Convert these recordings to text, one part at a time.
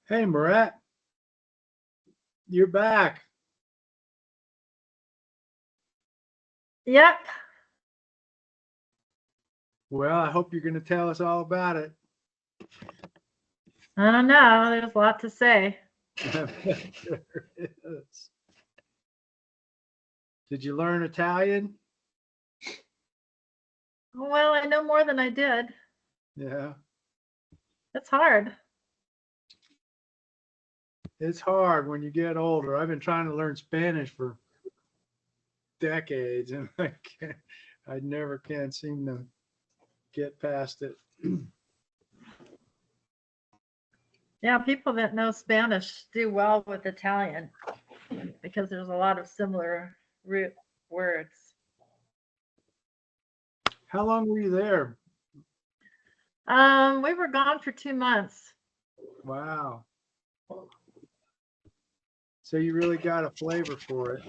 Hey, Murat, you're back. Yep. Well, I hope you're going to tell us all about it. I don't know. There's a lot to say. There is. Did you learn Italian? Well, I know more than I did. Yeah, It's hard. it's hard when you get older. I've been trying to learn Spanish for decades, and I never can seem to get past it. Yeah, people that know Spanish do well with Italian because there's a lot of similar root words. How long were you there? We were gone for 2 months. Wow. So you really got a flavor for it.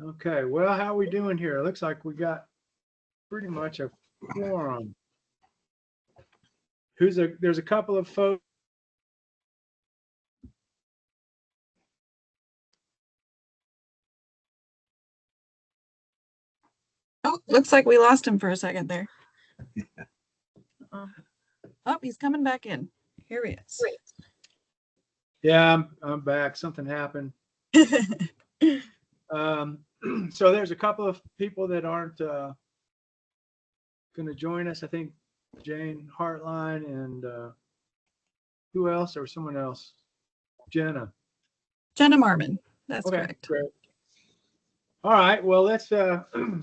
Okay, well, how are we doing here? It looks like we got pretty much a quorum. There's a couple of folks. Oh, looks like we lost him for a second there. Oh. Oh, he's coming back in. Here he is. Yeah, I'm back. Something happened. So there's a couple of people that aren't going to join us. I think Jane Hartline and who else? Or someone else? Jenna. Jenna Marmon. That's Okay, correct. great. All right. Well, let's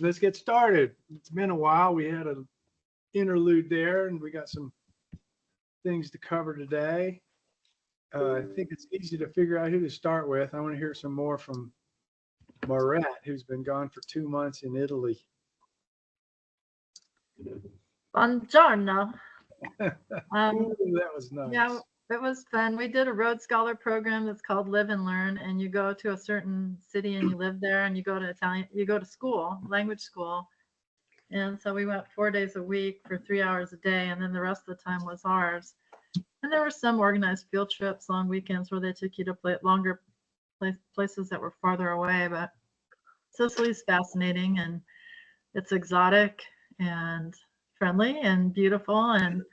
let's get started. It's been a while. We had an interlude there, and we got some things to cover today. I think it's easy to figure out who to start with. I want to hear some more from Murat, who's been gone for 2 months in Italy. Buongiorno. Ooh, that was nice. Yeah, it was fun. We did a Rhodes Scholar program that's called Live and Learn, and you go to a certain city and you live there, and you go to school, language school. And so we went 4 days a week for 3 hours a day, and then the rest of the time was ours. And there were some organized field trips, long weekends where they took you to longer places that were farther away. But Sicily's fascinating, and it's exotic and friendly and beautiful and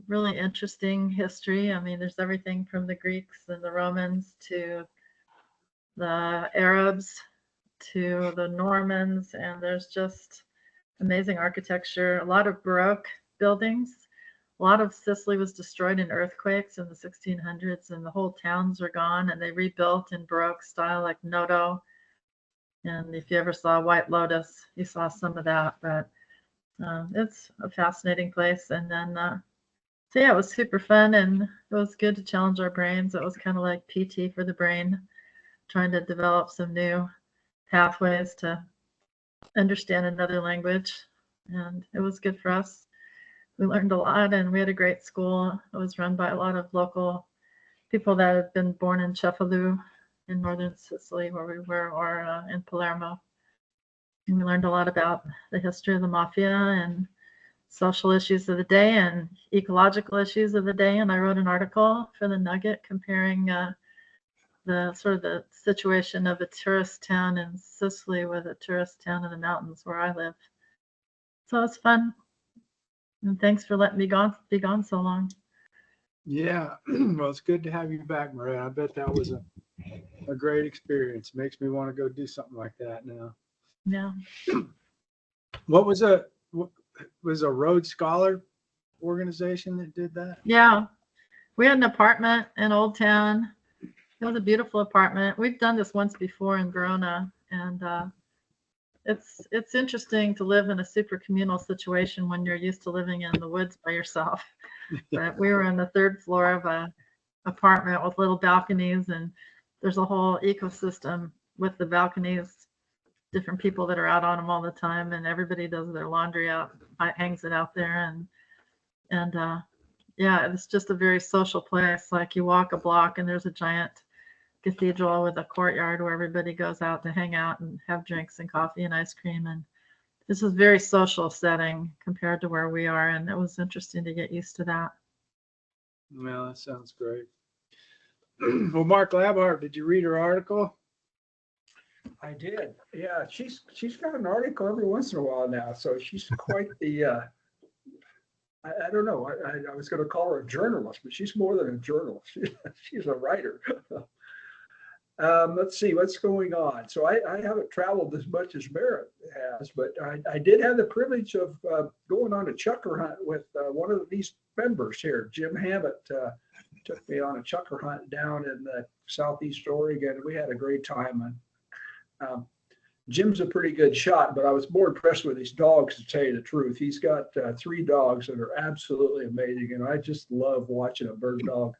really interesting history. I mean, there's everything from the Greeks and the Romans to the Arabs to the Normans, and there's just amazing architecture, a lot of Baroque buildings. A lot of Sicily was destroyed in earthquakes in the 1600s, and the whole towns are gone, and they rebuilt in Baroque style, like Noto. And if you ever saw White Lotus, you saw some of that. But it's a fascinating place. And then, so yeah, it was super fun, and it was good to challenge our brains. It was kind of like PT for the brain, trying to develop some new pathways to understand another language. And it was good for us. We learned a lot, and we had a great school. It was run by a lot of local people that had been born in Cefalù in northern Sicily, where we were, or in Palermo. And we learned a lot about the history of the mafia and social issues of the day and ecological issues of the day. And I wrote an article for the Nugget comparing the sort of the situation of a tourist town in Sicily with a tourist town in the mountains where I live. So it's fun. And thanks for letting me be gone so long. Yeah, well, it's good to have you back, Maria. I bet that was a great experience. Makes me want to go do something like that now. Yeah. What was a Rhodes Scholar organization that did that? Yeah. We had an apartment in Old Town. It was a beautiful apartment. We've done this once before in Verona, and it's interesting to live in a super communal situation when you're used to living in the woods by yourself. But we were on the third floor of a apartment with little balconies, and there's a whole ecosystem with the balconies, different people that are out on them all the time, and everybody does their laundry out, hangs it out there, and yeah, it's just a very social place. Like you walk a block and there's a giant cathedral with a courtyard where everybody goes out to hang out and have drinks and coffee and ice cream. And this is a very social setting compared to where we are. And it was interesting to get used to that. Well, that sounds great. Well, Mark Labhart, did you read her article? I did. Yeah, she's got an article every once in a while now, so she's quite the. I don't know. I was going to call her a journalist, but she's more than a journalist. She's a writer. Let's see what's going on. So I haven't traveled as much as Merritt has, but I did have the privilege of going on a chucker hunt with one of these members here, Jim Hammett. Took me on a chucker hunt down in southeast Oregon. We had a great time. And Jim's a pretty good shot, but I was more impressed with his dogs, to tell you the truth. He's got 3 dogs that are absolutely amazing, and I just love watching a bird dog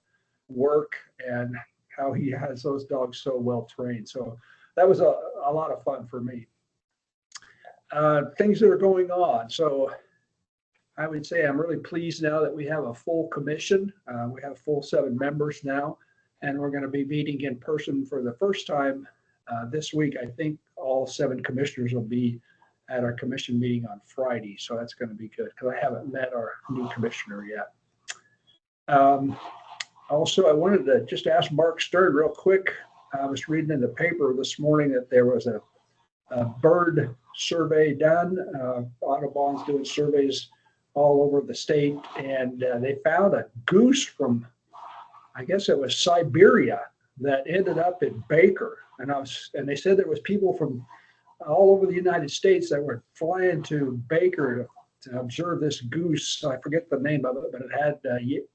work and how he has those dogs so well trained. So that was a lot of fun for me. Things that are going on. So I would say I'm really pleased now that we have a full commission. We have a full 7 members now, and we're going to be meeting in person for the first time this week. I think all 7 commissioners will be at our commission meeting on Friday. So that's going to be good because I haven't met our new commissioner yet. Also, I wanted to just ask Mark Stern real quick. I was reading in the paper this morning that there was a bird survey done. Audubon's doing surveys all over the state, and they found a goose from, I guess it was Siberia, that ended up in Baker. And they said there was people from all over the United States that were flying to Baker to observe this goose. I forget the name of it, but it had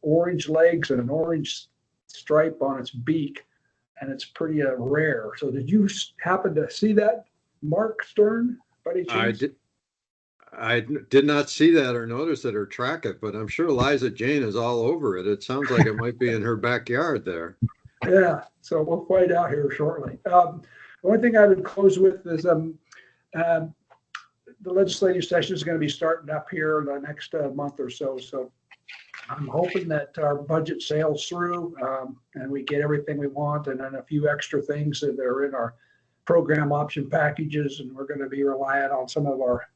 orange legs and an orange stripe on its beak, and it's pretty rare. So did you happen to see that, Mark Stern, by any chance? I did not see that or notice it or track it, but I'm sure Liza Jane is all over it. It sounds like it might be in her backyard there. Yeah, so we'll find out here shortly. The only thing I would close with is the legislative session is going to be starting up here in the next month or so. So I'm hoping that our budget sails through and we get everything we want, and then a few extra things that are in our program option packages. And we're going to be relying on some of our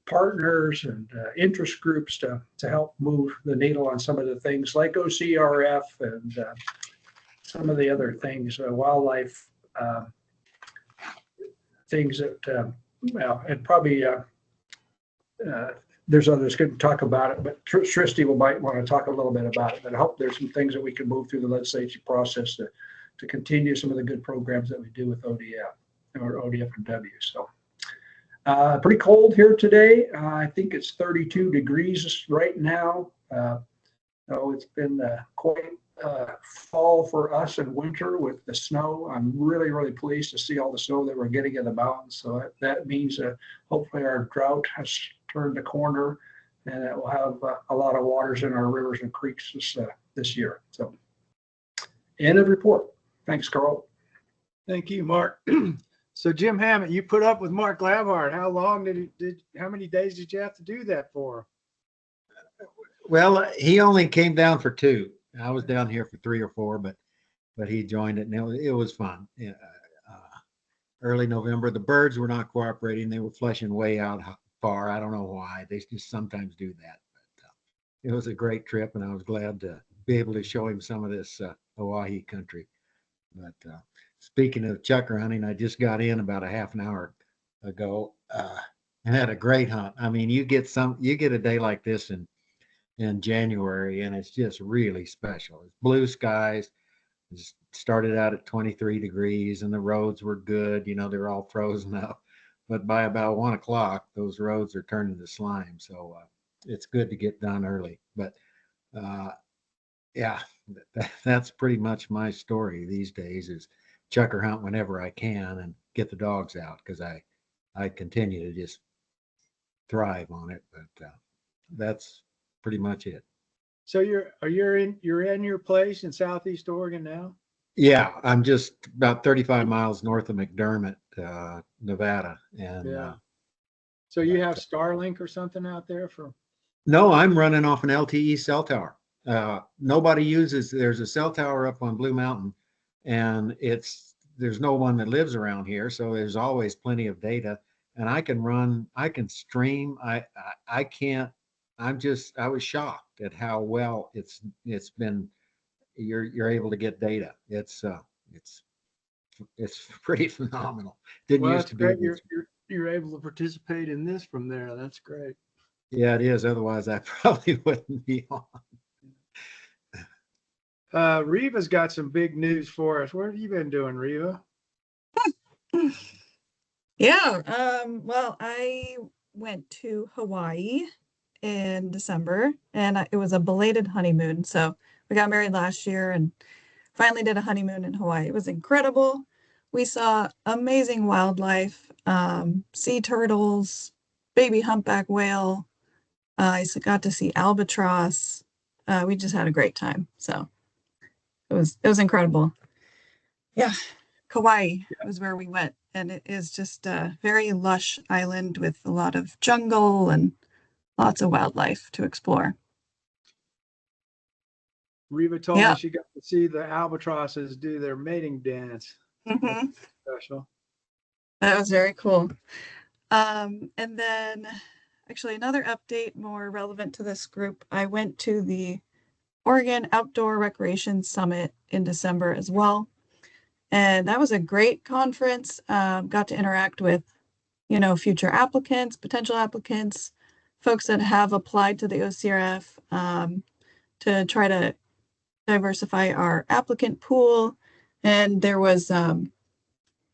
partners and interest groups to help move the needle on some of the things like OCRF and some of the other things, wildlife things that, well, and probably there's others could talk about it, but Tristy might want to talk a little bit about it. But I hope there's some things that we can move through the legislative process to continue some of the good programs that we do with ODF or ODF and W. So pretty cold here today. I think it's 32 degrees right now. So it's been quite fall for us and winter with the snow. I'm really, really pleased to see all the snow that we're getting in the mountains. So that means hopefully our drought has turned a corner, and it will have a lot of waters in our rivers and creeks this year. So end of report. Thanks, Carl. Thank you, Mark. So Jim Hammett, you put up with Mark Labhart. How long how many days did you have to do that for? Well, he only came down for 2. I was down here for 3 or 4, but he joined it, and it was fun. Early November, the birds were not cooperating. They were flushing way out far. I don't know why. They just sometimes do that. But it was a great trip, and I was glad to be able to show him some of this Hawaii country. But speaking of chucker hunting, I just got in about a half an hour ago and had a great hunt. I mean, you get a day like this in January, and it's just really special. It's blue skies. It started out at 23 degrees, and the roads were good. You know, they're all frozen up. But by about 1 o'clock, those roads are turning to slime. So it's good to get done early. But yeah, that's pretty much my story these days is chucker hunt whenever I can and get the dogs out, because I continue to just thrive on it. But that's pretty much it. So you're in your place in Southeast Oregon now? Yeah, I'm just about 35 miles north of McDermott, Nevada. And yeah. So you have Starlink or something out there for? No, I'm running off an LTE cell tower. Nobody uses, there's a cell tower up on Blue Mountain, and there's no one that lives around here, so there's always plenty of data. And I can stream. I can't. I was shocked at how well it's been. You're able to get data. It's pretty phenomenal. Didn't Well, used that's to be great. this. You're able to participate in this from there. That's great. Yeah, it is. Otherwise, I probably wouldn't be on. Reva's got some big news for us. What have you been doing, Reva? Yeah, well, I went to Hawaii in December and it was a belated honeymoon. So we got married last year and finally did a honeymoon in Hawaii. It was incredible. We saw amazing wildlife, sea turtles, baby humpback whale. Got to see albatross. We just had a great time. So it was incredible. Yeah, Kauai was where we went, and it is just a very lush island with a lot of jungle and lots of wildlife to explore. Reva told Yeah. me she got to see the albatrosses do their mating dance. Mhm. Special. That was very cool. And then actually another update more relevant to this group, I went to the Oregon Outdoor Recreation Summit in December as well. And that was a great conference. Got to interact with, future applicants, potential applicants, folks that have applied to the OCRF to try to diversify our applicant pool. And there was a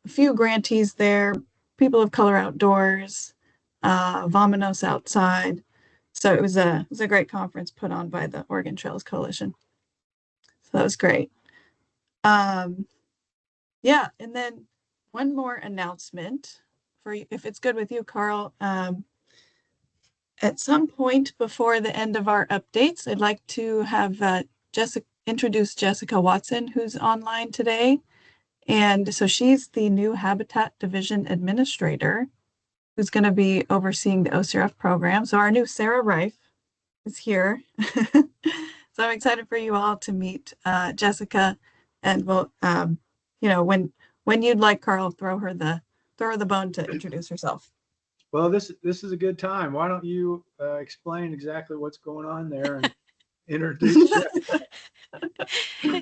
few grantees there, People of Color Outdoors, Vominos Outside. So it was a great conference put on by the Oregon Trails Coalition. So that was great. Yeah, and then one more announcement for you, if it's good with you, Carl. At some point before the end of our updates, I'd like to have introduce Jessica Watson, who's online today. And so she's the new Habitat Division Administrator, who's going to be overseeing the OCRF program. So our new Sarah Reif is here. So I'm excited for you all to meet Jessica, and we'll, when you'd like, Carl, throw her the bone to introduce herself. Well, this is a good time. Why don't you explain exactly what's going on there and introduce Jessica?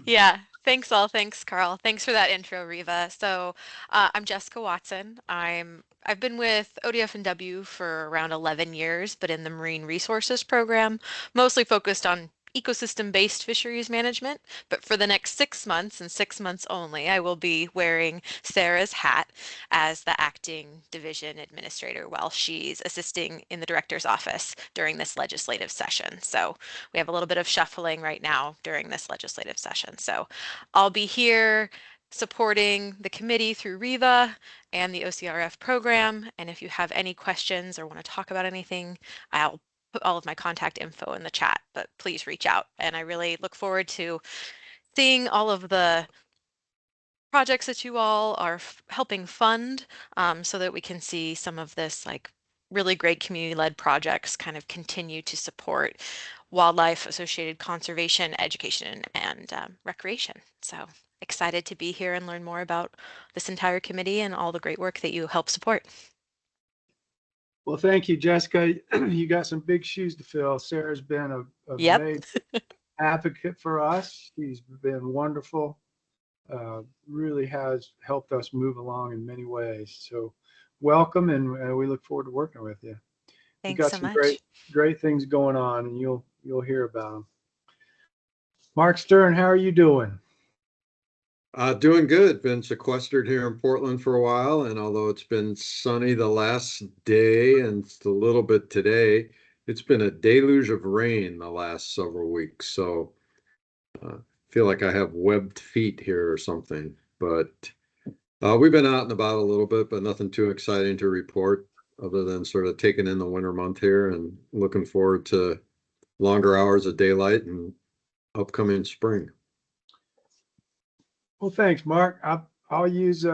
Yeah, thanks all. Thanks, Carl. Thanks for that intro, Reva. So I'm Jessica Watson. I've been with ODF&W for around 11 years, but in the Marine Resources Program, mostly focused on ecosystem-based fisheries management. But for the next 6 months and 6 months only, I will be wearing Sarah's hat as the acting division administrator while she's assisting in the director's office during this legislative session. So we have a little bit of shuffling right now during this legislative session. So I'll be here supporting the committee through Reva and the OCRF program. And if you have any questions or want to talk about anything, I'll put all of my contact info in the chat, but please reach out. And I really look forward to seeing all of the projects that you all are helping fund so that we can see some of this like really great community-led projects kind of continue to support wildlife associated conservation, education, and recreation. So excited to be here and learn more about this entire committee and all the great work that you help support. Well, thank you, Jessica. You got some big shoes to fill. Sarah's been a Yep. major advocate for us. She's been wonderful. Really has helped us move along in many ways. So welcome, and we look forward to working with you. Thanks got so some much. great things going on, and you'll hear about them. Mark Stern, how are you doing? Doing good. Been sequestered here in Portland for a while, and although it's been sunny the last day and it's a little bit today, it's been a deluge of rain the last several weeks. So feel like I have webbed feet here or something. But we've been out and about a little bit, but nothing too exciting to report other than sort of taking in the winter month here and looking forward to longer hours of daylight and upcoming spring. Well, thanks, Mark. I'll use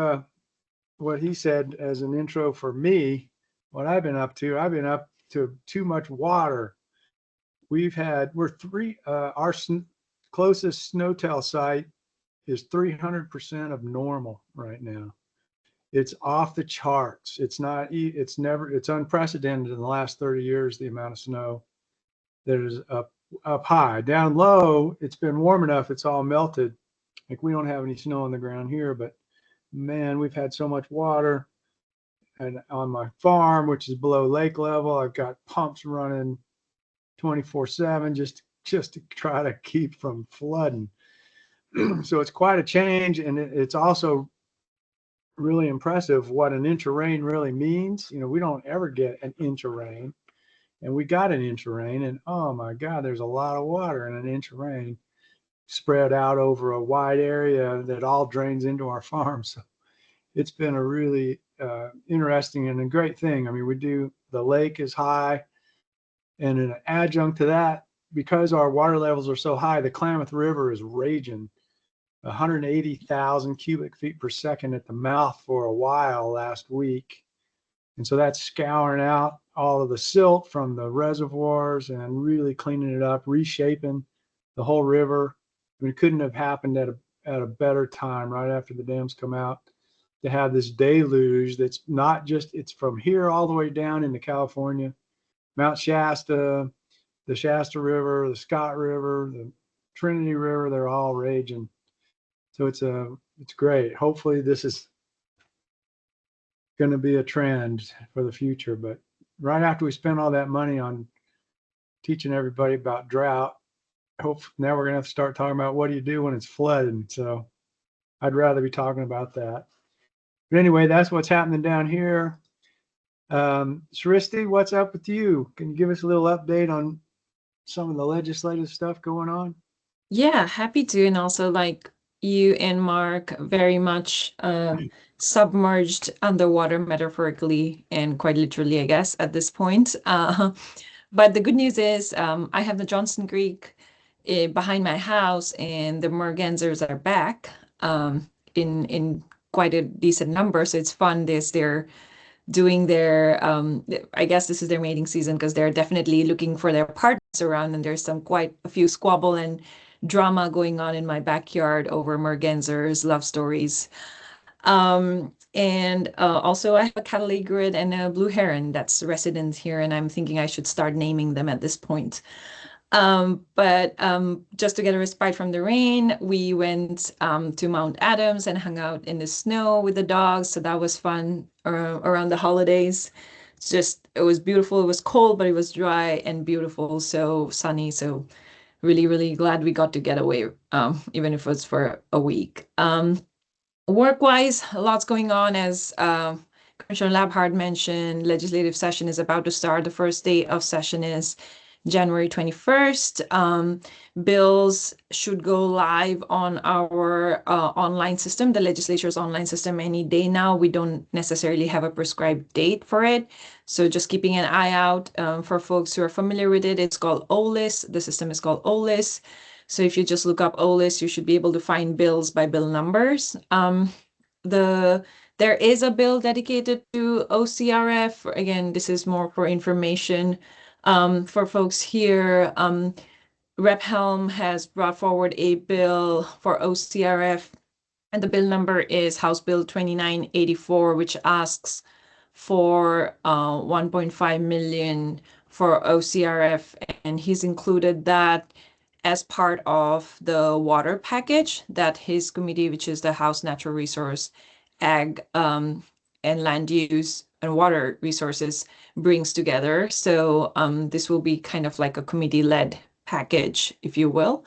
what he said as an intro for me. What I've been up to. I've been up to too much water. We're our closest snowtail site is 300% of normal right now. It's off the charts. It's not, it's never, it's unprecedented in the last 30 years, the amount of snow that is up high. Down low, it's been warm enough, it's all melted. Like we don't have any snow on the ground here, but man, we've had so much water. And on my farm, which is below lake level, I've got pumps running 24/7 just to try to keep from flooding. So it's quite a change, and it's also really impressive what an inch of rain really means. You know, we don't ever get an inch of rain, and we got an inch of rain, and oh my God, there's a lot of water in an inch of rain spread out over a wide area that all drains into our farm. So it's been a really interesting and a great thing. I mean, the lake is high, and an adjunct to that, because our water levels are so high, the Klamath River is raging 180,000 cubic feet per second at the mouth for a while last week. And so that's scouring out all of the silt from the reservoirs and really cleaning it up, reshaping the whole river. I mean, it couldn't have happened at a better time, right after the dams come out, to have this deluge that's not just, it's from here all the way down into California, Mount Shasta, the Shasta River, the Scott River, the Trinity River, they're all raging. So it's great. Hopefully this is going to be a trend for the future. But right after we spend all that money on teaching everybody about drought, now we're going to have to start talking about what do you do when it's flooding. So I'd rather be talking about that. But anyway, that's what's happening down here. Sristi, what's up with you? Can you give us a little update on some of the legislative stuff going on? Yeah, happy to. And also, like you and Mark, very much submerged underwater, metaphorically and quite literally, I guess, at this point. But the good news is I have the Johnson Creek behind my house, and the mergansers are back in quite a decent number. So it's fun. They're doing their, I guess this is their mating season, because they're definitely looking for their partners around, and there's quite a few squabble and drama going on in my backyard over mergansers, love stories. And also I have a cattle egret and a blue heron that's resident here, and I'm thinking I should start naming them at this point. But just to get a respite from the rain, we went to Mount Adams and hung out in the snow with the dogs. So that was fun around the holidays. It was beautiful. It was cold, but it was dry and beautiful. So sunny. So really, really glad we got to get away, even if it was for a week. Work-wise, lots going on. As Commissioner Labhard mentioned, legislative session is about to start. The first day of session is January 21st. Bills should go live on our online system, the legislature's online system, any day now. We don't necessarily have a prescribed date for it. So just keeping an eye out for folks who are familiar with it. It's called OLIS. The system is called OLIS. So if you just look up OLIS, you should be able to find bills by bill numbers. There is a bill dedicated to OCRF. Again, this is more for information. For folks here, Rep. Helm has brought forward a bill for OCRF, and the bill number is House Bill 2984, which asks for 1.5 million for OCRF, and he's included that as part of the water package that his committee, which is the House Natural Resource, Ag, and Land Use and Water Resources, brings together. So this will be kind of like a committee-led package, if you will.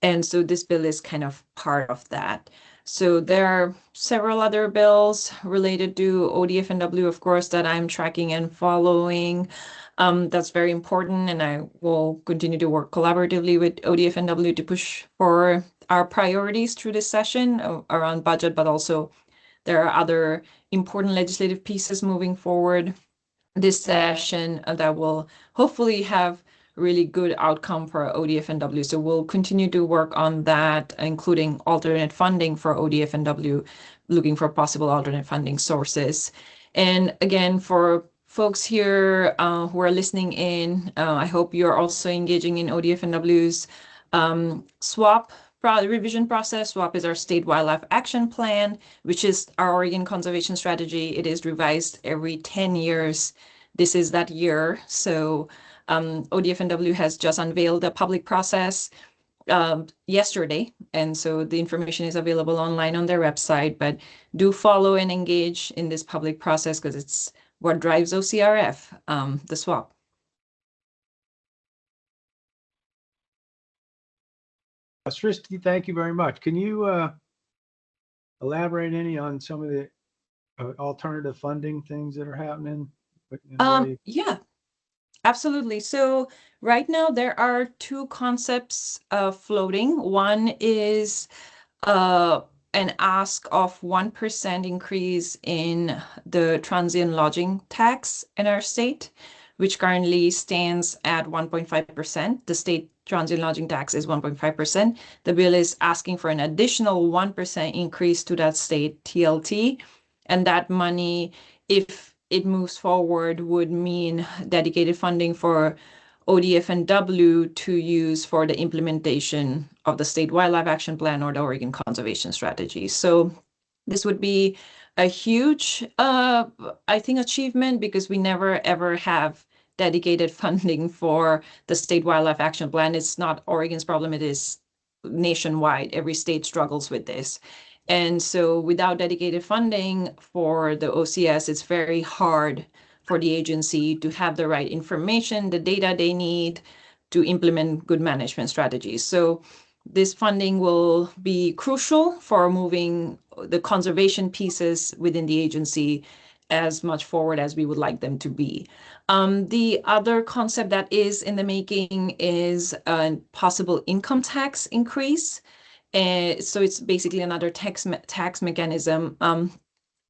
And so this bill is kind of part of that. So there are several other bills related to ODF&W, of course, that I'm tracking and following. That's very important, and I will continue to work collaboratively with ODF&W to push for our priorities through this session around budget, but also there are other important legislative pieces moving forward this session that will hopefully have really good outcome for ODF&W. So we'll continue to work on that, including alternate funding for ODF&W, looking for possible alternate funding sources. And again, for folks here who are listening in, I hope you're also engaging in ODF&W's swap revision process. SWAP is our State Wildlife Action Plan, which is our Oregon conservation strategy. It is revised every 10 years. This is that year. So ODF&W has just unveiled a public process yesterday, and so the information is available online on their website. But do follow and engage in this public process because it's what drives OCRF, the SWAP. Srishti, thank you very much. Can you elaborate any on some of the alternative funding things that are happening? Yeah, absolutely. So right now there are two concepts floating. One is an ask of 1% increase in the transient lodging tax in our state, which currently stands at 1.5%. The state transient lodging tax is 1.5%. The bill is asking for an additional 1% increase to that state TLT. And that money, if it moves forward, would mean dedicated funding for ODF&W to use for the implementation of the State Wildlife Action Plan or the Oregon Conservation Strategy. So this would be a huge, I think, achievement because we never ever have dedicated funding for the State Wildlife Action Plan. It's not Oregon's problem, it is nationwide. Every state struggles with this. And so without dedicated funding for the OCS, it's very hard for the agency to have the right information, the data they need to implement good management strategies. So this funding will be crucial for moving the conservation pieces within the agency as much forward as we would like them to be. The other concept that is in the making is a possible income tax increase. So it's basically another tax mechanism.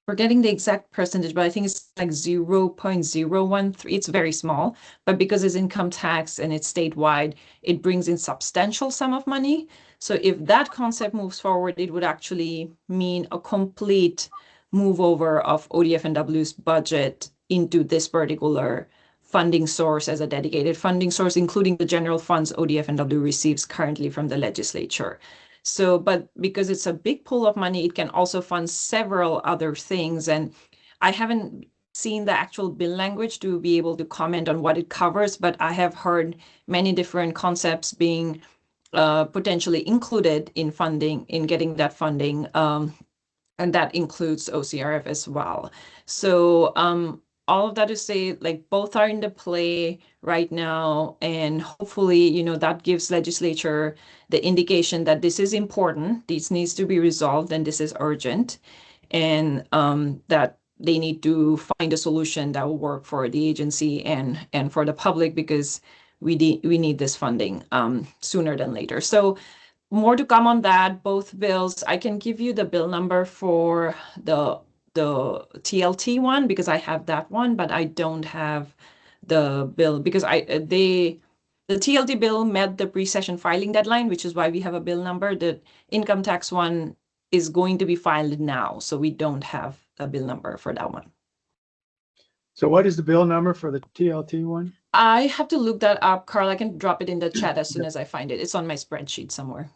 Forgetting the exact percentage, but I think it's like 0.013. It's very small, but because it's income tax and it's statewide, it brings in substantial sum of money. So if that concept moves forward, it would actually mean a complete move over of ODF&W's budget into this particular funding source as a dedicated funding source, including the general funds ODF&W receives currently from the legislature. So, but because it's a big pool of money, it can also fund several other things. And I haven't seen the actual bill language to be able to comment on what it covers, but I have heard many different concepts being potentially included in funding, in getting that funding. And that includes OCRF as well. So all of that to say, like, both are in the play right now, and hopefully, you know, that gives legislature the indication that this is important, this needs to be resolved, and this is urgent, and that they need to find a solution that will work for the agency and for the public, because we need this funding sooner than later. So more to come on that. Both bills, I can give you the bill number for the TLT one because I have that one, but I don't have the bill because the TLT bill met the pre-session filing deadline, which is why we have a bill number. The income tax one is going to be filed now, so we don't have a bill number for that one. So what is the bill number for the TLT one? I have to look that up, Carl. I can drop it in the chat as soon as I find it. It's on my spreadsheet somewhere.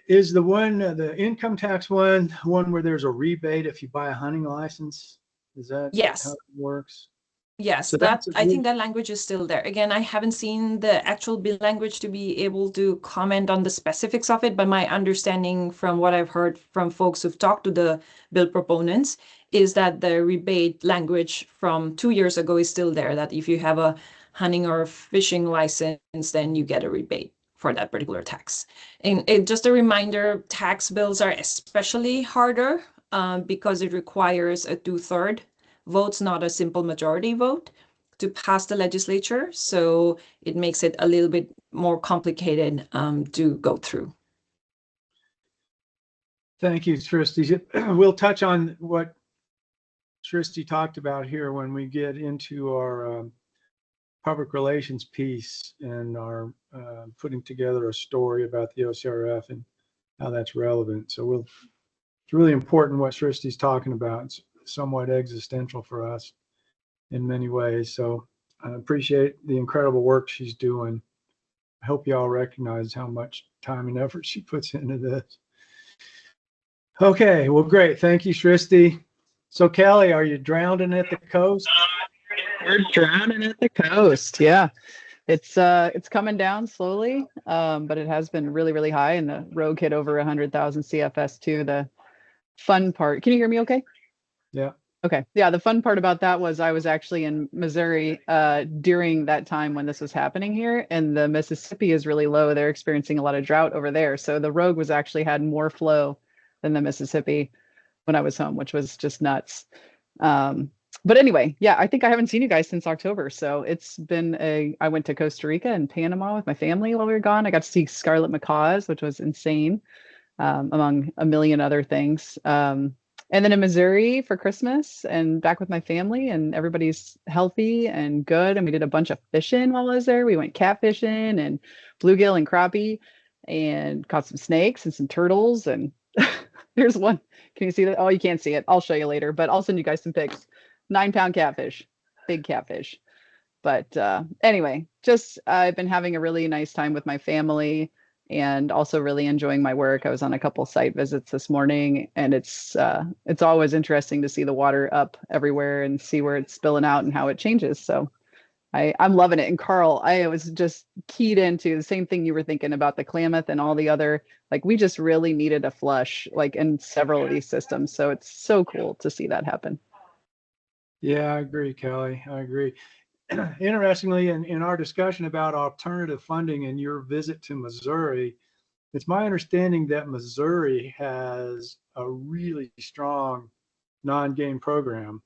Is the one, the income tax one where there's a rebate if you buy a hunting license? Is that Yes. how it works? Yes, So that that's I think that language is still there. Again, I haven't seen the actual bill language to be able to comment on the specifics of it, but my understanding from what I've heard from folks who've talked to the bill proponents is that the rebate language from 2 years ago is still there, that if you have a hunting or fishing license, then you get a rebate for that particular tax. And just a reminder, tax bills are especially harder because it requires a 2/3 votes, not a simple majority vote, to pass the legislature. So it makes it a little bit more complicated to go through. Thank you, Srishti. We'll touch on what Srishti talked about here when we get into our public relations piece and our putting together a story about the OCRF and how that's relevant. So it's really important what Srishti's talking about. It's somewhat existential for us in many ways. So I appreciate the incredible work she's doing. I hope you all recognize how much time and effort she puts into this. Okay, well, great. Thank you, Shristi. So Kelly, are you drowning at the coast? We're drowning at the coast. Yeah. It's coming down slowly, but it has been really, really high, and the Rogue hit over 100,000 CFS too. The fun part, can you hear me okay? Yeah. Okay. Yeah, the fun part about that was I was actually in Missouri during that time when this was happening here, and the Mississippi is really low. They're experiencing a lot of drought over there. So the Rogue was actually had more flow than the Mississippi when I was home, which was just nuts. But anyway, yeah, I think I haven't seen you guys since October. So it's been I went to Costa Rica and Panama with my family while we were gone. I got to see scarlet macaws, which was insane, among a million other things. And then in Missouri for Christmas and back with my family, and everybody's healthy and good. And we did a bunch of fishing while I was there. We went catfishing and bluegill and crappie and caught some snakes and some turtles. And here's one. Can you see that? Oh, you can't see it. I'll show you later, but I'll send you guys some pics. 9-pound catfish, big catfish. But anyway, just I've been having a really nice time with my family and also really enjoying my work. I was on a couple site visits this morning, and it's always interesting to see the water up everywhere and see where it's spilling out and how it changes. So I'm loving it. And Carl, I was just keyed into the same thing you were thinking about the Klamath and all the other, like we just really needed a flush like in several of these systems. So it's so cool to see that happen. Yeah, I agree, Kelly. I agree. Interestingly, in our discussion about alternative funding and your visit to Missouri, it's my understanding that Missouri has a really strong non-game program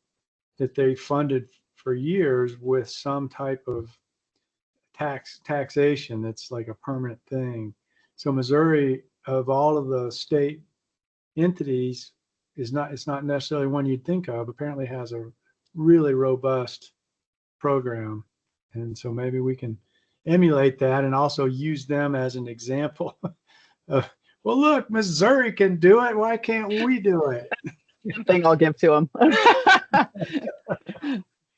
that they funded for years with some type of taxation that's like a permanent thing. So Missouri, of all of the state entities, it's not necessarily one you'd think of. Apparently has a really robust program. And so maybe we can emulate that and also use them as an example of, well, look, Missouri can do it. Why can't we do it? Thing I'll give to them. It's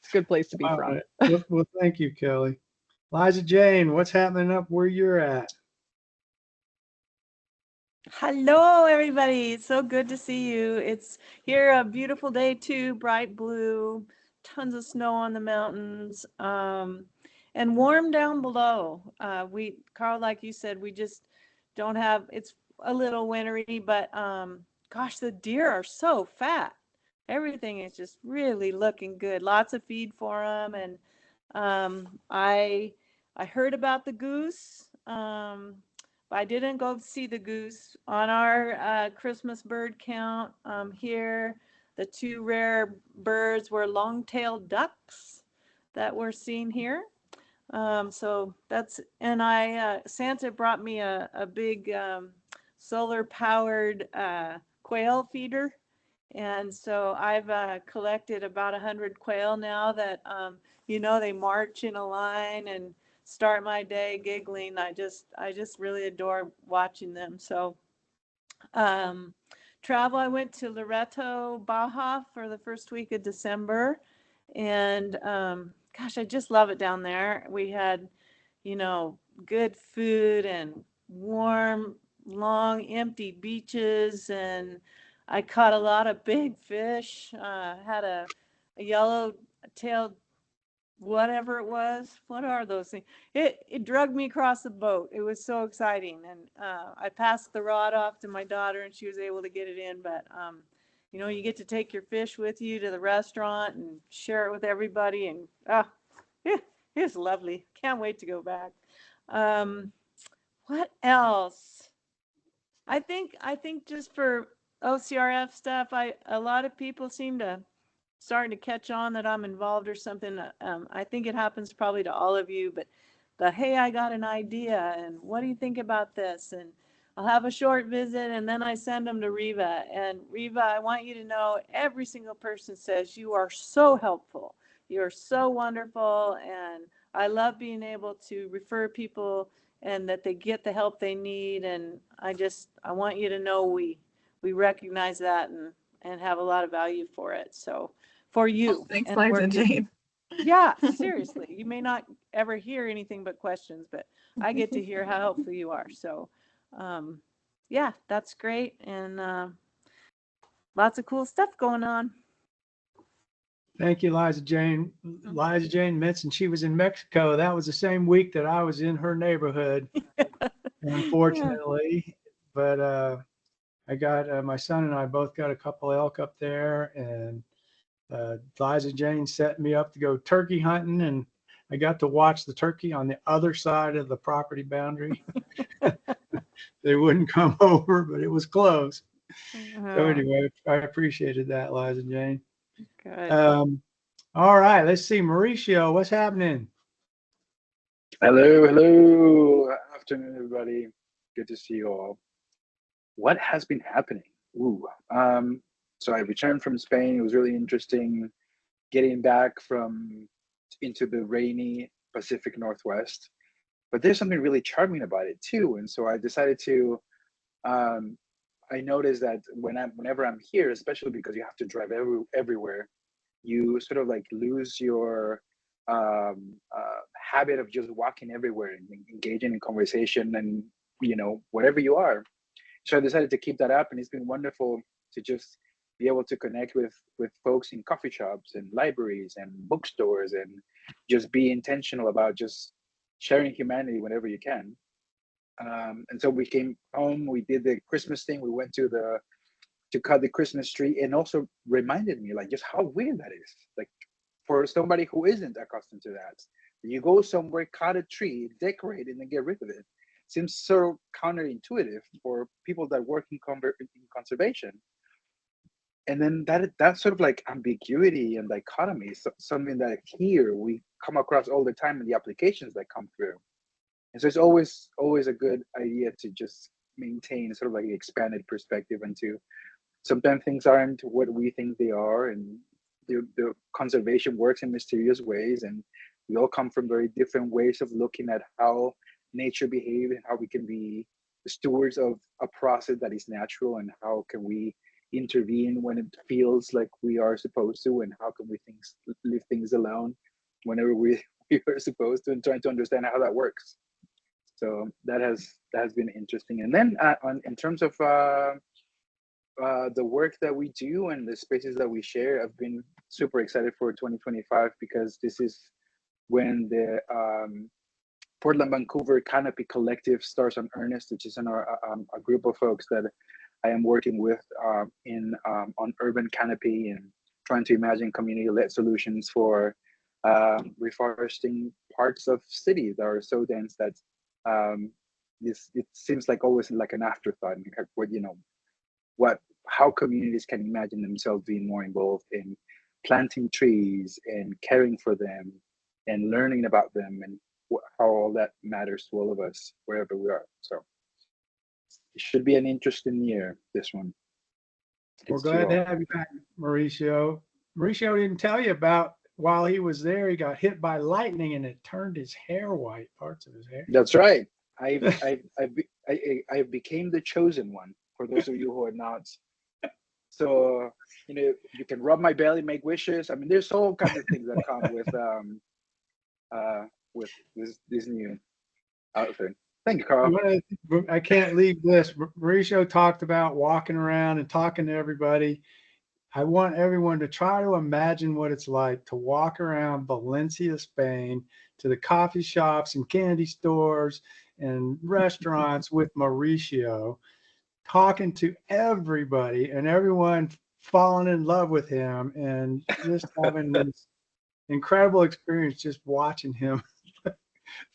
a good place to be All from. right. Well, thank you, Kelly. Liza Jane, what's happening up where you're at? Hello, everybody. It's so good to see you. It's here a beautiful day too, bright blue, tons of snow on the mountains, and warm down below. Carl, like you said, we just don't have, it's a little wintry, but gosh, the deer are so fat. Everything is just really looking good. Lots of feed for them. And I heard about the goose. I didn't go see the goose. On our Christmas bird count here, the two rare birds were long-tailed ducks that were seen here. So that's, and Santa brought me a big solar-powered quail feeder. And so I've collected about 100 quail now that, they march in a line and start my day giggling. I just really adore watching them. So travel, I went to Loreto, Baja for the first week of December. And gosh, I just love it down there. We had, good food and warm, long, empty beaches. And I caught a lot of big fish. Had a yellow-tailed whatever it was. What are those things? It dragged me across the boat. It was so exciting. And I passed the rod off to my daughter and she was able to get it in. But, you get to take your fish with you to the restaurant and share it with everybody. And it's lovely. Can't wait to go back. What else? I think just for OCRF stuff, a lot of people seem to starting to catch on that I'm involved or something. I think it happens probably to all of you, but hey, I got an idea, and what do you think about this? And I'll have a short visit, and then I send them to Riva. And Riva, I want you to know every single person says you are so helpful. You're so wonderful, and I love being able to refer people and that they get the help they need. And I want you to know we recognize that and have a lot of value for it. So for you. Thanks, and Liza working. Jane. Yeah, seriously. You may not ever hear anything but questions, but I get to hear how helpful you are. So, yeah, that's great. And lots of cool stuff going on. Thank you, Liza Jane. Liza Jane mentioned she was in Mexico. That was the same week that I was in her neighborhood, unfortunately. But I got my son and I both got a couple elk up there, and Liza Jane set me up to go turkey hunting, and I got to watch the turkey on the other side of the property boundary. They wouldn't come over, but it was close. So anyway, I appreciated that, Liza Jane. Good. All right, let's see. Mauricio, what's happening? Hello. Afternoon, everybody. Good to see you all. What has been happening? So I returned from Spain. It was really interesting getting back into the rainy Pacific Northwest. But there's something really charming about it too. And so I decided to. I noticed that whenever I'm here, especially because you have to drive everywhere, you sort of like lose your habit of just walking everywhere and engaging in conversation and wherever you are. So I decided to keep that up, and it's been wonderful to just be able to connect with folks in coffee shops and libraries and bookstores, and just be intentional about just sharing humanity whenever you can. And so we came home, we did the Christmas thing, we went to cut the Christmas tree, and also reminded me like just how weird that is. Like for somebody who isn't accustomed to that, you go somewhere, cut a tree, decorate it, and then get rid of it. Seems so counterintuitive for people that work in conservation. And then that sort of like ambiguity and dichotomy is something that here we come across all the time in the applications that come through. And so it's always a good idea to just maintain sort of like the expanded perspective, and to sometimes things aren't what we think they are, and the conservation works in mysterious ways, and we all come from very different ways of looking at how nature behaves and how we can be stewards of a process that is natural, and how can we intervene when it feels like we are supposed to, and how can we leave things alone whenever we are supposed to, and trying to understand how that works. So that has been interesting. And then in terms of the work that we do and the spaces that we share, I've been super excited for 2025, because this is when the Portland Vancouver Canopy Collective starts on earnest, which is a group of folks that I am working with on urban canopy, and trying to imagine community-led solutions for reforesting parts of cities that are so dense that it seems like always like an afterthought. How communities can imagine themselves being more involved in planting trees and caring for them and learning about them, and how all that matters to all of us wherever we are. So it should be an interesting year, this one. We're glad to have you back, Mauricio. Mauricio didn't tell you about, while he was there, he got hit by lightning and it turned his hair white, parts of his hair. That's right. I became the chosen one, for those of you who are not. So, you can rub my belly, make wishes. I mean, there's all kinds of things that come with this new outfit. Thank you, Carl. I can't leave this. Mauricio talked about walking around and talking to everybody. I want everyone to try to imagine what it's like to walk around Valencia, Spain, to the coffee shops and candy stores and restaurants with Mauricio, talking to everybody, and everyone falling in love with him, and just having this incredible experience just watching him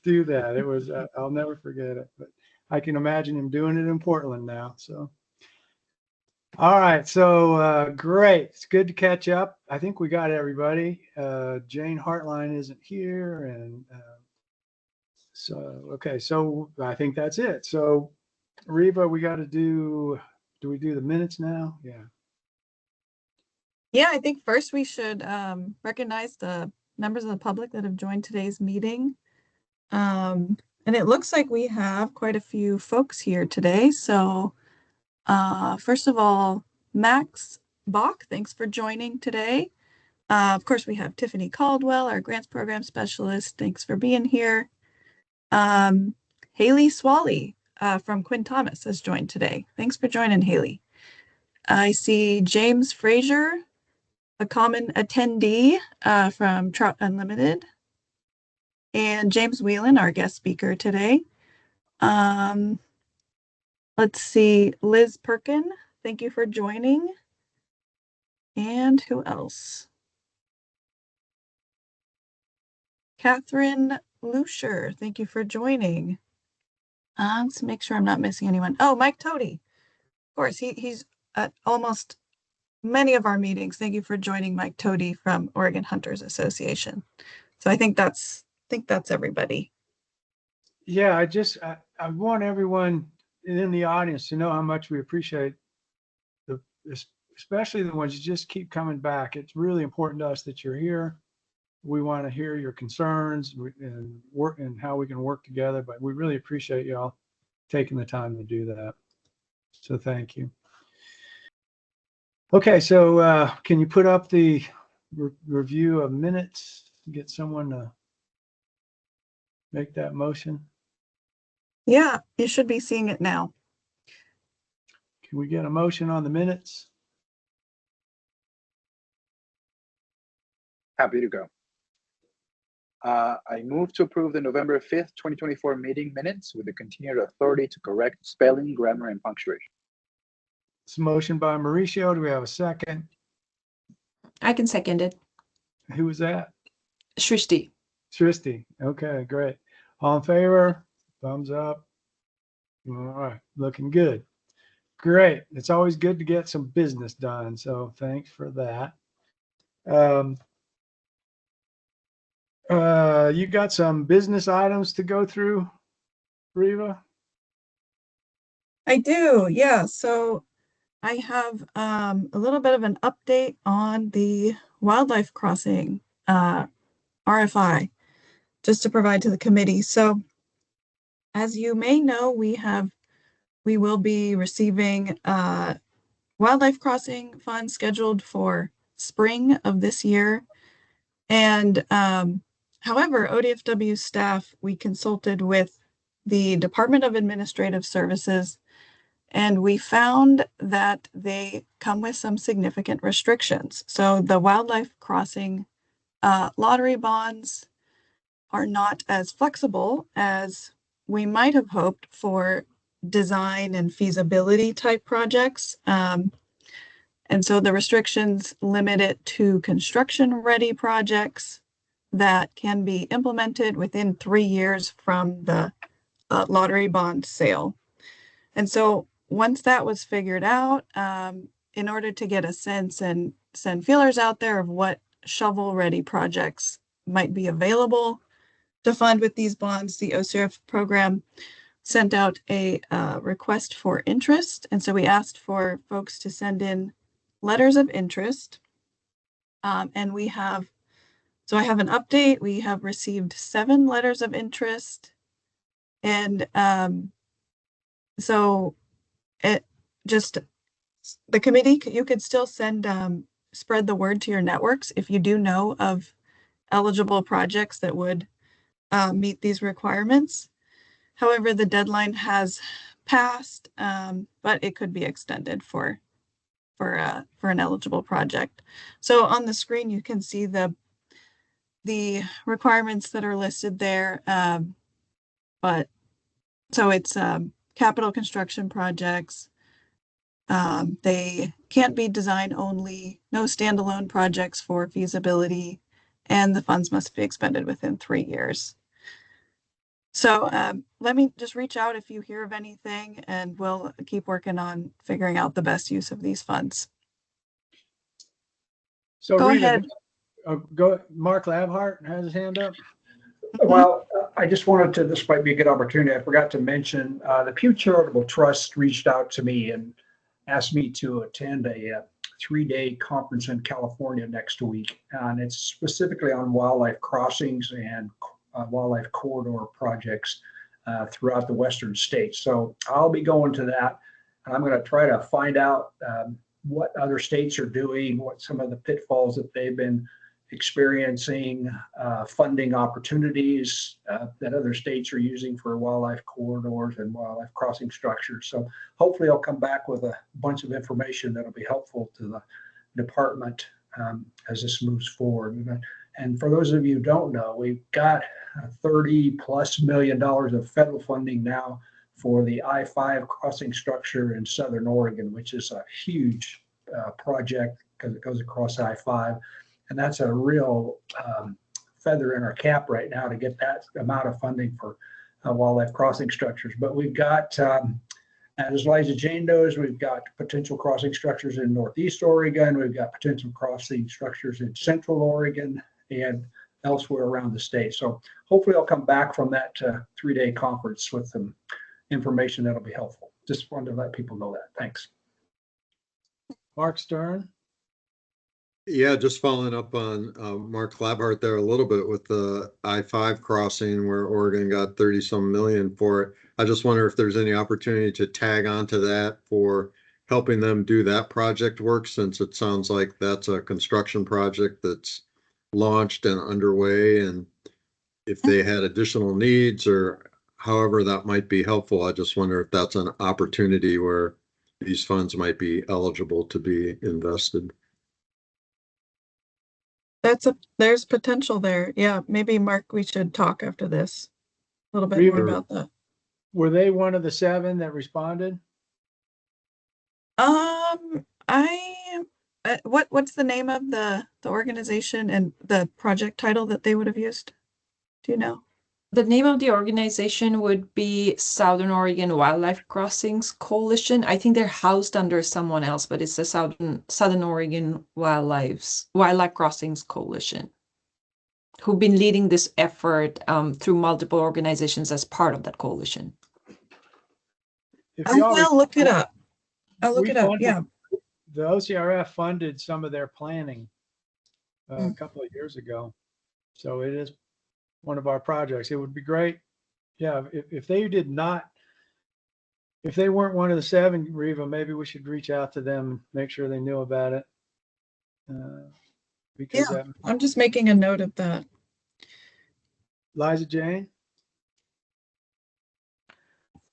do that. It was, I'll never forget it, but I can imagine him doing it in Portland now. So, all right. So great. It's good to catch up. I think we got everybody. Jane Hartline isn't here. And okay. So I think that's it. So Reva, we got to do we do the minutes now? Yeah. Yeah, I think first we should recognize the members of the public that have joined today's meeting. And it looks like we have quite a few folks here today. So first of all, Max Bach, thanks for joining today. Of course, we have Tiffany Caldwell, our grants program specialist. Thanks for being here. Haley Swally from Quinn Thomas has joined today. Thanks for joining, Haley. I see James Frazier, a common attendee from Trout Unlimited, and James Whelan, our guest speaker today. Let's see, Liz Perkin, thank you for joining. And who else? Catherine Lucier, thank you for joining. Let's make sure I'm not missing anyone. Oh, Mike Toady. Of course, he's at almost many of our meetings. Thank you for joining, Mike Toady from Oregon Hunters Association. So I think that's everybody. Yeah, I want everyone in the audience to know how much we appreciate especially the ones you just keep coming back. It's really important to us that you're here. We want to hear your concerns and work and how we can work together, but we really appreciate y'all taking the time to do that. So thank you. Okay, so can you put up the review of minutes? Get someone to make that motion. Yeah, you should be seeing it now. Can we get a motion on the minutes? Happy to go. I move to approve the November 5th, 2024 meeting minutes with the continued authority to correct spelling, grammar, and punctuation. It's a motion by Mauricio. Do we have a second? I can second it. Who was that? Srishti. Srishti. Okay, great. All in favor? Thumbs up. All right, looking good. Great. It's always good to get some business done. So thanks for that. You got some business items to go through, Riva? I do, yeah. So I have a little bit of an update on the wildlife crossing RFI, just to provide to the committee. So as you may know, we will be receiving wildlife crossing funds scheduled for spring of this year. And however, ODFW staff, we consulted with the Department of Administrative Services, and we found that they come with some significant restrictions. So the wildlife crossing lottery bonds are not as flexible as we might have hoped for design and feasibility type projects. And so the restrictions limit it to construction-ready projects that can be implemented within 3 years from the lottery bond sale. And so once that was figured out, in order to get a sense and send feelers out there of what shovel-ready projects might be available to fund with these bonds, the OCRF program sent out a request for interest. And so we asked for folks to send in letters of interest. And we have, so I have an update. We have received 7 letters of interest. And so it just, the committee, you could still send, spread the word to your networks if you do know of eligible projects that would meet these requirements. However, the deadline has passed, but it could be extended for an eligible project. So on the screen, you can see the requirements that are listed there. But so it's capital construction projects. They can't be design only, no standalone projects for feasibility, and the funds must be expended within 3 years. So let me just reach out if you hear of anything, and we'll keep working on figuring out the best use of these funds. So Go Rita, ahead. Mark Labhart has his hand up. Well, I just wanted to, this might be a good opportunity. I forgot to mention, the Pew Charitable Trust reached out to me and asked me to attend a 3-day conference in California next week. And it's specifically on wildlife crossings and wildlife corridor projects throughout the Western states. So I'll be going to that. And I'm going to try to find out what other states are doing, what some of the pitfalls that they've been experiencing, funding opportunities that other states are using for wildlife corridors and wildlife crossing structures. So hopefully I'll come back with a bunch of information that'll be helpful to the department as this moves forward. And for those of you who don't know, we've got $30+ million of federal funding now for the I-5 crossing structure in Southern Oregon, which is a huge project because it goes across I-5. And that's a real feather in our cap right now to get that amount of funding for wildlife crossing structures. But we've got, as Liza Jane knows, we've got potential crossing structures in Northeast Oregon. We've got potential crossing structures in Central Oregon and elsewhere around the state. So hopefully I'll come back from that 3-day conference with some information that'll be helpful. Just wanted to let people know that. Thanks. Mark Stern. Yeah, just following up on Mark Labhart there a little bit with the I-5 crossing where Oregon got 30-some million for it. I just wonder if there's any opportunity to tag onto that for helping them do that project work, since it sounds like that's a construction project that's launched and underway. And if they had additional needs or however that might be helpful, I just wonder if that's an opportunity where these funds might be eligible to be invested. There's potential there. Yeah, maybe Mark, we should talk after this a little bit more Reaver. about that. Were they one of the 7 that responded? What's the name of the organization and the project title that they would have used? Do you know? The name of the organization would be Southern Oregon Wildlife Crossings Coalition. I think they're housed under someone else, but it's the Southern Oregon Wildlife Crossings Coalition, who've been leading this effort through multiple organizations as part of that coalition. If I will look it up. I'll look we it up. funded- Yeah. The OCRF funded some of their planning a couple of years ago. So it is one of our projects. It would be great. Yeah, if they did not, if they weren't one of the 7, Reva, maybe we should reach out to them and make sure they knew about it. Because Yeah, I'm just making a note of that. Liza Jane?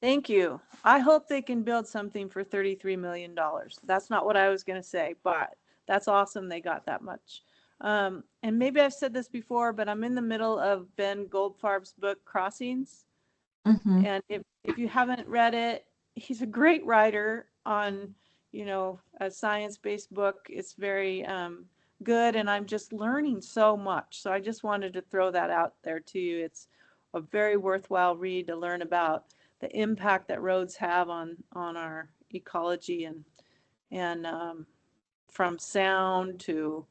Thank you. I hope they can build something for $33 million. That's not what I was going to say, but that's awesome they got that much. And maybe I've said this before, but I'm in the middle of Ben Goldfarb's book, Crossings. Mm-hmm. And if you haven't read it, he's a great writer on, a science-based book. It's very good, and I'm just learning so much. So I just wanted to throw that out there to you. It's a very worthwhile read to learn about the impact that roads have on our ecology and from sound to,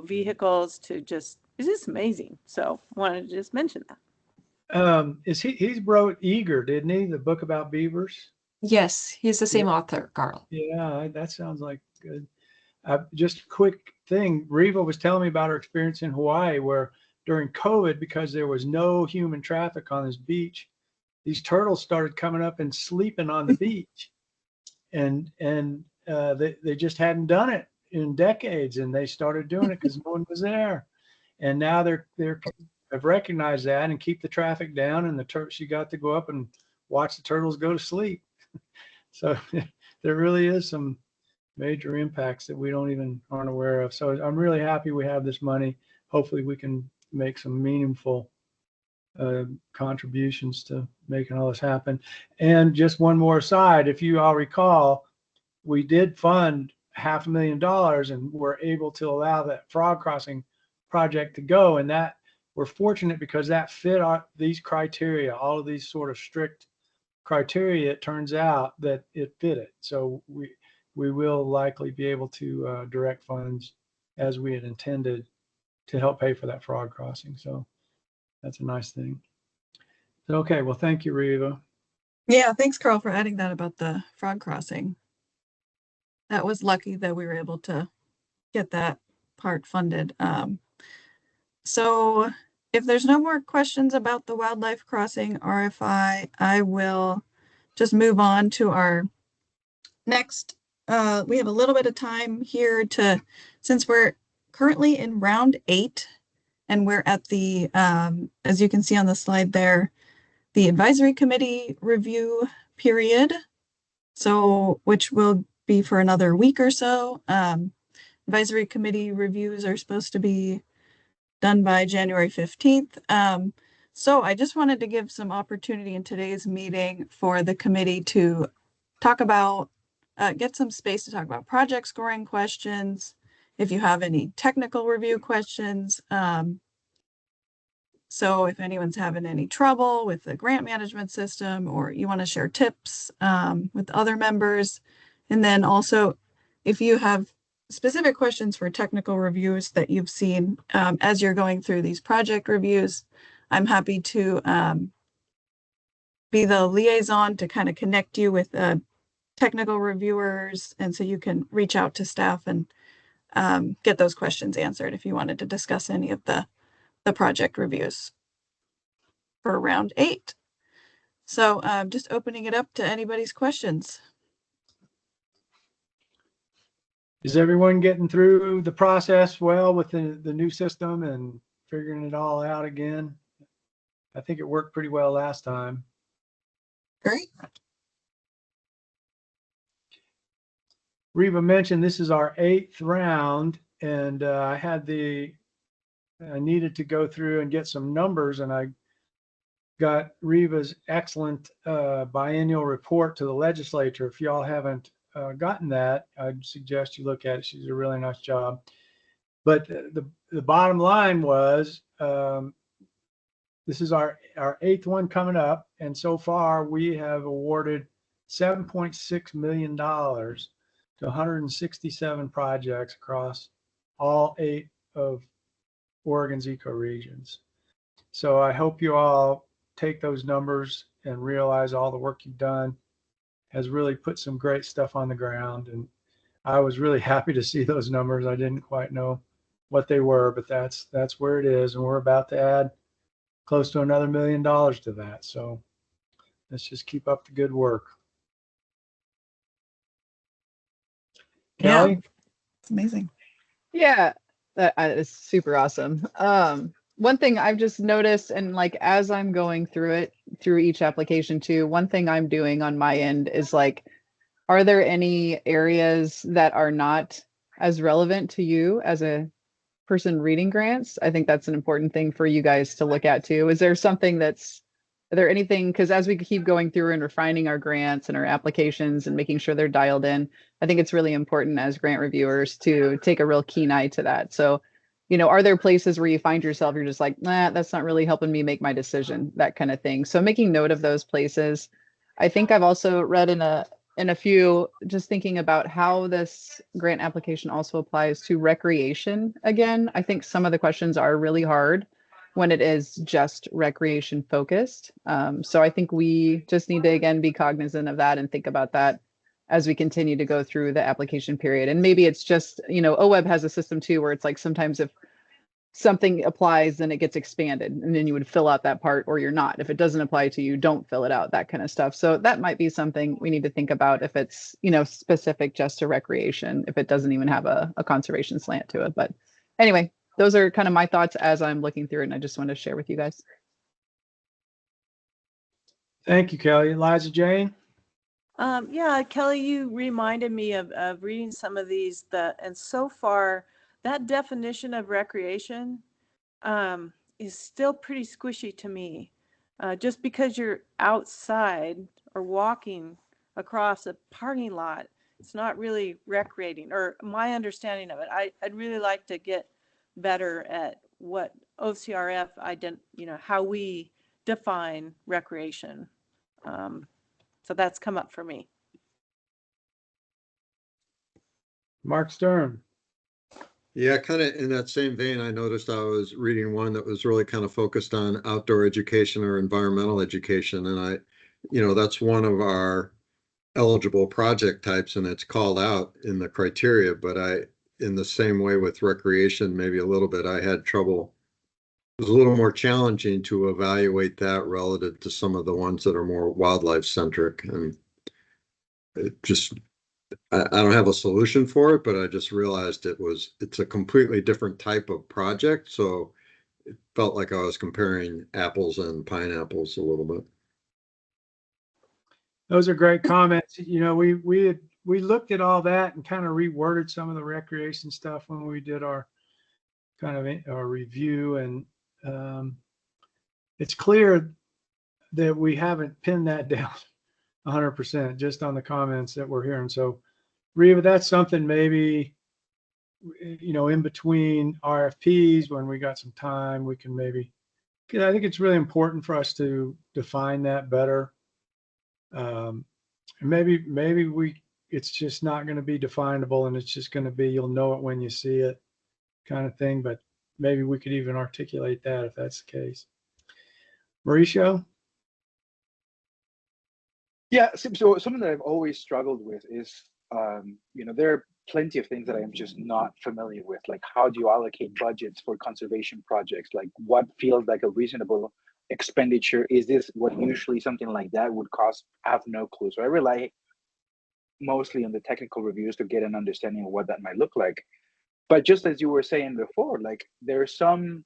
vehicles to it's just amazing. So I wanted to just mention that. He's wrote Eager, didn't he? The book about beavers. Yes, he's the same author, Carl. Yeah, that sounds like good. Just a quick thing. Reva was telling me about her experience in Hawaii, where during COVID, because there was no human traffic on this beach, these turtles started coming up and sleeping on the beach, and they just hadn't done it in decades, and they started doing it because no one was there, and now they've recognized that and keep the traffic down, and she got to go up and watch the turtles go to sleep. So there really is some major impacts that we aren't aware of. So I'm really happy we have this money. Hopefully we can make some meaningful contributions to making all this happen. And just one more aside, if you all recall, we did fund $500,000 and were able to allow that frog crossing project to go. And that we're fortunate because that fit these criteria, all of these sort of strict criteria. It turns out that it fit it. So we will likely be able to direct funds as we had intended to help pay for that frog crossing. So that's a nice thing. Okay, well, thank you, Reva. Yeah, thanks, Carl, for adding that about the frog crossing. That was lucky that we were able to get that part funded. So if there's no more questions about the wildlife crossing RFI, I will just move on to our next we have a little bit of time here since we're currently in round 8 and we're at the, as you can see on the slide there, the advisory committee review period. So, which will be for another week or so. Advisory committee reviews are supposed to be done by January 15th. So I just wanted to give some opportunity in today's meeting for the committee to talk about, get some space to talk about project scoring questions. If you have any technical review questions. So if anyone's having any trouble with the grant management system, or you want to share tips with other members. And then also, if you have specific questions for technical reviews that you've seen as you're going through these project reviews, I'm happy to be the liaison to kind of connect you with technical reviewers. And so you can reach out to staff and get those questions answered if you wanted to discuss any of the project reviews for round 8. So just opening it up to anybody's questions. Is everyone getting through the process well with the new system and figuring it all out again? I think it worked pretty well last time. Great. Reva mentioned this is our 8th round, and I needed to go through and get some numbers, and I got Reva's excellent biennial report to the legislature. If y'all haven't gotten that, I'd suggest you look at it. She did a really nice job. But the bottom line was, this is our 8th one coming up, and so far we have awarded $7.6 million to 167 projects across all 8 of Oregon's ecoregions. So I hope you all take those numbers and realize all the work you've done has really put some great stuff on the ground. And I was really happy to see those numbers. I didn't quite know what they were, but that's where it is. And we're about to add close to another $1 million to that. So let's just keep up the good work. Yeah, Kelly? it's amazing. Yeah, that is super awesome. One thing I've just noticed, and like as I'm going through each application too, one thing I'm doing on my end is like, are there any areas that are not as relevant to you as a person reading grants? I think that's an important thing for you guys to look at too. Is there something are there anything, because as we keep going through and refining our grants and our applications and making sure they're dialed in, I think it's really important as grant reviewers to take a real keen eye to that. So, are there places where you find yourself, you're just like, nah, that's not really helping me make my decision, that kind of thing. So making note of those places. I think I've also read in a few, just thinking about how this grant application also applies to recreation. Again, I think some of the questions are really hard when it is just recreation focused. So I think we just need to, again, be cognizant of that and think about that as we continue to go through the application period. And maybe it's just, OWEB has a system too, where it's like sometimes if something applies, then it gets expanded and then you would fill out that part, or you're not. If it doesn't apply to you, don't fill it out, that kind of stuff. So that might be something we need to think about if it's, specific just to recreation, if it doesn't even have a conservation slant to it. But anyway, those are kind of my thoughts as I'm looking through it, and I just want to share with you guys. Thank you, Kelly. Eliza Jane? Yeah, Kelly, you reminded me of reading some of these, and so far that definition of recreation is still pretty squishy to me. Just because you're outside or walking across a parking lot, it's not really recreating, or my understanding of it. I'd really like to get better at what OCRF how we define recreation. So that's come up for me. Mark Stern? Yeah, kind of in that same vein, I noticed I was reading one that was really kind of focused on outdoor education or environmental education. And that's one of our eligible project types, and it's called out in the criteria. But in the same way with recreation, maybe a little bit, I had trouble. It was a little more challenging to evaluate that relative to some of the ones that are more wildlife centric. And it just I don't have a solution for it, but I just realized it's a completely different type of project. So it felt like I was comparing apples and pineapples a little bit. Those are great comments. You know, we looked at all that and kind of reworded some of the recreation stuff when we did our kind of our review, and it's clear that we haven't pinned that down 100% just on the comments that we're hearing. So, Reva, that's something maybe, you know, in between RFPs when we got some time, we can maybe, because I think it's really important for us to define that better. Maybe it's just not going to be definable, and it's just going to be, you'll know it when you see it kind of thing, but maybe we could even articulate that if that's the case. Mauricio? Yeah, so something that I've always struggled with is, you know, there are plenty of things that I'm just not familiar with. Like, how do you allocate budgets for conservation projects? Like, what feels like a reasonable expenditure? Is this what usually something like that would cost? I have no clue. So I rely mostly on the technical reviews to get an understanding of what that might look like. But just as you were saying before, like, there's some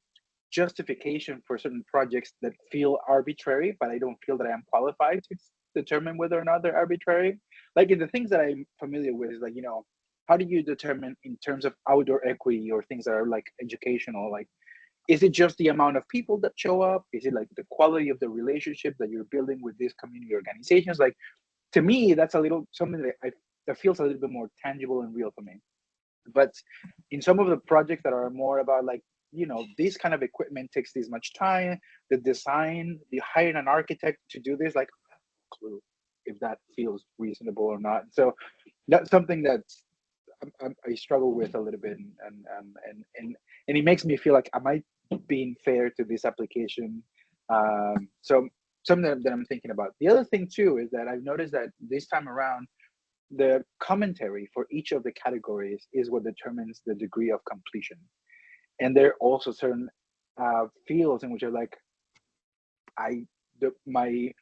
justification for certain projects that feel arbitrary, but I don't feel that I am qualified to determine whether or not they're arbitrary. Like, in the things that I'm familiar with is, like, you know, how do you determine in terms of outdoor equity or things that are like educational, like, is it just the amount of people that show up? Is it like the quality of the relationship that you're building with these community organizations? Like, to me, that's a little something that feels a little bit more tangible and real for me. But in some of the projects that are more about, like, you know, this kind of equipment takes this much time, the design, you hire an architect to do this, like, I have no clue if that feels reasonable or not. So that's something that I struggle with a little bit, and it makes me feel like, am I being fair to this application? So something that I'm thinking about. The other thing too is that I've noticed that this time around, the commentary for each of the categories is what determines the degree of completion. And there are also certain fields in which are like, my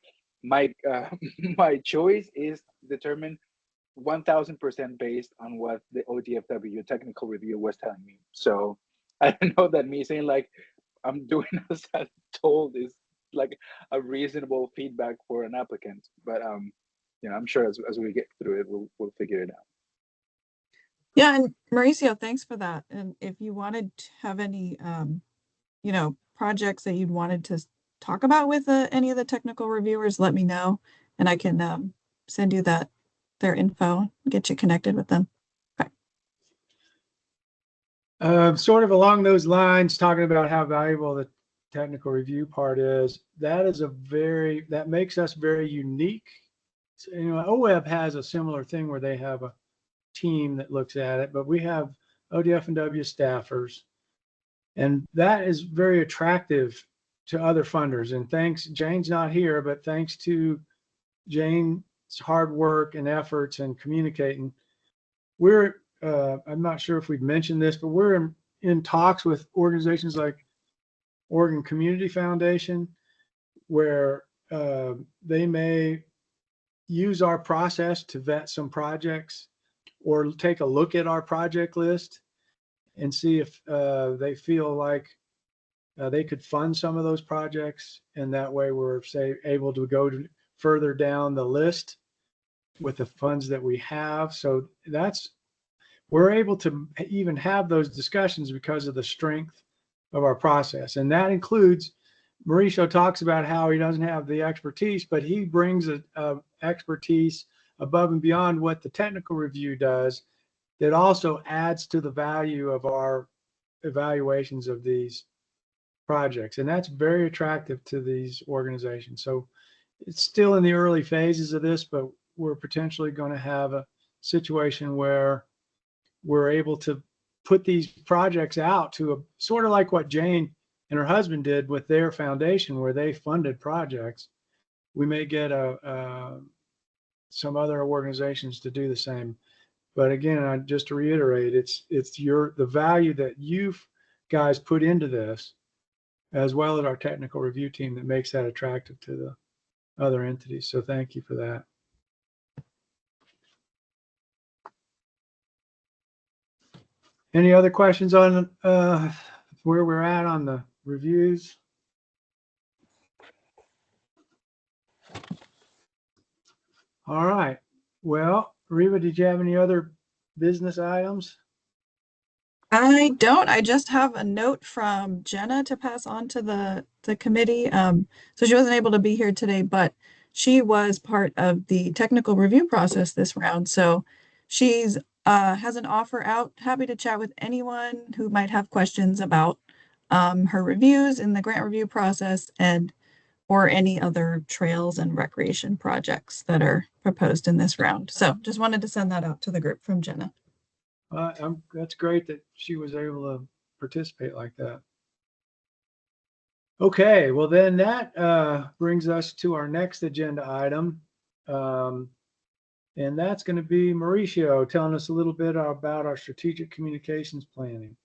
my choice is determined 1000% based on what the ODFW technical review was telling me. So I don't know that me saying like I'm doing as I'm told is like a reasonable feedback for an applicant, but you know, I'm sure as we get through it, we'll figure it out. Yeah, and Mauricio, thanks for that. And if you wanted to have any, you know, projects that you'd wanted to talk about with any of the technical reviewers, let me know, and I can send you their info, get you connected with them. Okay. Sort of along those lines, talking about how valuable the technical review part is, that makes us very unique. So, you know, OWEB has a similar thing where they have a team that looks at it, but we have ODF&W staffers, and that is very attractive to other funders. And thanks, Jane's not here, but thanks to Jane's hard work and efforts and communicating, I'm not sure if we've mentioned this, but we're in talks with organizations like Oregon Community Foundation, where they may use our process to vet some projects or take a look at our project list and see if they feel like they could fund some of those projects. And that way we're able to go further down the list with the funds that we have. So we're able to even have those discussions because of the strength of our process. And that includes, Mauricio talks about how he doesn't have the expertise, but he brings a expertise above and beyond what the technical review does that also adds to the value of our evaluations of these projects. And that's very attractive to these organizations. So it's still in the early phases of this, but we're potentially going to have a situation where we're able to put these projects out to a sort of like what Jane and her husband did with their foundation, where they funded projects. We may get some other organizations to do the same. But again, just to reiterate, it's the value that you guys put into this, as well as our technical review team, that makes that attractive to the other entities. So thank you for that. Any other questions on where we're at on the reviews? All right. Well, Reva, did you have any other business items? I don't. I just have a note from Jenna to pass on to the committee. So she wasn't able to be here today, but she was part of the technical review process this round. So she's has an offer out. Happy to chat with anyone who might have questions about her reviews in the grant review process and or any other trails and recreation projects that are proposed in this round. So just wanted to send that out to the group from Jenna. That's great that she was able to participate like that. Okay, well then that brings us to our next agenda item. And that's going to be Mauricio telling us a little bit about our strategic communications planning.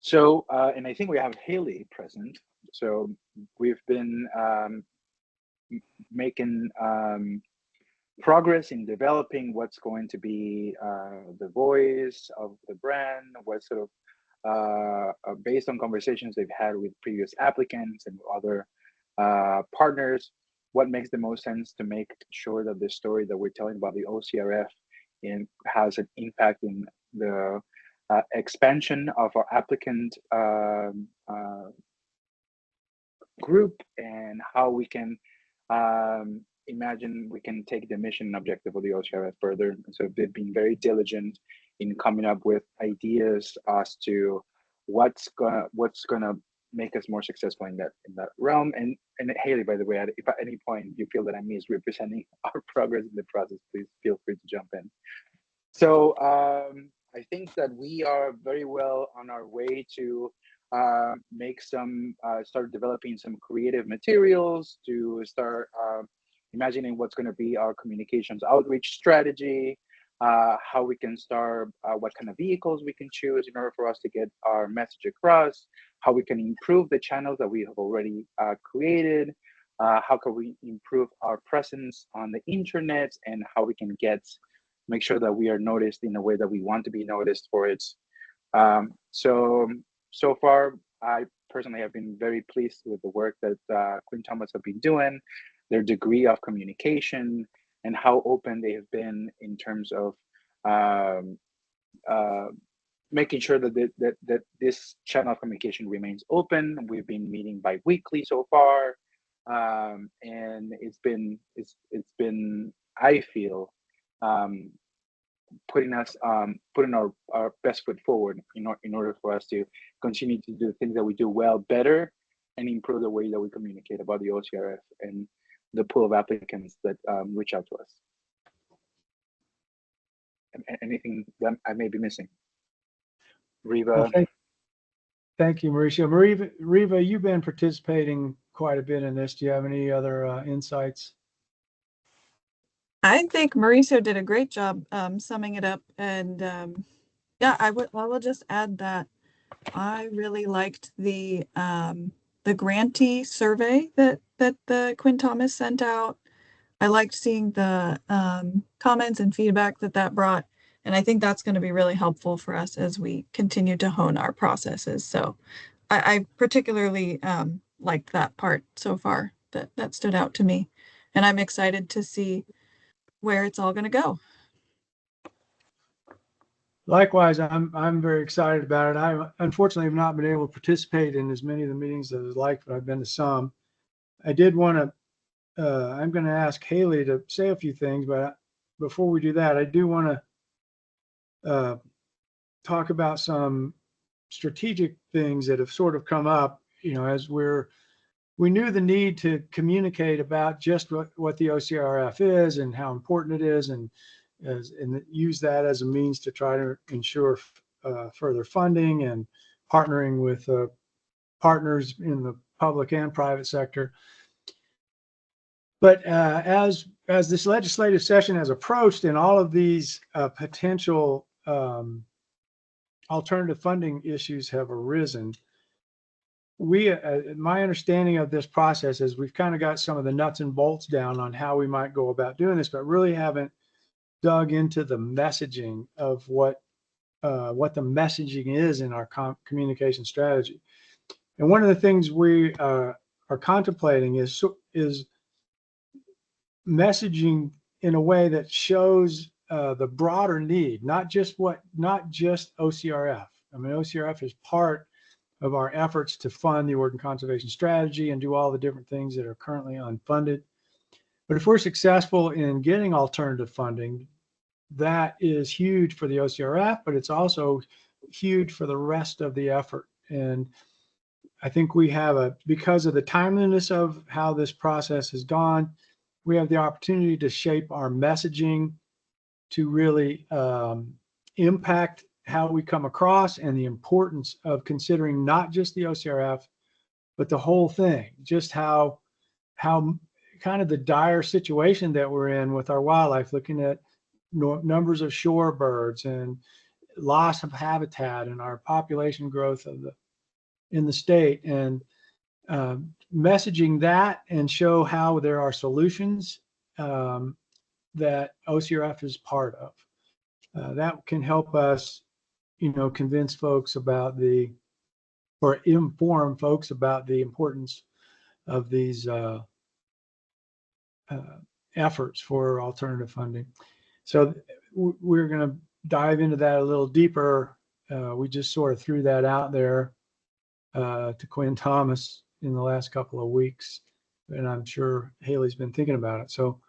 So, and I think we have Haley present. So we've been making progress in developing what's going to be the voice of the brand, what sort of, based on conversations they've had with previous applicants and other partners, what makes the most sense to make sure that the story that we're telling about the OCRF has an impact in the expansion of our applicant group, and how we can imagine we can take the mission and objective of the OCRF further. And so they've been very diligent in coming up with ideas as to what's gonna make us more successful in that realm. And Haley, by the way, if at any point you feel that I'm misrepresenting our progress in the process, please feel free to jump in. So I think that we are very well on our way to make start developing some creative materials, to start imagining what's going to be our communications outreach strategy, how we can start, what kind of vehicles we can choose in order for us to get our message across, how we can improve the channels that we have already created, how can we improve our presence on the internet, and how we can make sure that we are noticed in a way that we want to be noticed for it. So far, I personally have been very pleased with the work that Quinn Thomas have been doing, their degree of communication, and how open they have been in terms of making sure that this channel of communication remains open. We've been meeting bi-weekly so far, and it's been I feel putting our best foot forward in order for us to continue to do things that we do well better and improve the way that we communicate about the OCRF and the pool of applicants that reach out to us. Anything that I may be missing? Reva. Well, thank you, Mauricio. Reva, you've been participating quite a bit in this. Do you have any other insights? I think Mauricio did a great job summing it up. And yeah, I will just add that I really liked the grantee survey that the Quinn Thomas sent out. I liked seeing the comments and feedback that brought. And I think that's going to be really helpful for us as we continue to hone our processes. So I particularly liked that part so far that stood out to me. And I'm excited to see where it's all going to go. Likewise, I'm very excited about it. I unfortunately have not been able to participate in as many of the meetings as I'd like, but I've been to some. I did want to, I'm going to ask Haley to say a few things, but before we do that, I do want to talk about some strategic things that have sort of come up, as we knew the need to communicate about just what the OCRF is and how important it is, and use that as a means to try to ensure further funding and partnering with partners in the public and private sector. But as this legislative session has approached and all of these potential alternative funding issues have arisen, my understanding of this process is we've kind of got some of the nuts and bolts down on how we might go about doing this, but really haven't dug into the messaging of what what the messaging is in our communication strategy. And one of the things we are contemplating is messaging in a way that shows the broader need, not just OCRF. I mean, OCRF is part of our efforts to fund the Oregon Conservation Strategy and do all the different things that are currently unfunded. But if we're successful in getting alternative funding, that is huge for the OCRF, but it's also huge for the rest of the effort. And I think we have because of the timeliness of how this process has gone, we have the opportunity to shape our messaging to really impact how we come across and the importance of considering not just the OCRF, but the whole thing, just how kind of the dire situation that we're in with our wildlife, looking at numbers of shorebirds and loss of habitat and our population growth in the state, and messaging that and show how there are solutions that OCRF is part of. That can help us, convince folks about or inform folks about the importance of these efforts for alternative funding. So we're going to dive into that a little deeper. We just sort of threw that out there to Quinn Thomas in the last couple of weeks, and I'm sure Haley's been thinking about it. So,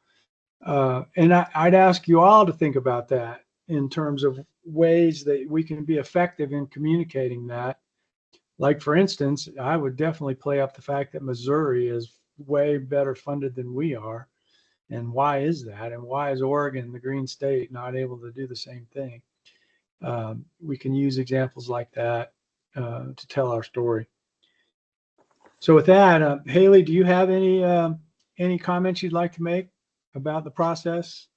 and I'd ask you all to think about that in terms of ways that we can be effective in communicating that. Like, for instance, I would definitely play up the fact that Missouri is way better funded than we are. And why is that? And why is Oregon, the green state, not able to do the same thing? We can use examples like that to tell our story. So with that, Haley, do you have any comments you'd like to make about the process?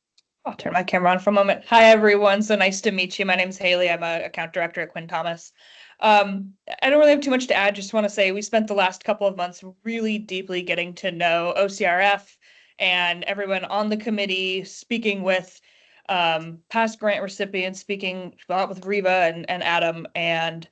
I'll turn my camera on for a moment. Hi, everyone. So nice to meet you. My name's Haley. I'm an account director at Quinn Thomas. I don't really have too much to add. Just want to say we spent the last couple of months really deeply getting to know OCRF and everyone on the committee, speaking with past grant recipients, speaking with Riva and Adam, and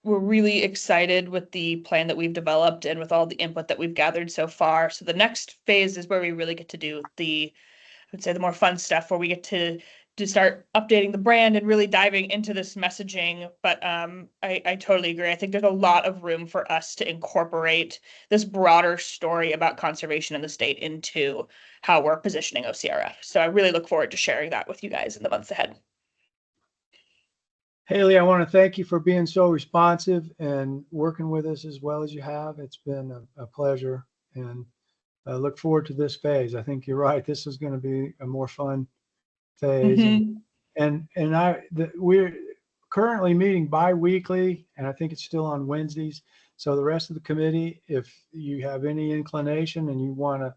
we're really excited with the plan that we've developed and with all the input that we've gathered so far. So the next phase is where we really get to do I would say the more fun stuff, where we get to start updating the brand and really diving into this messaging. But I totally agree. I think there's a lot of room for us to incorporate this broader story about conservation in the state into how we're positioning OCRF. So I really look forward to sharing that with you guys in the months ahead. Haley, I want to thank you for being so responsive and working with us as well as you have. It's been a pleasure, and I look forward to this phase. I think you're right. This is going to be a more fun phase. Mm-hmm. We're currently meeting bi-weekly, and I think it's still on Wednesdays. So the rest of the committee, if you have any inclination and you want to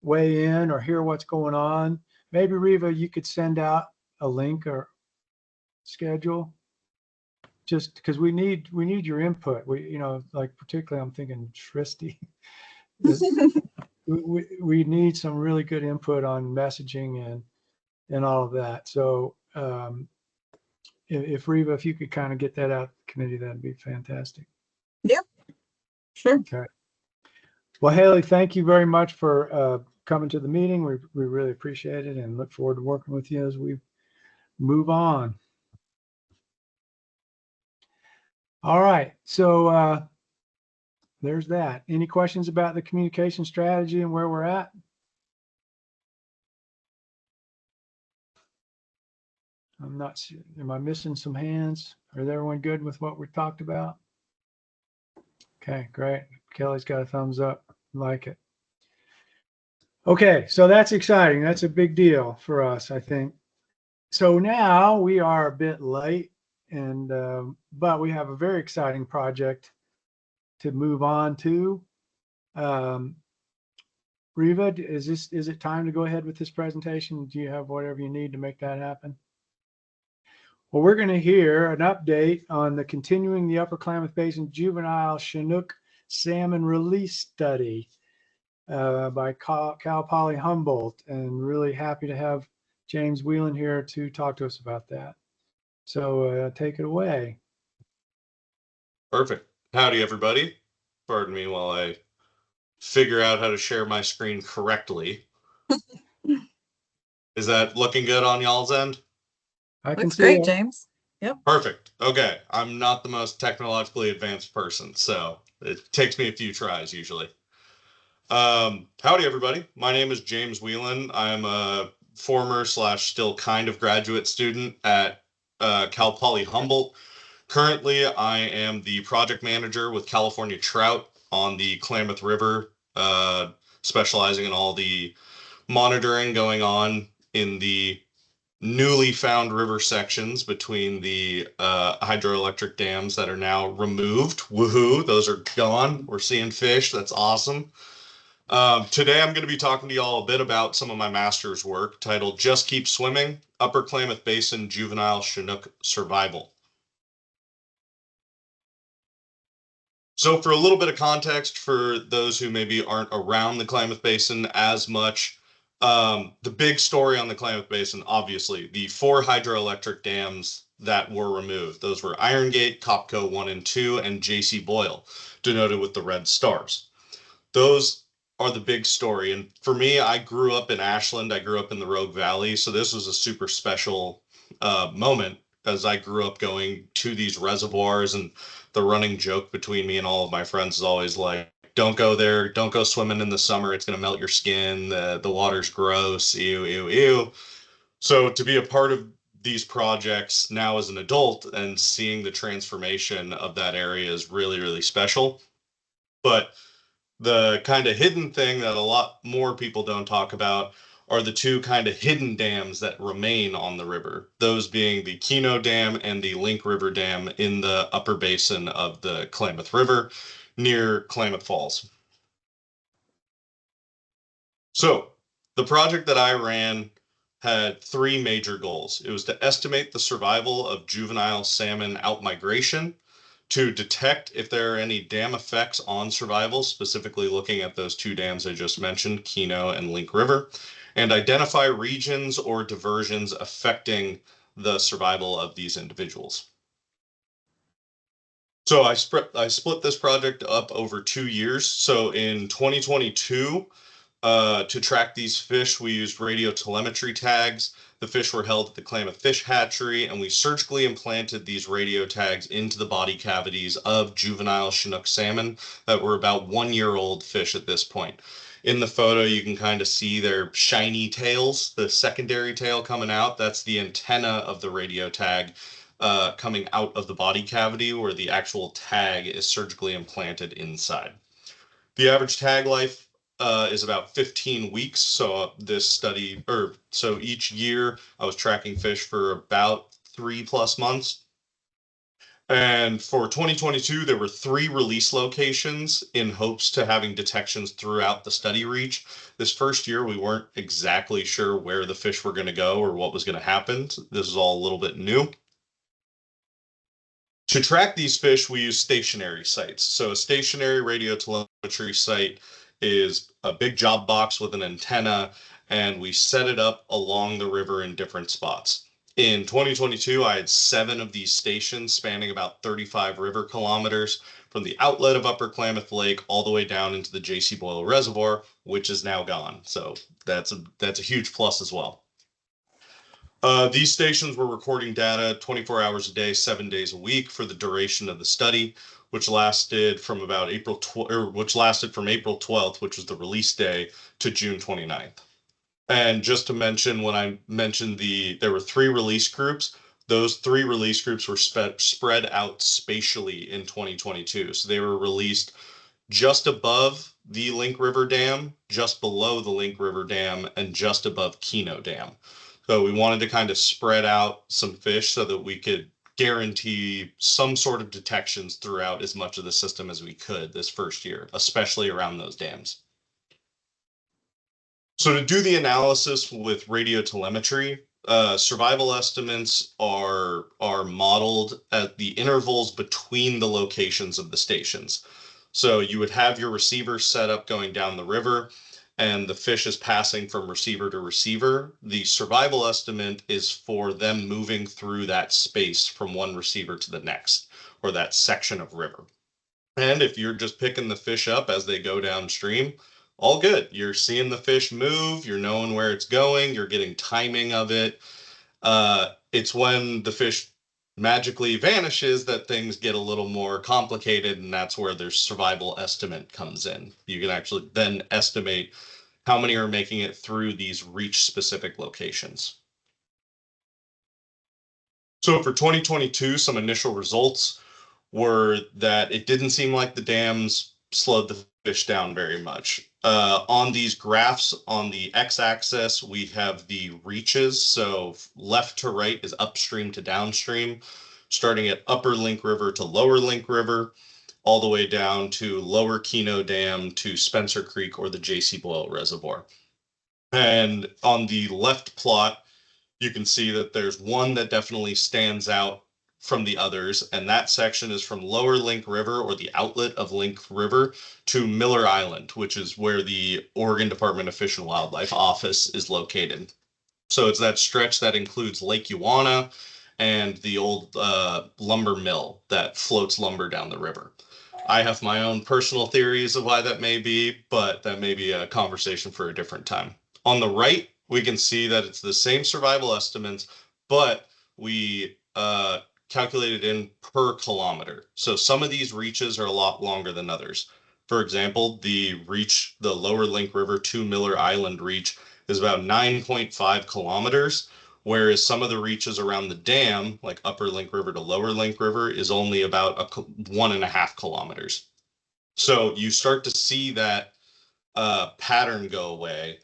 weigh in or hear what's going on, maybe Riva, you could send out a link or schedule, just because we need your input. Like particularly I'm thinking Tristy. we need some really good input on messaging and all of that. So if Riva, if you could kind of get that out to the committee, that'd be fantastic. Yep, sure. Okay. Well, Haley, thank you very much for coming to the meeting. We really appreciate it and look forward to working with you as we move on. All right. So there's that. Any questions about the communication strategy and where we're at? I'm not sure. Am I missing some hands? Is everyone good with what we talked about? Okay, great. Kelly's got a thumbs up. Like it. Okay, so that's exciting. That's a big deal for us, I think. So now we are a bit late, but we have a very exciting project to move on to. Riva, is it time to go ahead with this presentation? Do you have whatever you need to make that happen? Well, we're going to hear an update on the Continuing the Upper Klamath Basin Juvenile Chinook Salmon Release Study by Cal Poly Humboldt, and really happy to have James Whelan here to talk to us about that. So take it away. Perfect. Howdy, everybody. Pardon me while I figure out how to share my screen correctly. Is that looking good on y'all's end? I can Looks see great, it. James. Yep. Perfect. Okay. I'm not the most technologically advanced person, so it takes me a few tries usually. Howdy, everybody. My name is James Whelan. I'm a former / still kind of graduate student at Cal Poly Humboldt. Currently, I am the project manager with California Trout on the Klamath River, specializing in all the monitoring going on in the newly found river sections between the hydroelectric dams that are now removed. Woohoo, those are gone. We're seeing fish. That's awesome. Today, I'm going to be talking to y'all a bit about some of my master's work titled Just Keep Swimming, Upper Klamath Basin Juvenile Chinook Survival. So for a little bit of context for those who maybe aren't around the Klamath Basin as much, the big story on the Klamath Basin, obviously, the 4 hydroelectric dams that were removed. Those were Iron Gate, Copco 1 and 2, and J.C. Boyle, denoted with the red stars. Those are the big story. And for me, I grew up in Ashland. I grew up in the Rogue Valley. So this was a super special moment, as I grew up going to these reservoirs, and the running joke between me and all of my friends is always like, don't go there, don't go swimming in the summer, it's going to melt your skin, the water's gross, ew, ew, ew. So to be a part of these projects now as an adult and seeing the transformation of that area is really, really special. But the kind of hidden thing that a lot more people don't talk about are the 2 kind of hidden dams that remain on the river, those being the Keno Dam and the Link River Dam in the upper basin of the Klamath River near Klamath Falls. So the project that I ran had 3 major goals. It was to estimate the survival of juvenile salmon outmigration, to detect if there are any dam effects on survival, specifically looking at those 2 dams I just mentioned, Keno and Link River, and identify regions or diversions affecting the survival of these individuals. So I split this project up over 2 years. So in 2022, to track these fish, we used radio telemetry tags. The fish were held at the Klamath Fish Hatchery, and we surgically implanted these radio tags into the body cavities of juvenile Chinook salmon that were about 1-year-old fish at this point. In the photo, you can kind of see their shiny tails, the secondary tail coming out. That's the antenna of the radio tag coming out of the body cavity, where the actual tag is surgically implanted inside. The average tag life is about 15 weeks. So this study, so each year I was tracking fish for about 3+ months. And for 2022, there were 3 release locations in hopes to having detections throughout the study reach. This first year, we weren't exactly sure where the fish were going to go or what was going to happen. This is all a little bit new. To track these fish, we use stationary sites. So a stationary radio telemetry site is a big job box with an antenna, and we set it up along the river in different spots. In 2022, I had 7 of these stations spanning about 35 river kilometers from the outlet of Upper Klamath Lake all the way down into the J.C. Boyle Reservoir, which is now gone. So that's a huge plus as well. These stations were recording data 24 hours a day, 7 days a week for the duration of the study, which lasted from April 12th, which was the release day, to June 29th. And just to mention, when I mentioned there were 3 release groups, those 3 release groups were spread out spatially in 2022. So they were released just above the Link River Dam, just below the Link River Dam, and just above Keno Dam. So we wanted to kind of spread out some fish so that we could guarantee some sort of detections throughout as much of the system as we could this first year, especially around those dams. So to do the analysis with radio telemetry, survival estimates are modeled at the intervals between the locations of the stations. So you would have your receiver set up going down the river, and the fish is passing from receiver to receiver, the survival estimate is for them moving through that space from one receiver to the next, or that section of river. And if you're just picking the fish up as they go downstream, all good. You're seeing the fish move, you're knowing where it's going, you're getting timing of it. It's when the fish magically vanishes that things get a little more complicated, and that's where their survival estimate comes in. You can actually then estimate how many are making it through these reach specific locations. So for 2022, some initial results were that it didn't seem like the dams slowed the fish down very much. On these graphs on the x-axis, we have the reaches. So left to right is upstream to downstream, starting at Upper Link River to Lower Link River, all the way down to Lower Keno Dam to Spencer Creek or the J.C. Boyle Reservoir. And on the left plot, you can see that there's one that definitely stands out from the others, and that section is from Lower Link River, or the outlet of Link River, to Miller Island, which is where the Oregon Department of Fish and Wildlife office is located. So it's that stretch that includes Lake Ewana and the old lumber mill that floats lumber down the river. I have my own personal theories of why that may be, but that may be a conversation for a different time. On the right, we can see that it's the same survival estimates, but we calculated in per kilometer. So some of these reaches are a lot longer than others. For example, the Lower Link River to Miller Island reach is about 9.5 kilometers, whereas some of the reaches around the dam, like Upper Link River to Lower Link River, is only about 1.5 kilometers. So you start to see that pattern go away.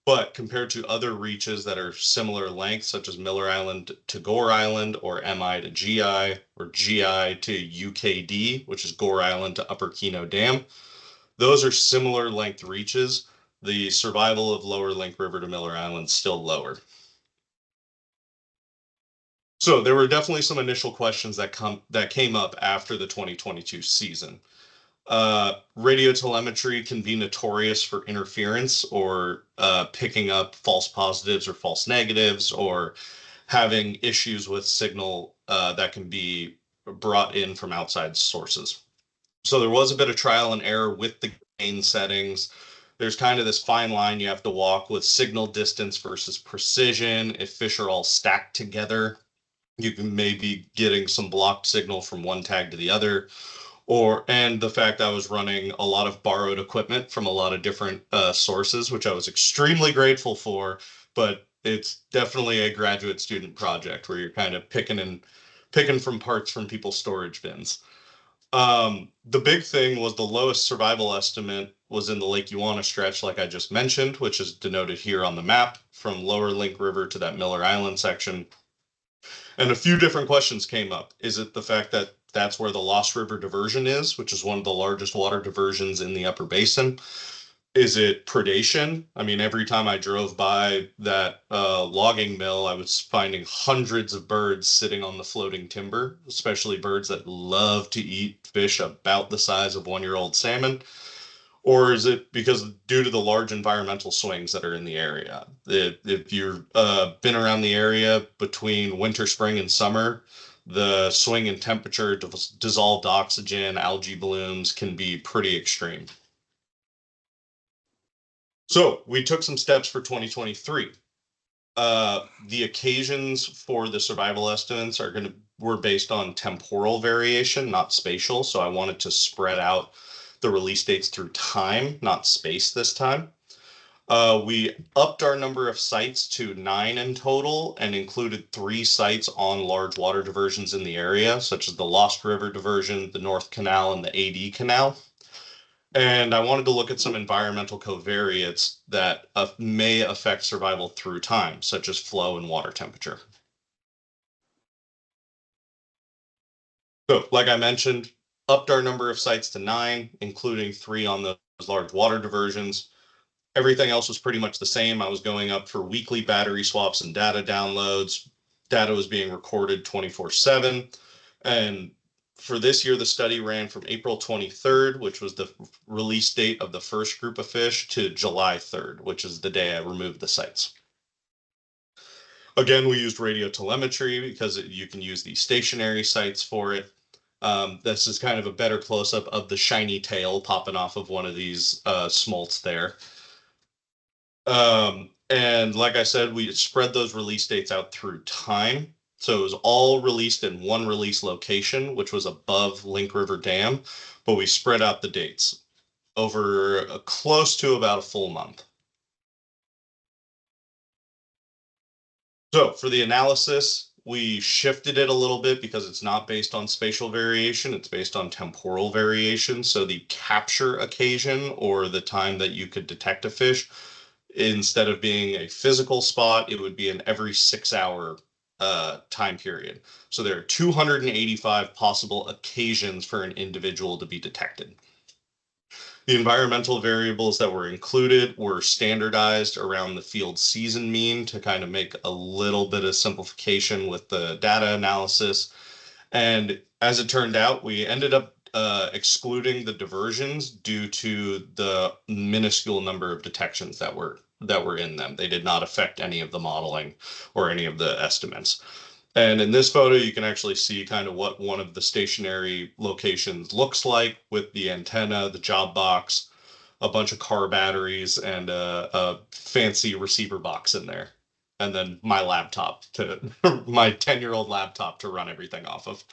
But compared to other reaches that are similar length, such as Miller Island to Gore Island, or MI to GI, or GI to UKD, which is Gore Island to Upper Keno Dam, those are similar length reaches. The survival of Lower Link River to Miller Island is still lower. So there were definitely some initial questions that came up after the 2022 season. Radio telemetry can be notorious for interference, or picking up false positives or false negatives, or having issues with signal that can be brought in from outside sources. So there was a bit of trial and error with the gain settings. There's kind of this fine line you have to walk with signal distance versus precision. If fish are all stacked together, you can maybe getting some blocked signal from one tag to the other. And the fact I was running a lot of borrowed equipment from a lot of different sources, which I was extremely grateful for, but it's definitely a graduate student project where you're kind of picking from parts from people's storage bins. The big thing was the lowest survival estimate was in the Lake Ewana stretch, like I just mentioned, which is denoted here on the map, from Lower Link River to that Miller Island section. And a few different questions came up. Is it the fact that that's where the Lost River diversion is, which is one of the largest water diversions in the upper basin? Is it predation? I mean, every time I drove by that logging mill, I was finding hundreds of birds sitting on the floating timber, especially birds that love to eat fish about the size of one-year-old salmon. Or is it because due to the large environmental swings that are in the area? If you've been around the area between winter, spring, and summer, the swing in temperature, dissolved oxygen, algae blooms can be pretty extreme. So we took some steps for 2023. The occasions for the survival estimates were based on temporal variation, not spatial. So I wanted to spread out the release dates through time, not space this time. We upped our number of sites to 9 in total and included 3 sites on large water diversions in the area, such as the Lost River diversion, the North Canal, and the AD Canal. And I wanted to look at some environmental covariates that may affect survival through time, such as flow and water temperature. So, like I mentioned, upped our number of sites to 9, including 3 on those large water diversions. Everything else was pretty much the same. I was going up for weekly battery swaps and data downloads. Data was being recorded 24/7. And For this year, the study ran from April 23rd, which was the release date of the first group of fish, to July 3rd, which is the day I removed the sites. Again, we used radio telemetry because you can use these stationary sites for it. This is kind of a better close-up of the shiny tail popping off of one of these smolts there. And like I said, we spread those release dates out through time. So it was all released in one release location, which was above Link River Dam, but we spread out the dates over close to about a full month. So for the analysis, we shifted it a little bit because it's not based on spatial variation, it's based on temporal variation. So the capture occasion, or the time that you could detect a fish, instead of being a physical spot, it would be an every 6-hour time period. So there are 285 possible occasions for an individual to be detected. The environmental variables that were included were standardized around the field season mean to kind of make a little bit of simplification with the data analysis. And as it turned out, we ended up excluding the diversions due to the minuscule number of detections that were in them. They did not affect any of the modeling or any of the estimates. And in this photo, you can actually see kind of what one of the stationary locations looks like, with the antenna, the job box, a bunch of car batteries, and a fancy receiver box in there. And then my laptop, my 10-year-old laptop to run everything off of.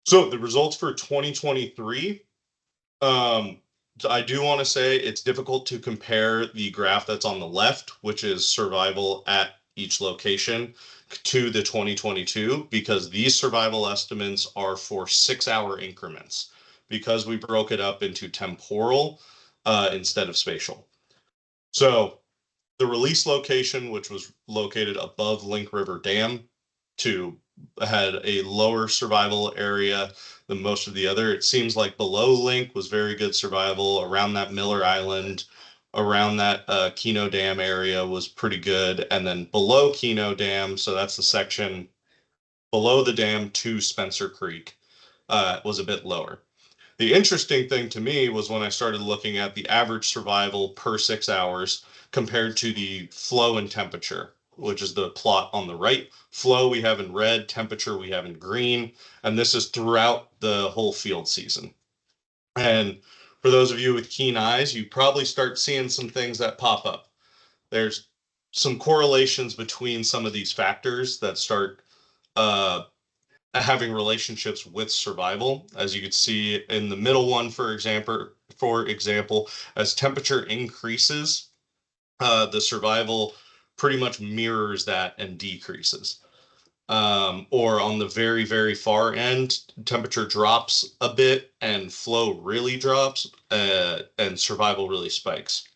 So the results for 2023, I do want to say it's difficult to compare the graph that's on the left, which is survival at each location, to the 2022, because these survival estimates are for 6-hour increments, because we broke it up into temporal instead of spatial. So the release location, which was located above Link River Dam, had a lower survival area than most of the other. It seems like below Link was very good survival. Around that Miller Island, around that Keno Dam area was pretty good. And then below Keno Dam, so that's the section below the dam to Spencer Creek, was a bit lower. The interesting thing to me was when I started looking at the average survival per 6 hours compared to the flow and temperature, which is the plot on the right. Flow we have in red, temperature we have in green, and this is throughout the whole field season. And for those of you with keen eyes, you probably start seeing some things that pop up. There's some correlations between some of these factors that start having relationships with survival. As you can see in the middle one, for example, as temperature increases, the survival pretty much mirrors that and decreases. Or on the very, very far end, temperature drops a bit and flow really drops, and survival really spikes.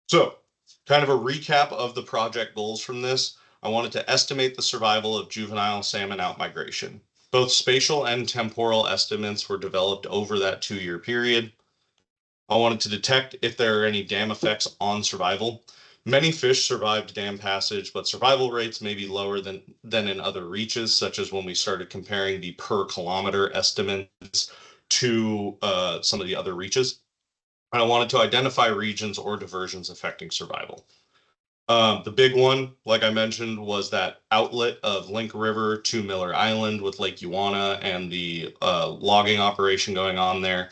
So, kind of a recap of the project goals from this. I wanted to estimate the survival of juvenile salmon outmigration. Both spatial and temporal estimates were developed over that 2-year period. I wanted to detect if there are any dam effects on survival. Many fish survived dam passage, but survival rates may be lower than in other reaches, such as when we started comparing the per kilometer estimates to some of the other reaches. And I wanted to identify regions or diversions affecting survival. The big one, like I mentioned, was that outlet of Link River to Miller Island with Lake Ewana and the logging operation going on there.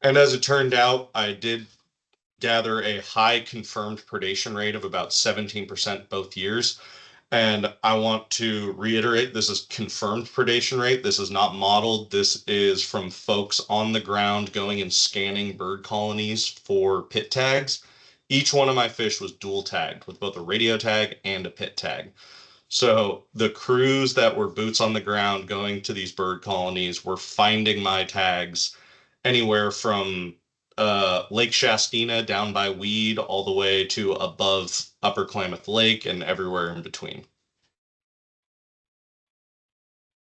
And as it turned out, I did gather a high confirmed predation rate of about 17% both years. And I want to reiterate, this is confirmed predation rate. This is not modeled. This is from folks on the ground going and scanning bird colonies for pit tags. Each one of my fish was dual tagged with both a radio tag and a pit tag. So the crews that were boots on the ground going to these bird colonies were finding my tags anywhere from Lake Shastina down by Weed all the way to above Upper Klamath Lake and everywhere in between.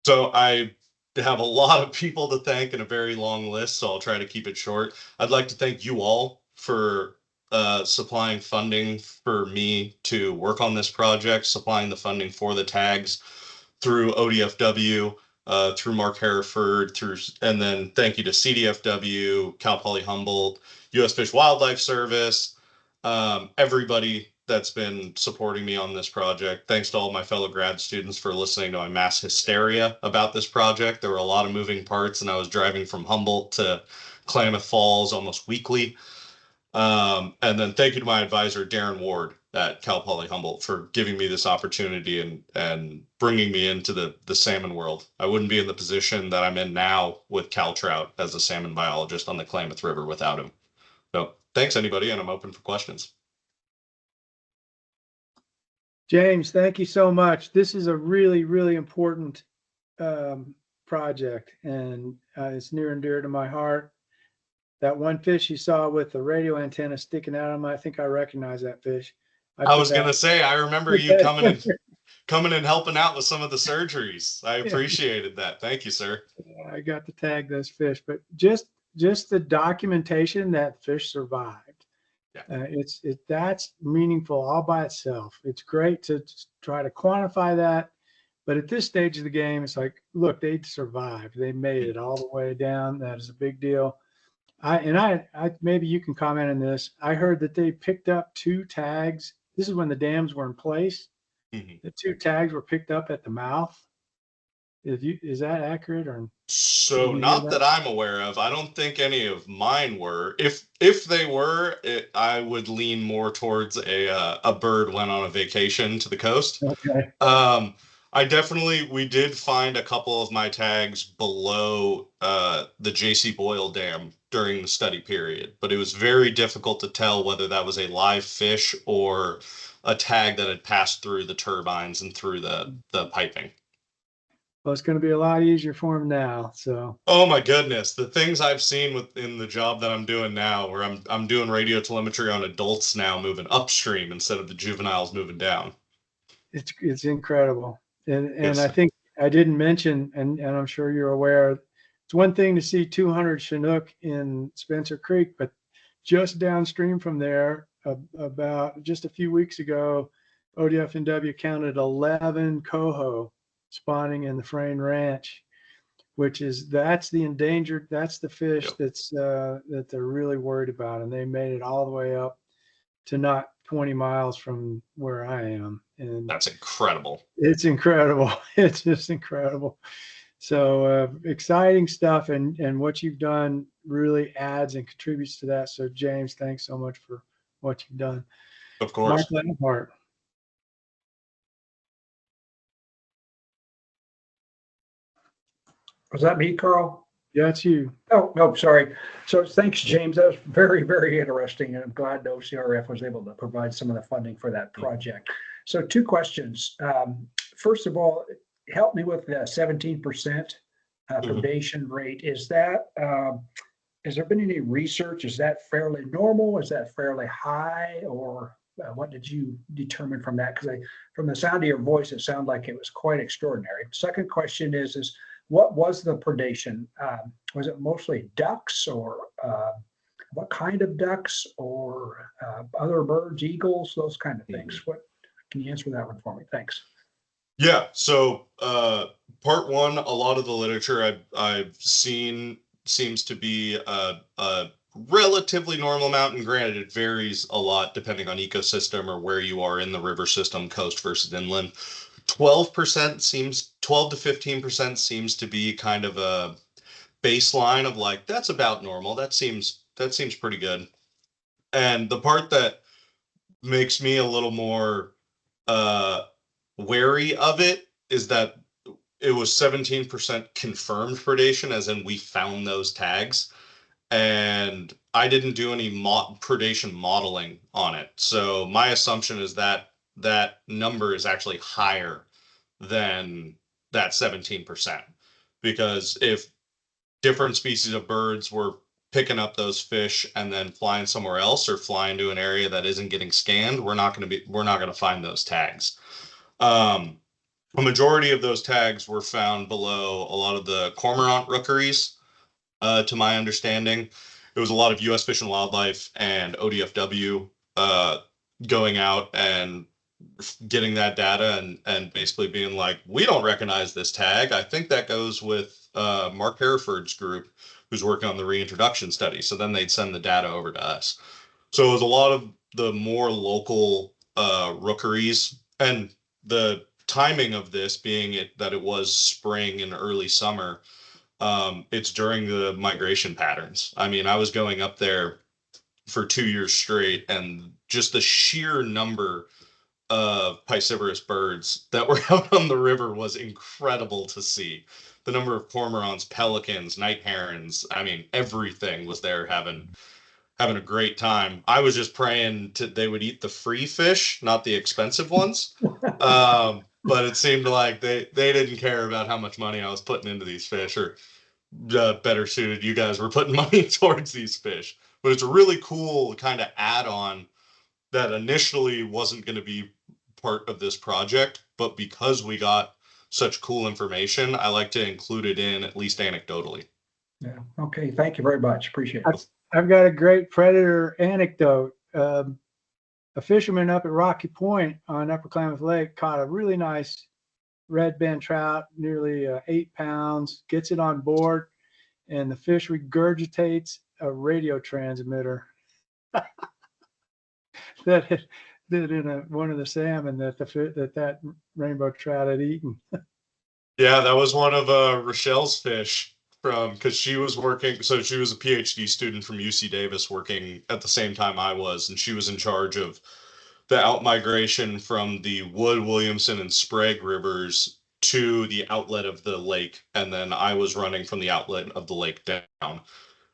So I have a lot of people to thank and a very long list, so I'll try to keep it short. I'd like to thank you all for supplying funding for me to work on this project, supplying the funding for the tags. through ODFW, through Mark Hereford, and then thank you to CDFW, Cal Poly Humboldt, U.S. Fish Wildlife Service, everybody that's been supporting me on this project. Thanks to all my fellow grad students for listening to my mass hysteria about this project. There were a lot of moving parts, and I was driving from Humboldt to Klamath Falls almost weekly. And then thank you to my advisor, Darren Ward at Cal Poly Humboldt, for giving me this opportunity and bringing me into the salmon world. I wouldn't be in the position that I'm in now with Cal Trout as a salmon biologist on the Klamath River without him. So thanks, anybody, and I'm open for questions. James, thank you so much. This is a really, really important project, and it's near and dear to my heart. That one fish you saw with the radio antenna sticking out of him, I think I recognize that fish. I was going to say, I remember you coming and helping out with some of the surgeries. I appreciated that. Thank you, sir. I got to tag those fish, but just the documentation that fish survived. Yeah. That's meaningful all by itself. It's great to try to quantify that, but at this stage of the game, it's like, look, they survived. They made it all the way down. That is a big deal. I maybe you can comment on this. I heard that they picked up 2 tags. This is when the dams were in place. Mm-hmm. The 2 tags were picked up at the mouth. Is that accurate? Or so not that I'm aware of. I don't think any of mine were. If they were, I would lean more towards a bird went on a vacation to the coast. Okay. We did find a couple of my tags below the J.C. Boyle Dam during the study period, but it was very difficult to tell whether that was a live fish or a tag that had passed through the turbines and through the piping. Well, it's going to be a lot easier for him now. So. Oh my goodness, the things I've seen within the job that I'm doing now, where I'm doing radio telemetry on adults now, moving upstream instead of the juveniles moving down. It's incredible, and Yes. I think I didn't mention, and I'm sure you're aware, it's one thing to see 200 Chinook in Spencer Creek, but just downstream from there, about just a few weeks ago, ODF&W counted 11 coho spawning in the Frayne Ranch, that's the endangered, that's the fish. Yep. That they're really worried about, and they made it all the way up to not 20 miles from where I am, and that's incredible. It's incredible. It's just incredible. So exciting stuff, and what you've done really adds and contributes to that. So James, thanks so much for what you've done. Of course. Mark Lenhart. Was that me, Carl? Yeah, it's you. Oh, no, sorry. So thanks, James. That was very, very interesting. And I'm glad OCRF was able to provide some of the funding for that project. So 2 questions. First of all, help me with the 17% predation rate. Is that, has there been any research? Is that fairly normal? Is that fairly high? Or what did you determine from that? Because from the sound of your voice, it sounded like it was quite extraordinary. Second question is what was the predation? Was it mostly ducks, or what kind of ducks, or other birds, eagles, those kind of things? What can you answer that one for me? Thanks. Yeah. So part 1, a lot of the literature I've seen seems to be a relatively normal amount, and granted, it varies a lot depending on ecosystem or where you are in the river system, coast versus inland. 12 to 15% seems to be kind of a baseline of like, that's about normal. That seems pretty good. And the part that makes me a little more wary of it is that it was 17% confirmed predation, as in we found those tags, and I didn't do any predation modeling on it. So my assumption is that that number is actually higher than that 17%, because if different species of birds were picking up those fish and then flying somewhere else, or flying to an area that isn't getting scanned, we're not going to find those tags. A majority of those tags were found below a lot of the cormorant rookeries, to my understanding. It was a lot of U.S. Fish and Wildlife and ODFW going out and getting that data and basically being like, we don't recognize this tag. I think that goes with Mark Hereford's group, who's working on the reintroduction study. So then they'd send the data over to us. So it was a lot of the more local rookeries, and the timing of this being that it was spring and early summer. It's during the migration patterns. I mean, I was going up there for 2 years straight, and just the sheer number of piscivorous birds that were out on the river was incredible to see. The number of cormorants, pelicans, night herons, I mean, everything was there having a great time. I was just praying they would eat the free fish, not the expensive ones. But it seemed like they didn't care about how much money I was putting into these fish, or better suited, you guys were putting money towards these fish. But it's a really cool kind of add-on that initially wasn't going to be part of this project, but because we got such cool information, I like to include it in, at least anecdotally. Yeah. Okay. Thank you very much. Appreciate it. I've got a great predator anecdote. A fisherman up at Rocky Point on Upper Klamath Lake caught a really nice red band trout, nearly 8 pounds, gets it on board, and the fish regurgitates a radio transmitter that in one of the salmon that rainbow trout had eaten. Yeah, that was one of Rochelle's fish, because she was working, so she was a PhD student from UC Davis working at the same time I was, and she was in charge of the outmigration from the Wood, Williamson, and Sprague rivers to the outlet of the lake, and then I was running from the outlet of the lake down.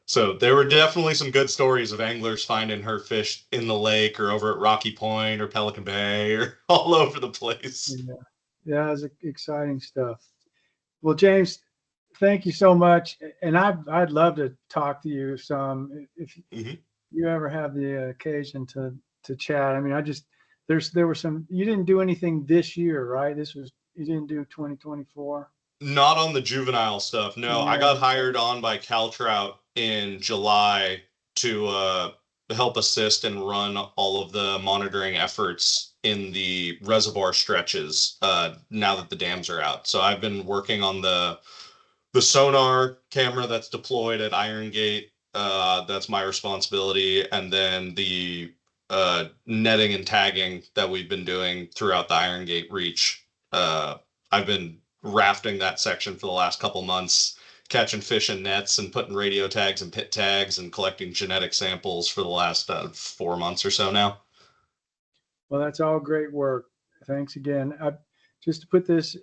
So there were definitely some good stories of anglers finding her fish in the lake or over at Rocky Point or Pelican Bay or all over the place. Yeah, it was exciting stuff. Well, James, thank you so much. And I'd love to talk to you some if you ever have the occasion to chat. I mean, there were some, you didn't do anything this year, right? You didn't do 2024. Not on the juvenile stuff. No, Yeah. I got hired on by Caltrout in July to help assist and run all of the monitoring efforts in the reservoir stretches now that the dams are out. So I've been working on the sonar camera that's deployed at Iron Gate. That's my responsibility. And then the netting and tagging that we've been doing throughout the Iron Gate reach. I've been rafting that section for the last couple months, catching fish in nets and putting radio tags and pit tags and collecting genetic samples for the last 4 months or so now. Well, that's all great work. Thanks again. Just to put this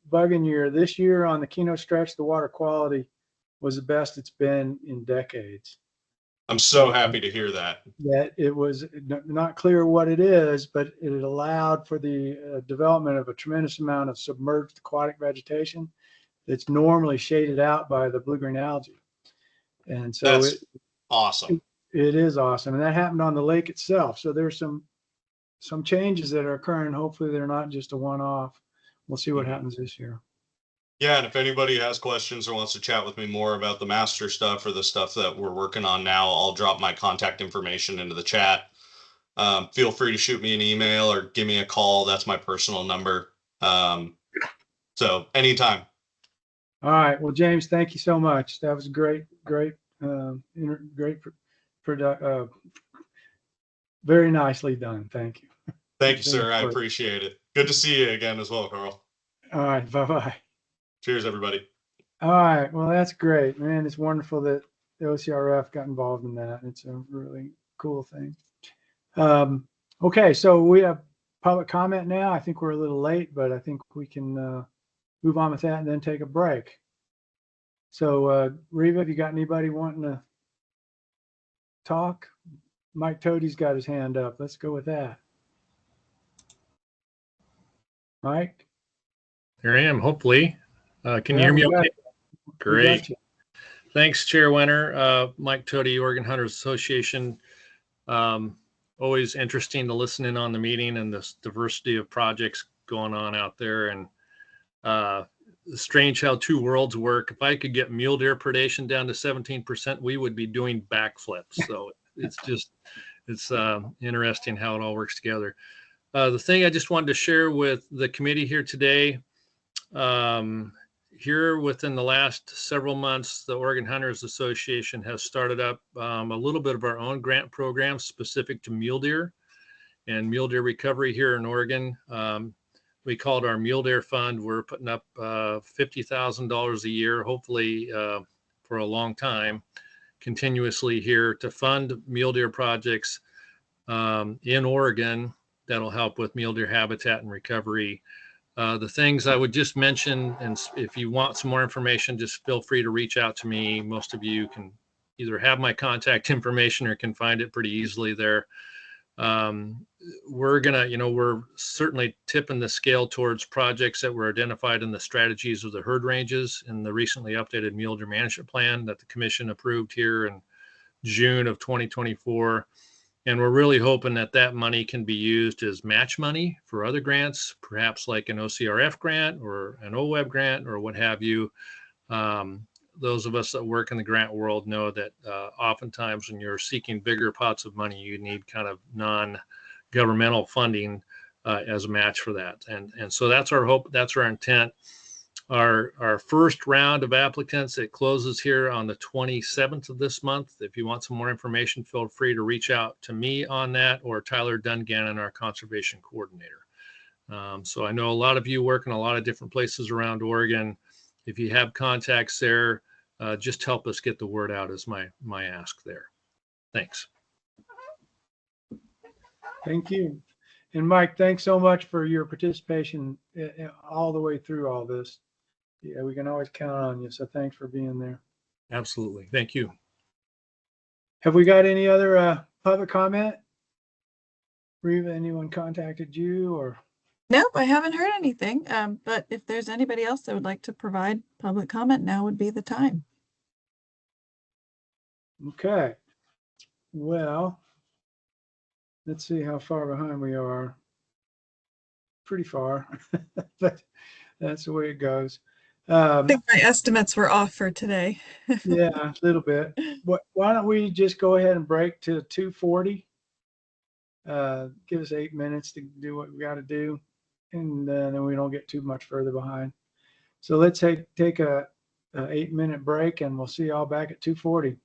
bug in your ear, this year on the Keno stretch, the water quality was the best it's been in decades. I'm so happy to hear that. That it was not clear what it is, but it allowed for the development of a tremendous amount of submerged aquatic vegetation that's normally shaded out by the blue-green algae. And so that's awesome. It is awesome. And that happened on the lake itself. So there's some changes that are occurring. Hopefully they're not just a one-off. We'll see what happens this year. Yeah, and if anybody has questions or wants to chat with me more about the master stuff or the stuff that we're working on now, I'll drop my contact information into the chat. Feel free to shoot me an email or give me a call. That's my personal number. So anytime. All right. Well, James, thank you so much. That was great, very nicely done. Thank you. Thank you, sir. I appreciate it. Good to see you again as well, Carl. All right. Bye-bye. Cheers, everybody. All right. Well, that's great, man. It's wonderful that the OCRF got involved in that. It's a really cool thing. Okay. So we have public comment now. I think we're a little late, but I think we can move on with that and then take a break. So, Reva, have you got anybody wanting to talk? Mike Tody's got his hand up. Let's go with that. Mike? Here I am, hopefully. Can you hear me okay? Great. Thanks, Chair Wenner. Mike Tody, Oregon Hunters Association. Always interesting to listen in on the meeting and this diversity of projects going on out there. And strange how two worlds work. If I could get mule deer predation down to 17%, we would be doing backflips. So it's interesting how it all works together. The thing I just wanted to share with the committee here today, here within the last several months, the Oregon Hunters Association has started up a little bit of our own grant program specific to mule deer and mule deer recovery here in Oregon. We call it our Mule Deer Fund. We're putting up $50,000 a year, hopefully for a long time, continuously here to fund mule deer projects in Oregon that'll help with mule deer habitat and recovery. The things I would just mention, and if you want some more information, just feel free to reach out to me. Most of you can either have my contact information or can find it pretty easily there. We're certainly tipping the scale towards projects that were identified in the strategies of the herd ranges in the recently updated mule deer management plan that the commission approved here in June of 2024. And we're really hoping that that money can be used as match money for other grants, perhaps like an OCRF grant or an OWEB grant or what have you. Those of us that work in the grant world know that oftentimes when you're seeking bigger pots of money, you need kind of non-governmental funding as a match for that. And so that's our hope. That's our intent. Our first round of applicants, it closes here on the 27th of this month. If you want some more information, feel free to reach out to me on that or Tyler Dungannon, our conservation coordinator. So I know a lot of you work in a lot of different places around Oregon. If you have contacts there, just help us get the word out is my ask there. Thanks. Thank you. And Mike, thanks so much for your participation all the way through all this. Yeah, we can always count on you. So thanks for being there. Absolutely. Thank you. Have we got any other public comment? Reva, anyone contacted you or? Nope, I haven't heard anything. But if there's anybody else that would like to provide public comment, now would be the time. Okay. Well, let's see how far behind we are. Pretty far, but that's the way it goes. I think my estimates were off for today. Yeah, a little bit. Why don't we just go ahead and break to 2:40? Give us 8 minutes to do what we got to do, and then we don't get too much further behind. So let's take a 8-minute break, and we'll see y'all back at 2:40.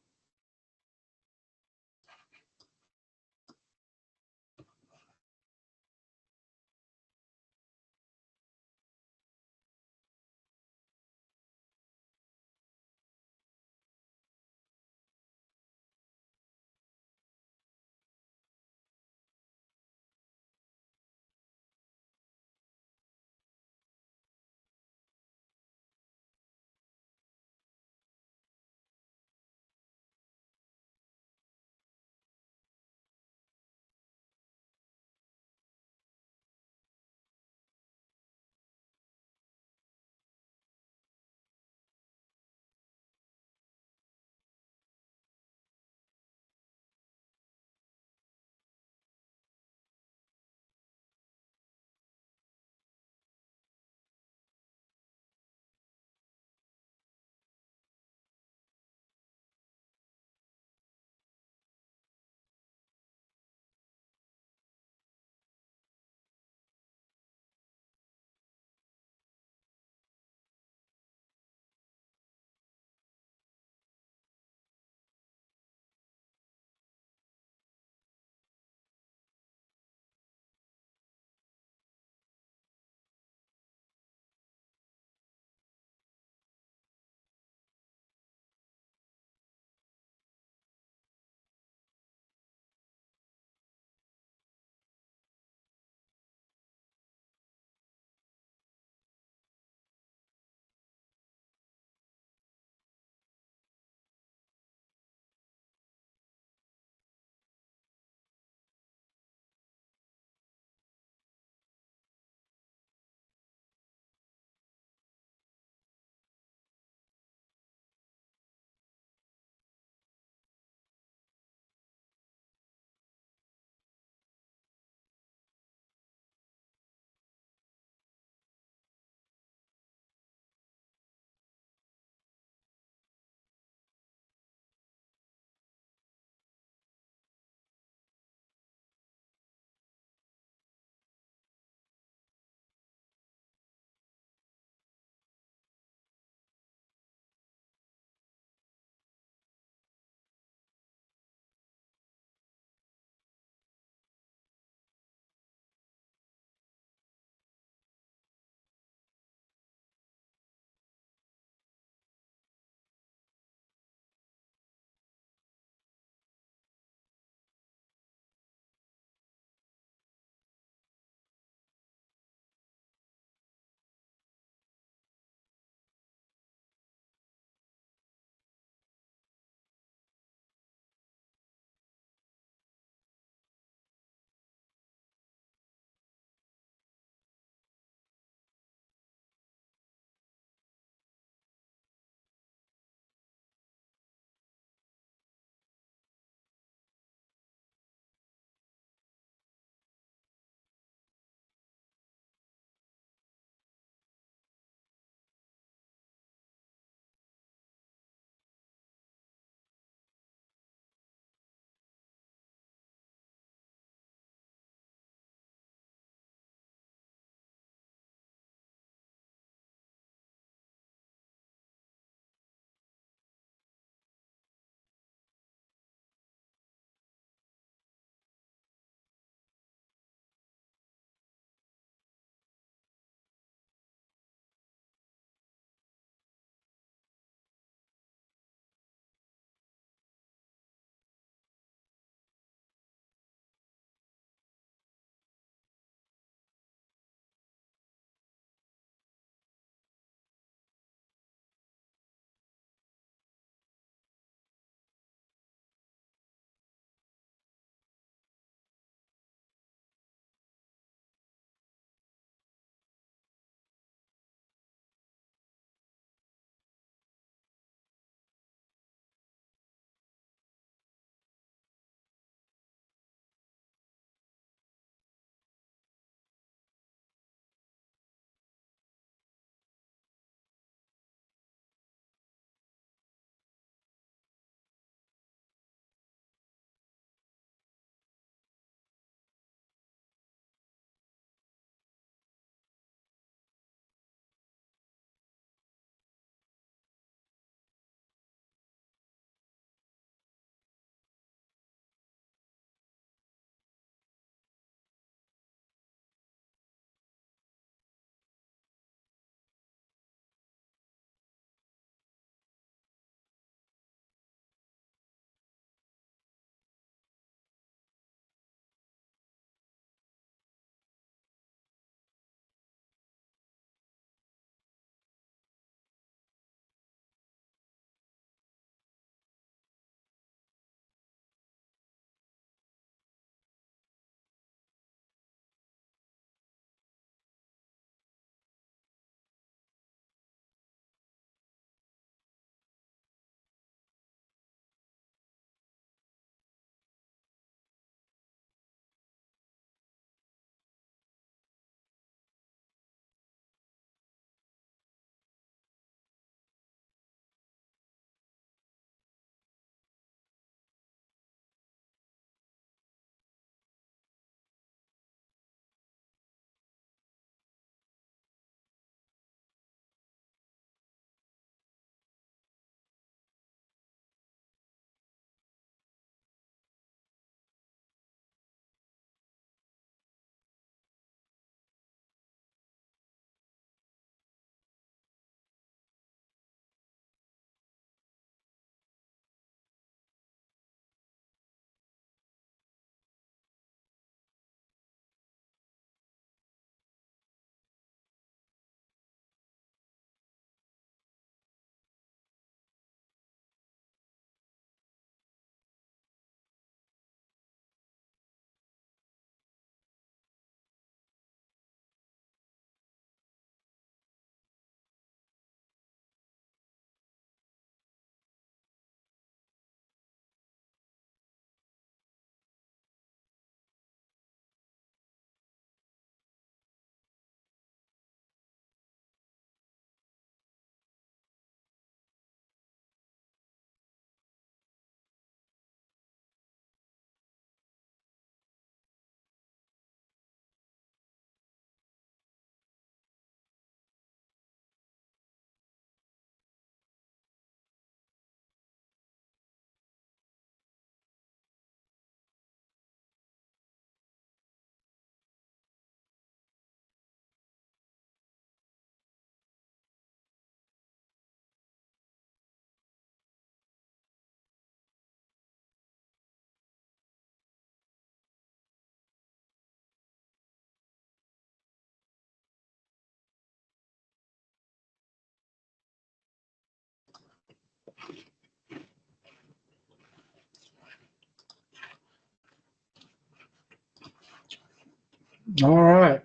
All right.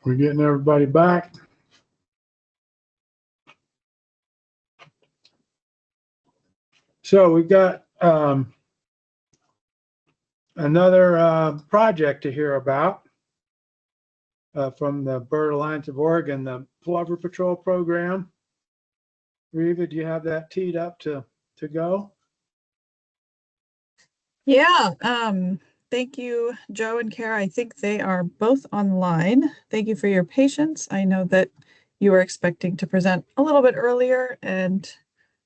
We're getting everybody back. So we've got another project to hear about from the Bird Alliance of Oregon, the Plover Patrol Program. Reva, do you have that teed up to go? Yeah, thank you, Joe and Kara. I think they are both online. Thank you for your patience. I know that you were expecting to present a little bit earlier, and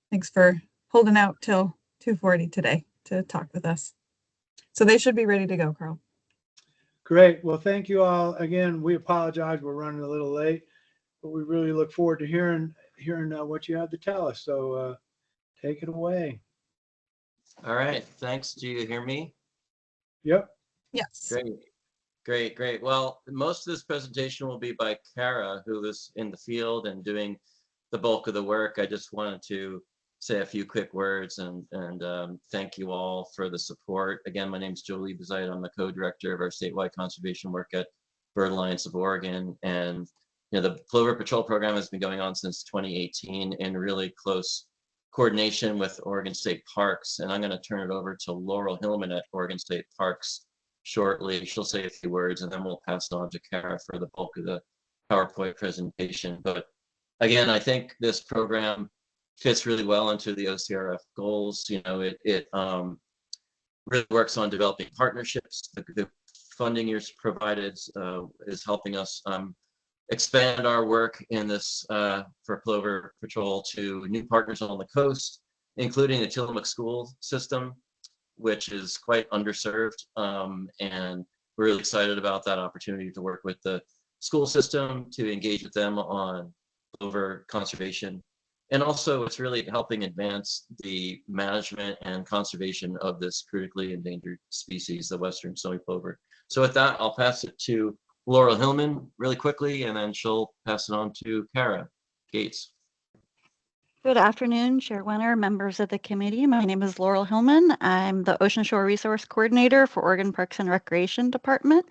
thanks for holding out till 2:40 today to talk with us. So they should be ready to go, Carl. Great. Well, thank you all. Again, we apologize. We're running a little late, but we really look forward to hearing what you have to tell us. So take it away. All right, thanks. Do you hear me? Yep. Yes. Great. Well, most of this presentation will be by Kara, who is in the field and doing the bulk of the work. I just wanted to say a few quick words and thank you all for the support. Again, my name is Jolie Bezite. I'm the co-director of our statewide conservation work at Bird Alliance of Oregon. And the Plover Patrol Program has been going on since 2018 in really close coordination with Oregon State Parks. And I'm going to turn it over to Laurel Hillman at Oregon State Parks shortly. She'll say a few words and then we'll pass it on to Kara for the bulk of the PowerPoint presentation. But again, I think this program fits really well into the OCRF goals. It really works on developing partnerships. The funding you're provided is helping us expand our work in this for Plover Patrol to new partners on the coast, including the Tillamook school system, which is quite underserved. And we're really excited about that opportunity to work with the school system, to engage with them on plover conservation. And also it's really helping advance the management and conservation of this critically endangered species, the Western snowy plover. So with that, I'll pass it to Laurel Hillman really quickly, and then she'll pass it on to Kara Gates. Good afternoon, Chair Wenner, members of the committee. My name is Laurel Hillman. I'm the Ocean Shore Resource Coordinator for Oregon Parks and Recreation Department.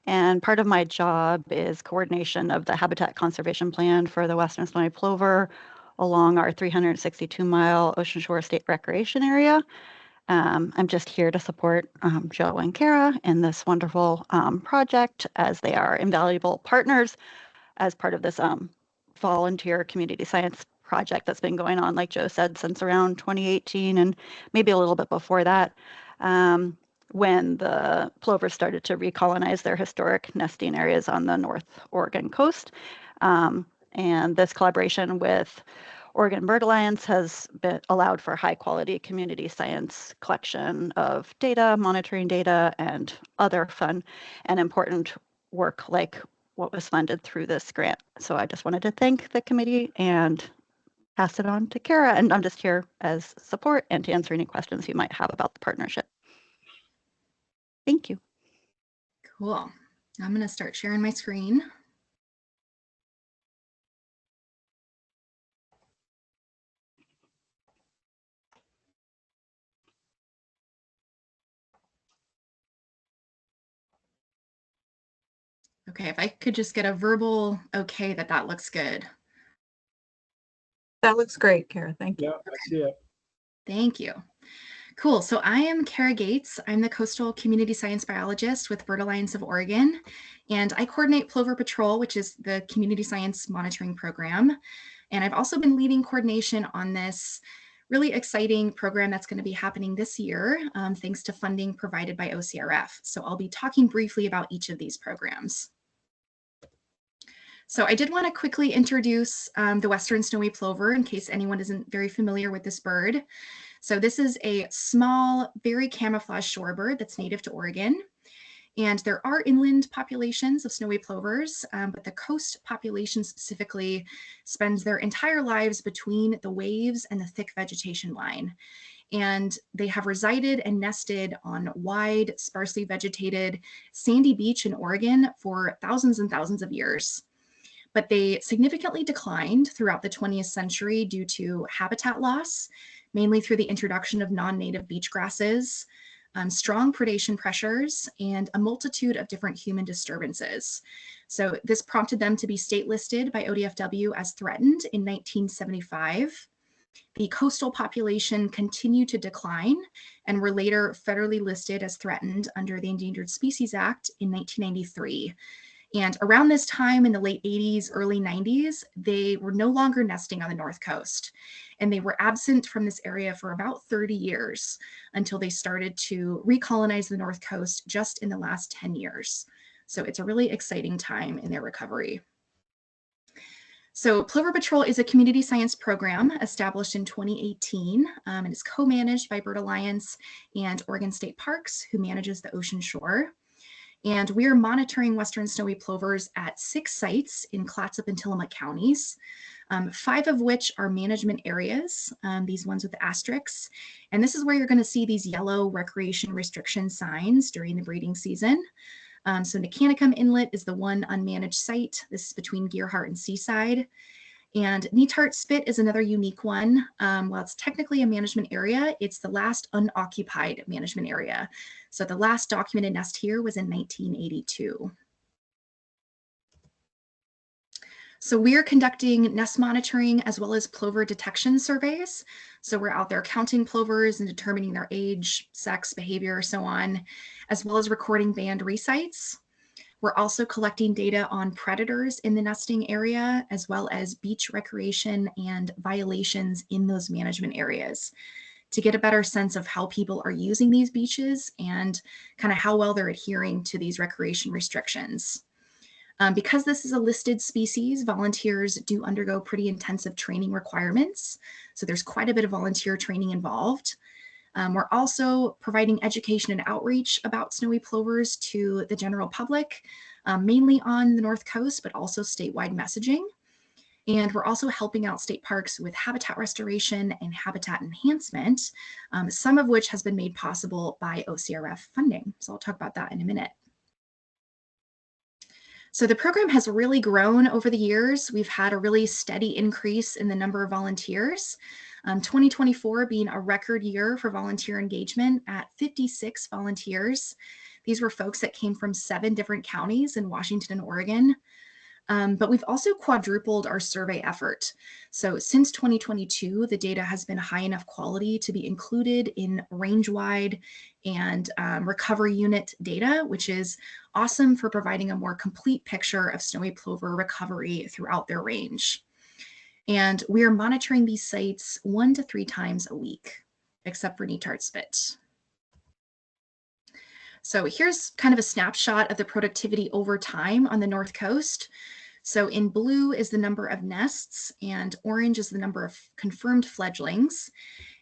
And part of my job is coordination of the Habitat Conservation Plan for the Western Snowy Plover along our 362-mile Ocean Shore State Recreation Area. I'm just here to support Joe and Kara in this wonderful project, as they are invaluable partners as part of this volunteer community science project that's been going on, like Joe said, since around 2018 and maybe a little bit before that, when the plovers started to recolonize their historic nesting areas on the North Oregon coast. And this collaboration with Oregon Bird Alliance has been allowed for high quality community science collection of data, monitoring data, and other fun and important work like what was funded through this grant. So I just wanted to thank the committee and pass it on to Kara. And I'm just here as support and to answer any questions you might have about the partnership. Thank you. Cool. I'm going to start sharing my screen. Okay, if I could just get a verbal okay that looks good. That looks great, Kara. Thank you. Yeah, I see it. Thank you. Cool. So I am Kara Gates. I'm the Coastal Community Science Biologist with Bird Alliance of Oregon, and I coordinate Plover Patrol, which is the community science monitoring program. And I've also been leading coordination on this really exciting program that's going to be happening this year, thanks to funding provided by OCRF. So I'll be talking briefly about each of these programs. So I did want to quickly introduce the Western Snowy Plover in case anyone isn't very familiar with this bird. So this is a small, very camouflaged shorebird that's native to Oregon. And there are inland populations of snowy plovers, but the coast population specifically spends their entire lives between the waves and the thick vegetation line. And they have resided and nested on wide, sparsely vegetated, sandy beach in Oregon for thousands and thousands of years. But they significantly declined throughout the 20th century due to habitat loss, mainly through the introduction of non-native beach grasses, strong predation pressures, and a multitude of different human disturbances. So this prompted them to be state listed by ODFW as threatened in 1975. The coastal population continued to decline and were later federally listed as threatened under the Endangered Species Act in 1993. And around this time in the late 80s, early 90s, they were no longer nesting on the North Coast. And they were absent from this area for about 30 years until they started to recolonize the North Coast just in the last 10 years. So it's a really exciting time in their recovery. So Plover Patrol is a community science program established in 2018 and is co-managed by Bird Alliance and Oregon State Parks, who manages the ocean shore. And we are monitoring western snowy plovers at 6 sites in Clatsop and Tillamook counties, 5 of which are management areas, these ones with the asterisks. And this is where you're going to see these yellow recreation restriction signs during the breeding season. So Nicanicum Inlet is the one unmanaged site. This is between Gearhart and Seaside. And Neatart Spit is another unique one. While it's technically a management area, it's the last unoccupied management area. So the last documented nest here was in 1982. So we're conducting nest monitoring as well as plover detection surveys. So we're out there counting plovers and determining their age, sex, behavior, so on, as well as recording band resites. We're also collecting data on predators in the nesting area, as well as beach recreation and violations in those management areas to get a better sense of how people are using these beaches and kind of how well they're adhering to these recreation restrictions. Because this is a listed species, volunteers do undergo pretty intensive training requirements. So there's quite a bit of volunteer training involved. We're also providing education and outreach about snowy plovers to the general public, mainly on the North Coast, but also statewide messaging. And we're also helping out state parks with habitat restoration and habitat enhancement, some of which has been made possible by OCRF funding. So I'll talk about that in a minute. So the program has really grown over the years. We've had a really steady increase in the number of volunteers. 2024 being a record year for volunteer engagement at 56 volunteers. These were folks that came from 7 different counties in Washington and Oregon. But we've also quadrupled our survey effort. So since 2022, the data has been high enough quality to be included in range-wide and recovery unit data, which is awesome for providing a more complete picture of snowy plover recovery throughout their range. And we are monitoring these sites 1 to 3 times a week, except for Neatart Spit. So here's kind of a snapshot of the productivity over time on the North Coast. So in blue is the number of nests and orange is the number of confirmed fledglings.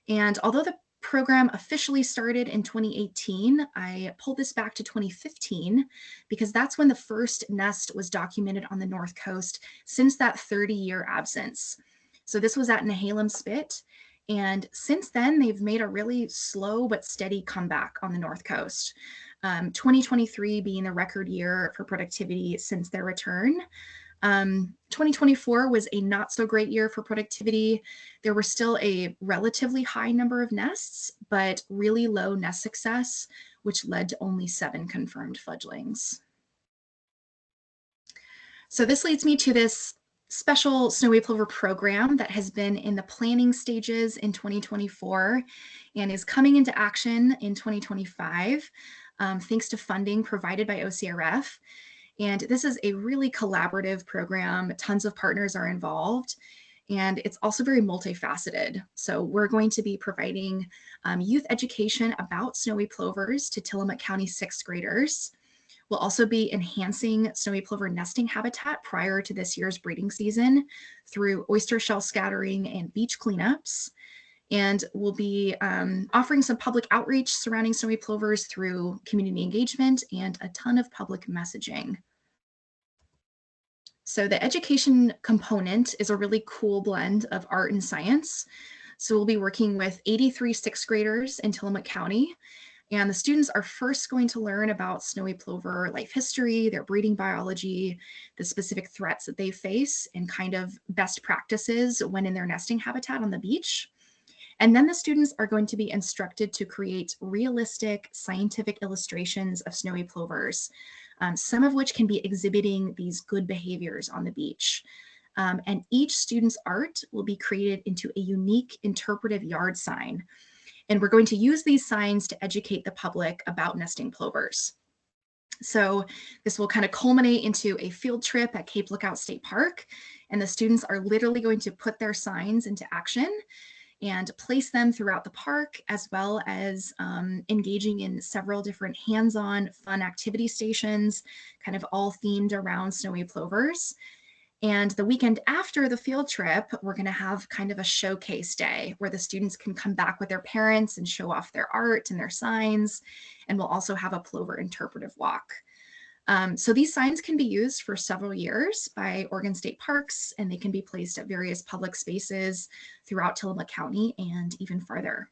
And although the program officially started in 2018, I pulled this back to 2015 because that's when the first nest was documented on the North Coast since that 30-year absence. So this was at Nehalem Spit. And since then, they've made a really slow but steady comeback on the North Coast. 2023 being the record year for productivity since their return. 2024 was a not so great year for productivity. There were still a relatively high number of nests, but really low nest success, which led to only 7 confirmed fledglings. So this leads me to this special snowy plover program that has been in the planning stages in 2024 and is coming into action in 2025, thanks to funding provided by OCRF. And this is a really collaborative program. Tons of partners are involved. And it's also very multifaceted. So we're going to be providing youth education about snowy plovers to Tillamook County 6th graders. We'll also be enhancing snowy plover nesting habitat prior to this year's breeding season through oyster shell scattering and beach cleanups. And we'll be offering some public outreach surrounding snowy plovers through community engagement and a ton of public messaging. So the education component is a really cool blend of art and science. So we'll be working with 83 6th graders in Tillamook County. And the students are first going to learn about snowy plover life history, their breeding biology, the specific threats that they face, and kind of best practices when in their nesting habitat on the beach. And then the students are going to be instructed to create realistic scientific illustrations of snowy plovers, some of which can be exhibiting these good behaviors on the beach. And each student's art will be created into a unique interpretive yard sign. And we're going to use these signs to educate the public about nesting plovers. So this will kind of culminate into a field trip at Cape Lookout State Park. And the students are literally going to put their signs into action and place them throughout the park, as well as engaging in several different hands-on fun activity stations, kind of all themed around snowy plovers. And the weekend after the field trip, we're going to have kind of a showcase day where the students can come back with their parents and show off their art and their signs. And we'll also have a plover interpretive walk. So these signs can be used for several years by Oregon State Parks, and they can be placed at various public spaces throughout Tillamook County and even farther.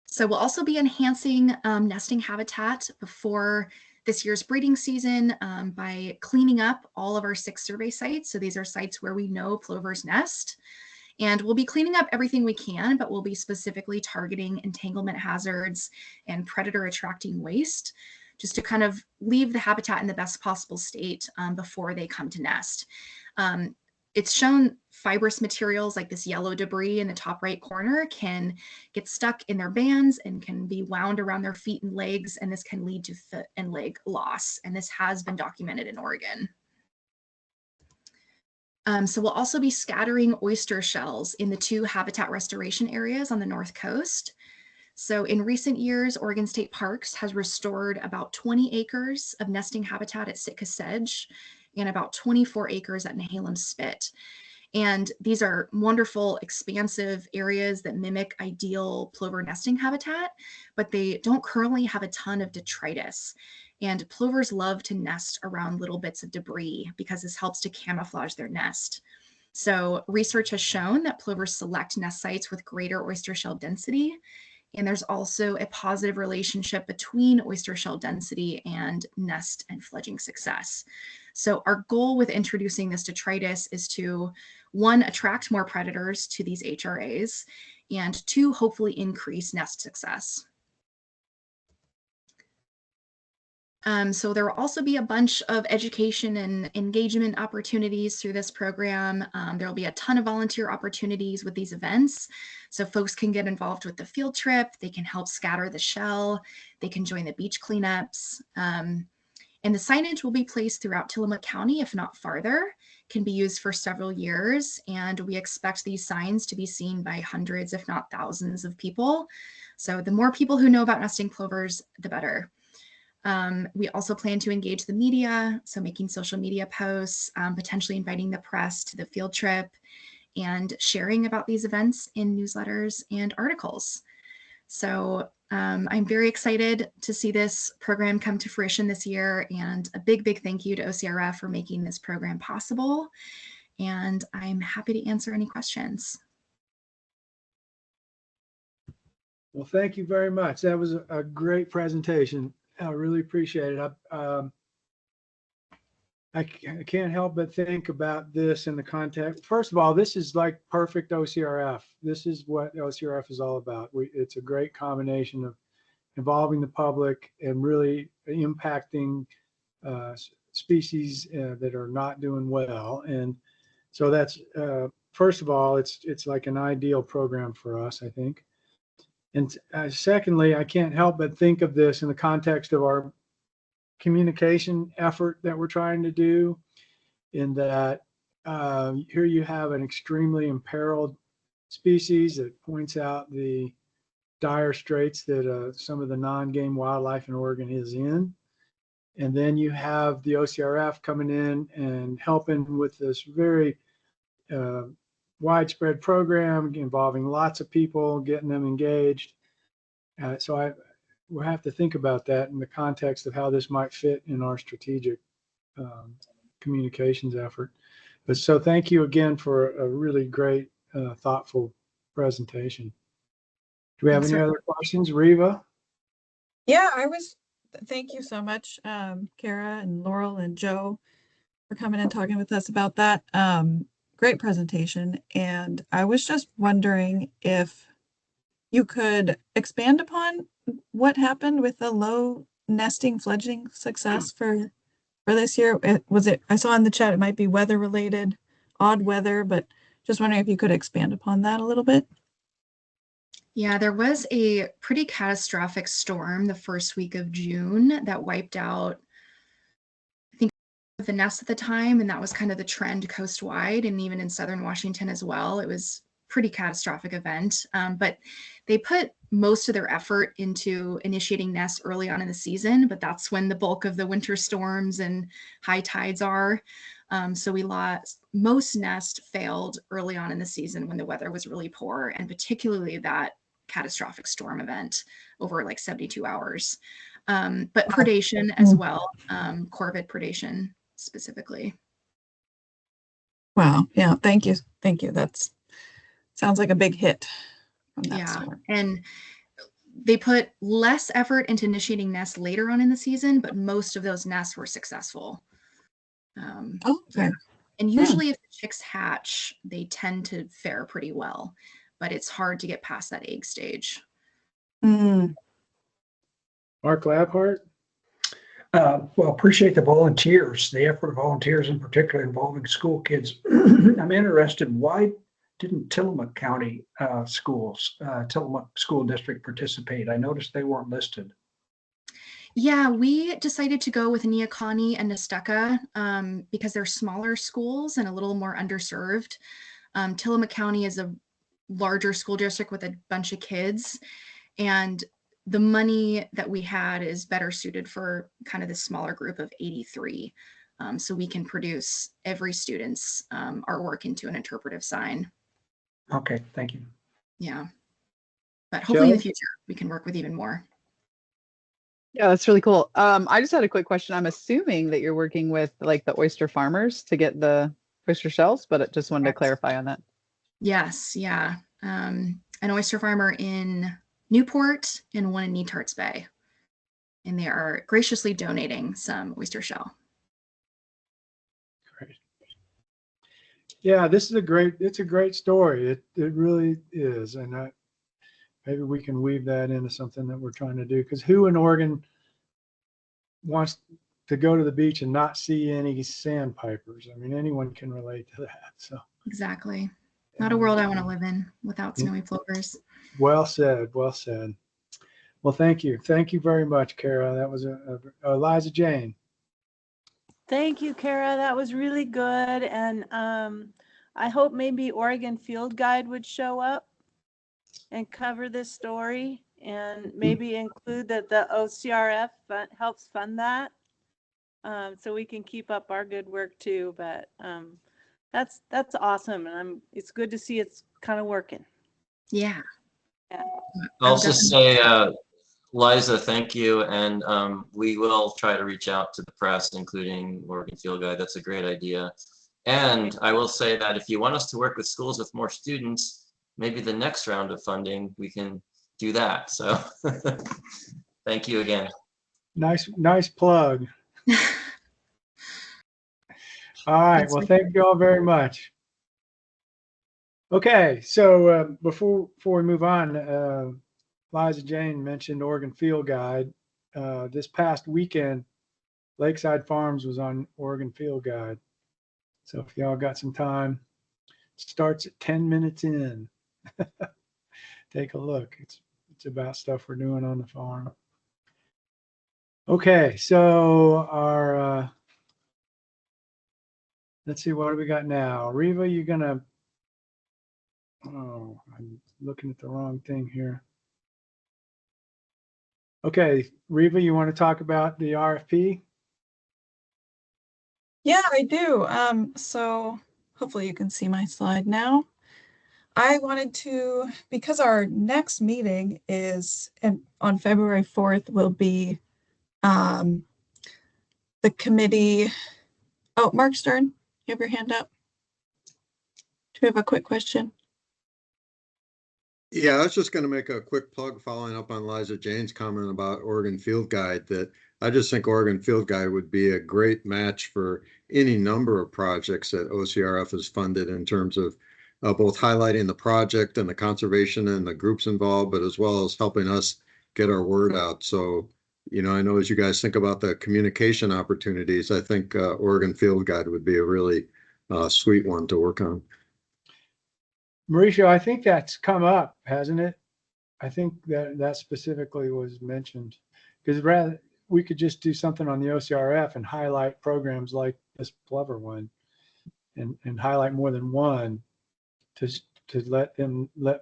So we'll also be enhancing nesting habitat before this year's breeding season by cleaning up all of our 6 survey sites. So these are sites where we know plovers nest. And we'll be cleaning up everything we can, but we'll be specifically targeting entanglement hazards and predator attracting waste, just to kind of leave the habitat in the best possible state before they come to nest. It's shown fibrous materials like this yellow debris in the top right corner can get stuck in their bands and can be wound around their feet and legs, and this can lead to foot and leg loss. And this has been documented in Oregon. So we'll also be scattering oyster shells in the 2 habitat restoration areas on the North Coast. So in recent years, Oregon State Parks has restored about 20 acres of nesting habitat at Sitka Sedge and about 24 acres at Nehalem Spit. And these are wonderful, expansive areas that mimic ideal plover nesting habitat, but they don't currently have a ton of detritus. And plovers love to nest around little bits of debris because this helps to camouflage their nest. So research has shown that plovers select nest sites with greater oyster shell density. And there's also a positive relationship between oyster shell density and nest and fledging success. So our goal with introducing this detritus is to, 1, attract more predators to these HRAs, and 2, hopefully increase nest success. So there will also be a bunch of education and engagement opportunities through this program. There will be a ton of volunteer opportunities with these events. So folks can get involved with the field trip, they can help scatter the shell, they can join the beach cleanups. And the signage will be placed throughout Tillamook County, if not farther, can be used for several years. And we expect these signs to be seen by hundreds, if not thousands of people. So the more people who know about nesting plovers, the better. We also plan to engage the media, so making social media posts, potentially inviting the press to the field trip, and sharing about these events in newsletters and articles. So I'm very excited to see this program come to fruition this year, and a big, big thank you to OCRF for making this program possible. And I'm happy to answer any questions. Well, thank you very much. That was a great presentation. I really appreciate it. I can't help but think about this in the context. First of all, this is like perfect OCRF. This is what OCRF is all about. It's a great combination of involving the public and really impacting species that are not doing well. And so that's, first of all, it's like an ideal program for us, I think. And secondly, I can't help but think of this in the context of our communication effort that we're trying to do, in that here you have an extremely imperiled species that points out the dire straits that some of the non-game wildlife in Oregon is in. And then you have the OCRF coming in and helping with this very widespread program involving lots of people, getting them engaged. So we'll have to think about that in the context of how this might fit in our strategic communications effort. But so thank you again for a really great, thoughtful presentation. Do we have any other questions, Riva? Yeah, thank you so much, Kara and Laurel and Joe, for coming and talking with us about that. great presentation. And I was just wondering if you could expand upon what happened with the low nesting fledgling success for this year. I saw in the chat, it might be weather related, odd weather, but just wondering if you could expand upon that a little bit. Yeah, there was a pretty catastrophic storm the first week of June that wiped out, I think, the nests at the time, and that was kind of the trend coastwide and even in southern Washington as well. It was a pretty catastrophic event, but they put most of their effort into initiating nests early on in the season, but that's when the bulk of the winter storms and high tides are. So we lost, most nests failed early on in the season when the weather was really poor, and particularly that catastrophic storm event over like 72 hours. But predation as well, corvid predation specifically. Wow. Yeah. Thank you. Thank you. That's sounds like a big hit from that storm. And they put less effort into initiating nests later on in the season, but most of those nests were successful. Okay. And usually if the chicks hatch, they tend to fare pretty well, but it's hard to get past that egg stage. Mm. Mark Labhart? Well, appreciate the volunteers, the effort of volunteers in particular involving school kids. I'm interested, why didn't Tillamook County schools, Tillamook School District participate? I noticed they weren't listed. Yeah, we decided to go with Neocani and Nestucca because they're smaller schools and a little more underserved. Tillamook County is a larger school district with a bunch of kids, and the money that we had is better suited for kind of the smaller group of 83. So we can produce every student's artwork into an interpretive sign. Okay, thank you. Yeah. But hopefully in the future, we can work with even more. Yeah, that's really cool. I just had a quick question. I'm assuming that you're working with like the oyster farmers to get the oyster shells, but I just wanted to clarify on that. Yes, yeah. An oyster farmer in Newport and one in Netarts Bay. And they are graciously donating some oyster shell. Great. Yeah, this is it's a great story. It really is. And maybe we can weave that into something that we're trying to do, because who in Oregon wants to go to the beach and not see any sandpipers? I mean, anyone can relate to that. So exactly. Not a world I want to live in without snowy plovers. Well said. Well said. Well, thank you. Thank you very much, Kara. That was Eliza Jane. Thank you, Kara. That was really good. And I hope maybe Oregon Field Guide would show up and cover this story, and maybe include that the OCRF helps fund that, so we can keep up our good work too. But that's awesome, and it's good to see it's kind of working. Yeah. I'll just say, Liza, thank you, and we will try to reach out to the press, including Oregon Field Guide. That's a great idea. And I will say that if you want us to work with schools with more students, maybe the next round of funding, we can do that. So thank you again. Nice plug. All right. Well, thank you all very much. Okay. So before we move on, Liza Jane mentioned Oregon Field Guide. This past weekend, Lakeside Farms was on Oregon Field Guide. So if y'all got some time, it starts at 10 minutes in. Take a look. It's about stuff we're doing on the farm. Okay, so our let's see, what do we got now? Riva, you're gonna, oh, I'm looking at the wrong thing here. Okay, Riva, you want to talk about the RFP? Yeah, I do. So hopefully you can see my slide now. I wanted to, because our next meeting is on February 4th, will be the committee. Oh, Mark Stern, you have your hand up. Do you have a quick question? Yeah, I was just going to make a quick plug following up on Liza Jane's comment about Oregon Field Guide, that I just think Oregon Field Guide would be a great match for any number of projects that OCRF has funded in terms of both highlighting the project and the conservation and the groups involved, but as well as helping us get our word out. So, I know as you guys think about the communication opportunities, I think Oregon Field Guide would be a really sweet one to work on. Mauricio, I think that's come up, hasn't it? I think that specifically was mentioned, because rather we could just do something on the OCRF and highlight programs like this Plover one, and highlight more than one to let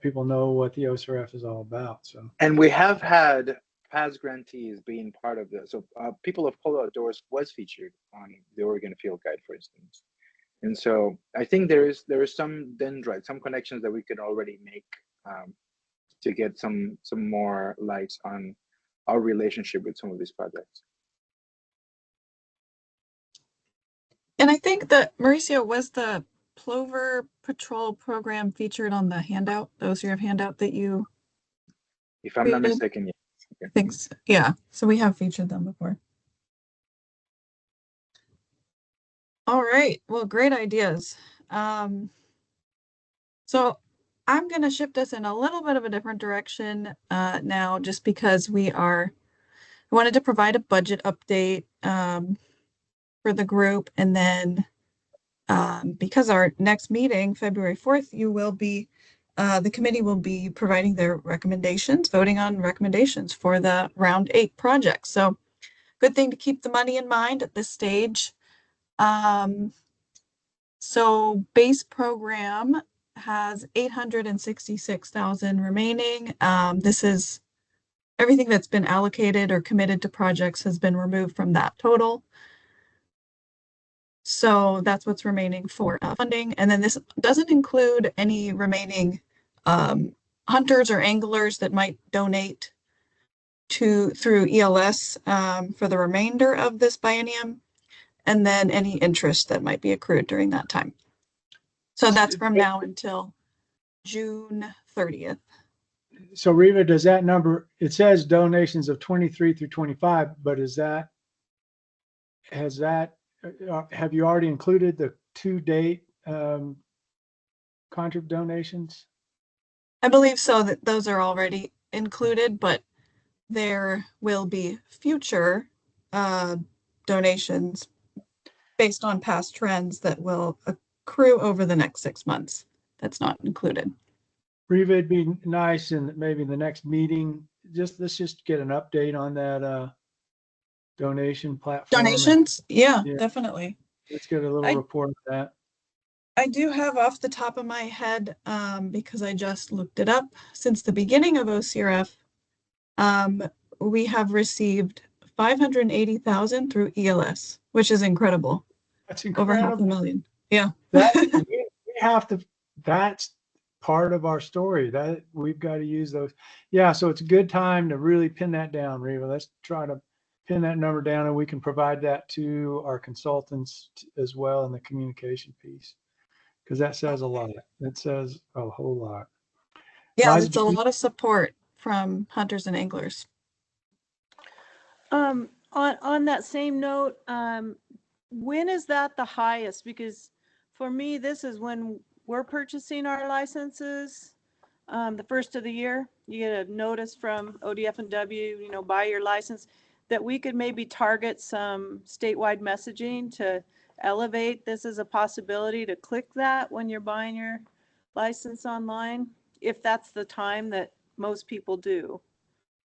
people know what the OCRF is all about. So, And we have had past grantees being part of this. So People of Color Outdoors was featured on the Oregon Field Guide, for instance. And so I think there is some dendrites, some connections that we can already make to get some more lights on our relationship with some of these projects. And I think that, Mauricio, was the Plover Patrol program featured on the handout, the OCRF handout that you If I'm not created? mistaken, yes. Okay. Thanks. Yeah, so we have featured them before. All right, well, great ideas. So I'm going to shift us in a little bit of a different direction now, just because I wanted to provide a budget update for the group. And then because our next meeting, February 4th, the committee will be providing their recommendations, voting on recommendations for the round 8 project. So good thing to keep the money in mind at this stage. So base program has 866,000 remaining. This is everything that's been allocated or committed to projects has been removed from that total. So that's what's remaining for funding. And then this doesn't include any remaining hunters or anglers that might donate through ELS for the remainder of this biennium, and then any interest that might be accrued during that time. So that's from now until June 30th. So Riva, does that number, it says donations of 23 through 25, but have you already included the to-date contrib donations? I believe so, that those are already included, but there will be future donations based on past trends that will accrue over the next 6 months. That's not included. Riva, it'd be nice, and maybe the next meeting, let's just get an update on that donation platform. Donations? Yeah, definitely. Let's get a little report of that. I do have off the top of my head, because I just looked it up, since the beginning of OCRF, we have received 580,000 through ELS, which is incredible. That's incredible. Over 500,000. Yeah. We have to, that's part of our story, that we've got to use those. Yeah, so it's a good time to really pin that down, Riva. Let's try to pin that number down, and we can provide that to our consultants as well in the communication piece, because that says a lot. It says a whole lot. Yeah, Liza, it's a lot of support from hunters and anglers. On that same note, when is that the highest? Because for me, this is when we're purchasing our licenses. The first of the year, you get a notice from ODF&W, buy your license, that we could maybe target some statewide messaging to elevate this as a possibility to click that when you're buying your license online, if that's the time that most people do.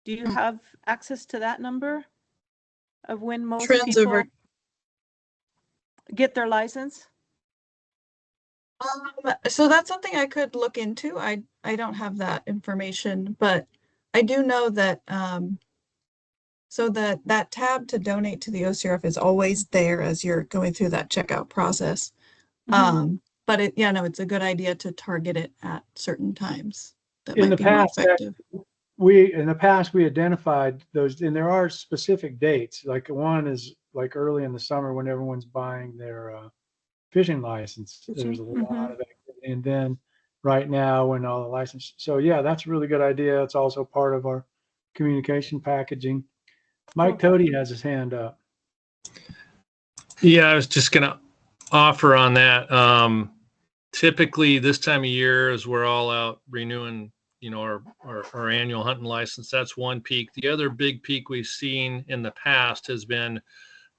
Do you have access to that number of when most Trends people over get their license? So that's something I could look into. I don't have that information, but I do know that so that tab to donate to the OCRF is always there as you're going through that checkout process. But it's a good idea to target it at certain times. That In might the be more past, effective. we identified those, and there are specific dates. Like one is like early in the summer when everyone's buying their fishing license. There's a lot of activity, and then right now when all the license. So yeah, that's a really good idea. It's also part of our communication packaging. Mike Toady has his hand up. Yeah, I was just gonna offer on that. Typically this time of year is we're all out renewing, our annual hunting license. That's one peak. The other big peak we've seen in the past has been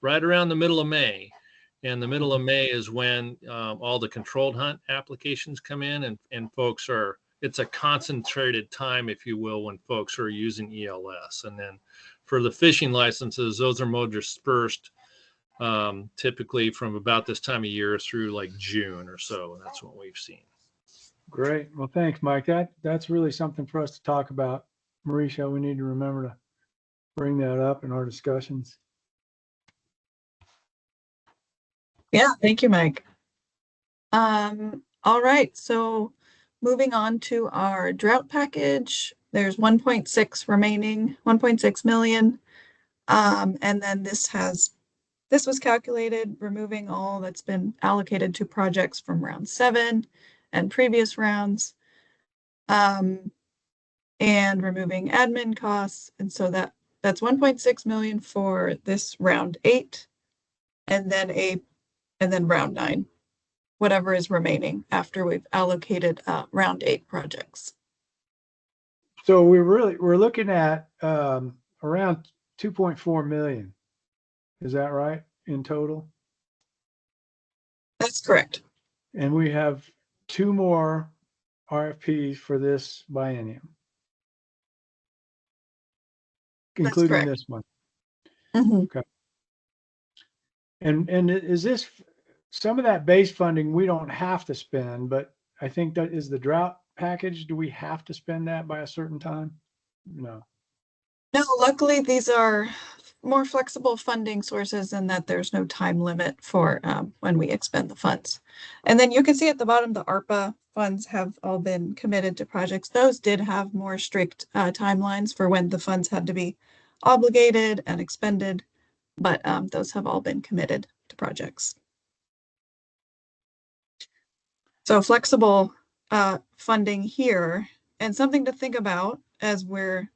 right around the middle of May. And the middle of May is when all the controlled hunt applications come in, and folks it's a concentrated time, if you will, when folks are using ELS. And then for the fishing licenses, those are more dispersed, typically from about this time of year through like June or so. And that's what we've seen. Great. Well, thanks, Mike. That's really something for us to talk about. Mauricio, we need to remember to bring that up in our discussions. Yeah, thank you, Mike. All right, so moving on to our drought package, there's 1.6 remaining, 1.6 million. And then this was calculated removing all that's been allocated to projects from round 7 and previous rounds, and removing admin costs. And so that's 1.6 million for this round 8, and then round 9, whatever is remaining after we've allocated round 8 projects. So we're looking at around 2.4 million. Is that right in total? That's correct. And we have 2 more RFPs for this biennium, including this one. Mm-hmm. Okay. And is this some of that base funding we don't have to spend, but I think that is the drought package. Do we have to spend that by a certain time? No. No, luckily these are more flexible funding sources in that there's no time limit for when we expend the funds. And then you can see at the bottom, the ARPA funds have all been committed to projects. Those did have more strict timelines for when the funds had to be obligated and expended, but those have all been committed to projects. So flexible funding here, and something to think about as we're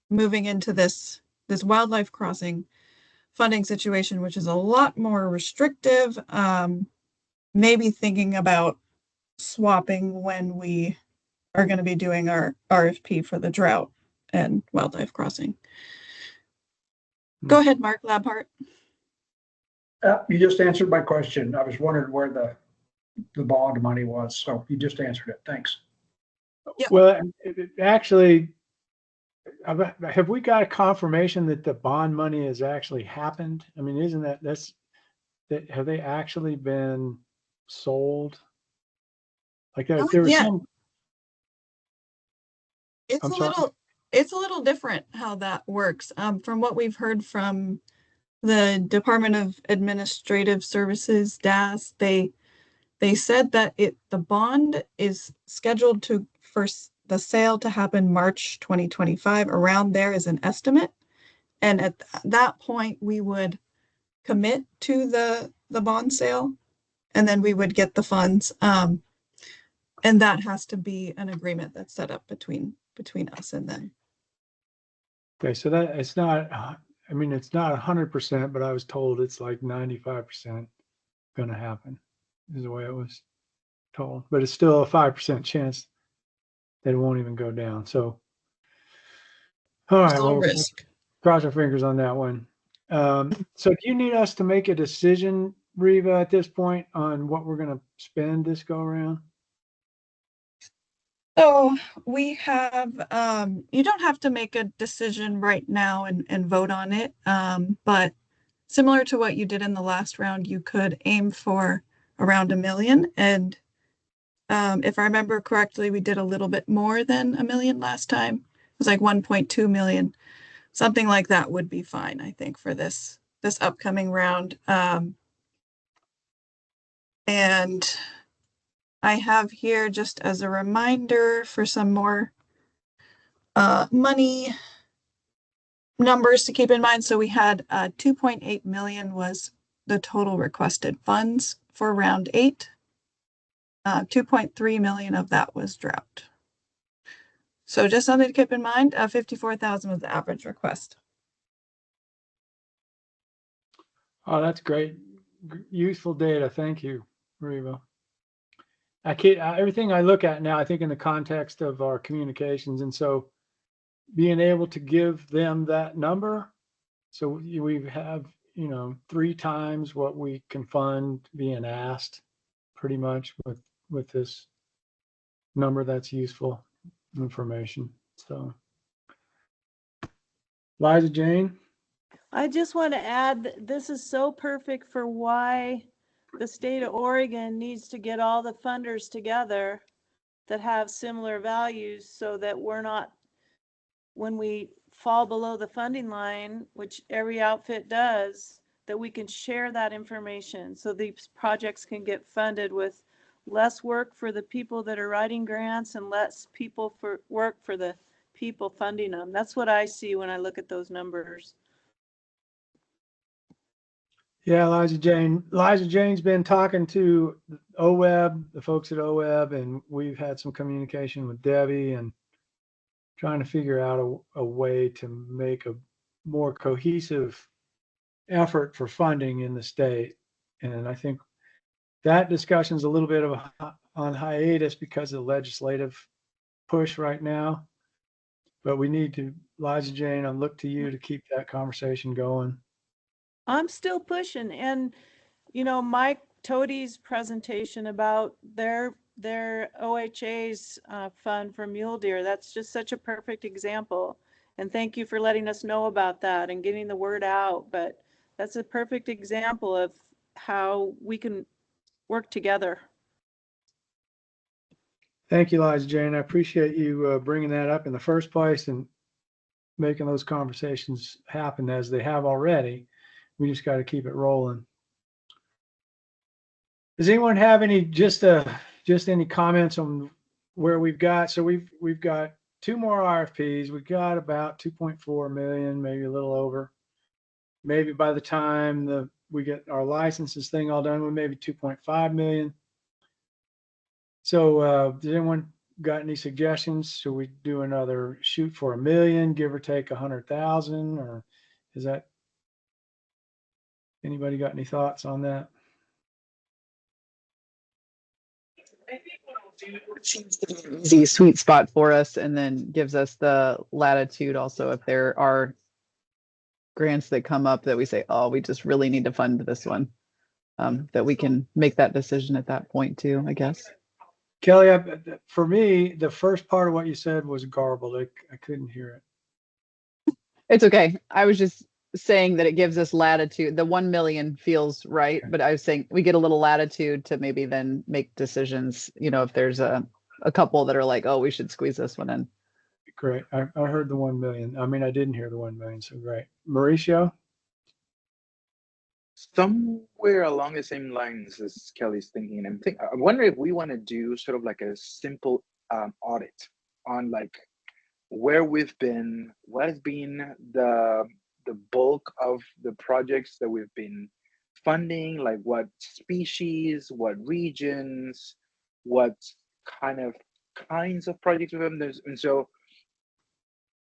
moving into this wildlife crossing funding situation, which is a lot more restrictive. Maybe thinking about swapping when we are going to be doing our RFP for the drought and wildlife crossing. Go ahead, Mark Labhart. You just answered my question. I was wondering where the bond money was, so you just answered it. Thanks. Yep. Well, actually, have we got a confirmation that the bond money has actually happened? I mean, isn't that have they actually been sold? Like there was some. It's a little different how that works. From what we've heard from the Department of Administrative Services, DAS, they said that the bond is scheduled for the sale to happen March 2025. Around there is an estimate. And at that point, we would commit to the bond sale, and then we would get the funds. And that has to be an agreement that's set up between us and them. Okay, so that it's not, I mean, it's not 100%, but I was told it's like 95% going to happen is the way it was told. But it's still a 5% chance that it won't even go down. So, all right, well, risk. Cross our fingers on that one. So do you need us to make a decision, Reva, at this point on what we're going to spend this go around? So we have, you don't have to make a decision right now and vote on it. But similar to what you did in the last round, you could aim for around $1 million. And if I remember correctly, we did a little bit more than $1 million last time. It was like 1.2 million. Something like that would be fine, I think, for this upcoming round. And I have here, just as a reminder, for some more money numbers to keep in mind. So we had 2.8 million was the total requested funds for round 8. 2.3 million of that was drought. So just something to keep in mind, 54,000 was the average request. Oh, that's great. Useful data. Thank you, Riva. Everything I look at now, I think in the context of our communications. And so being able to give them that number, so we have, 3 times what we can fund being asked pretty much with this number. That's useful information. So Liza Jane. I just want to add that this is so perfect for why the state of Oregon needs to get all the funders together that have similar values so that we're not, when we fall below the funding line, which every outfit does, that we can share that information so these projects can get funded with less work for the people that are writing grants and less people for work for the people funding them. That's what I see when I look at those numbers. Yeah, Liza Jane. Liza Jane's been talking to OWEB, the folks at OWEB, and we've had some communication with Debbie and trying to figure out a way to make a more cohesive effort for funding in the state. And I think that discussion's a little bit of on hiatus because of the legislative push right now. But we need to, Liza Jane, I look to you to keep that conversation going. I'm still pushing. And, Mike Tody's presentation about their OHA's fund for mule deer, that's just such a perfect example. And thank you for letting us know about that and getting the word out. But that's a perfect example of how we can work together. Thank you, Liza Jane. I appreciate you bringing that up in the first place and making those conversations happen as they have already. We just got to keep it rolling. Does anyone have any just any comments on where we've got? So we've got 2 more RFPs. We've got about 2.4 million, maybe a little over. Maybe by the time we get our licenses thing all done, we maybe 2.5 million. So does anyone got any suggestions? Should we do another shoot for 1 million, give or take 100,000, or is that, anybody got any thoughts on that? Easy sweet spot for us, and then gives us the latitude also if there are grants that come up that we say, oh, we just really need to fund this one, that we can make that decision at that point too, I guess. Kelly, for me, the first part of what you said was garbled. I couldn't hear it. It's okay. I was just saying that it gives us latitude. The 1 million feels right, but I was saying we get a little latitude to maybe then make decisions, if there's a couple that are like, oh, we should squeeze this one in. Great. I heard the 1 million. I mean, I didn't hear the 1 million, so great. Mauricio? Somewhere along the same lines as Kelly's thinking, I wonder if we want to do sort of like a simple audit on like where we've been, what has been the bulk of the projects that we've been funding, like what species, what regions, what kinds of projects we've done. And so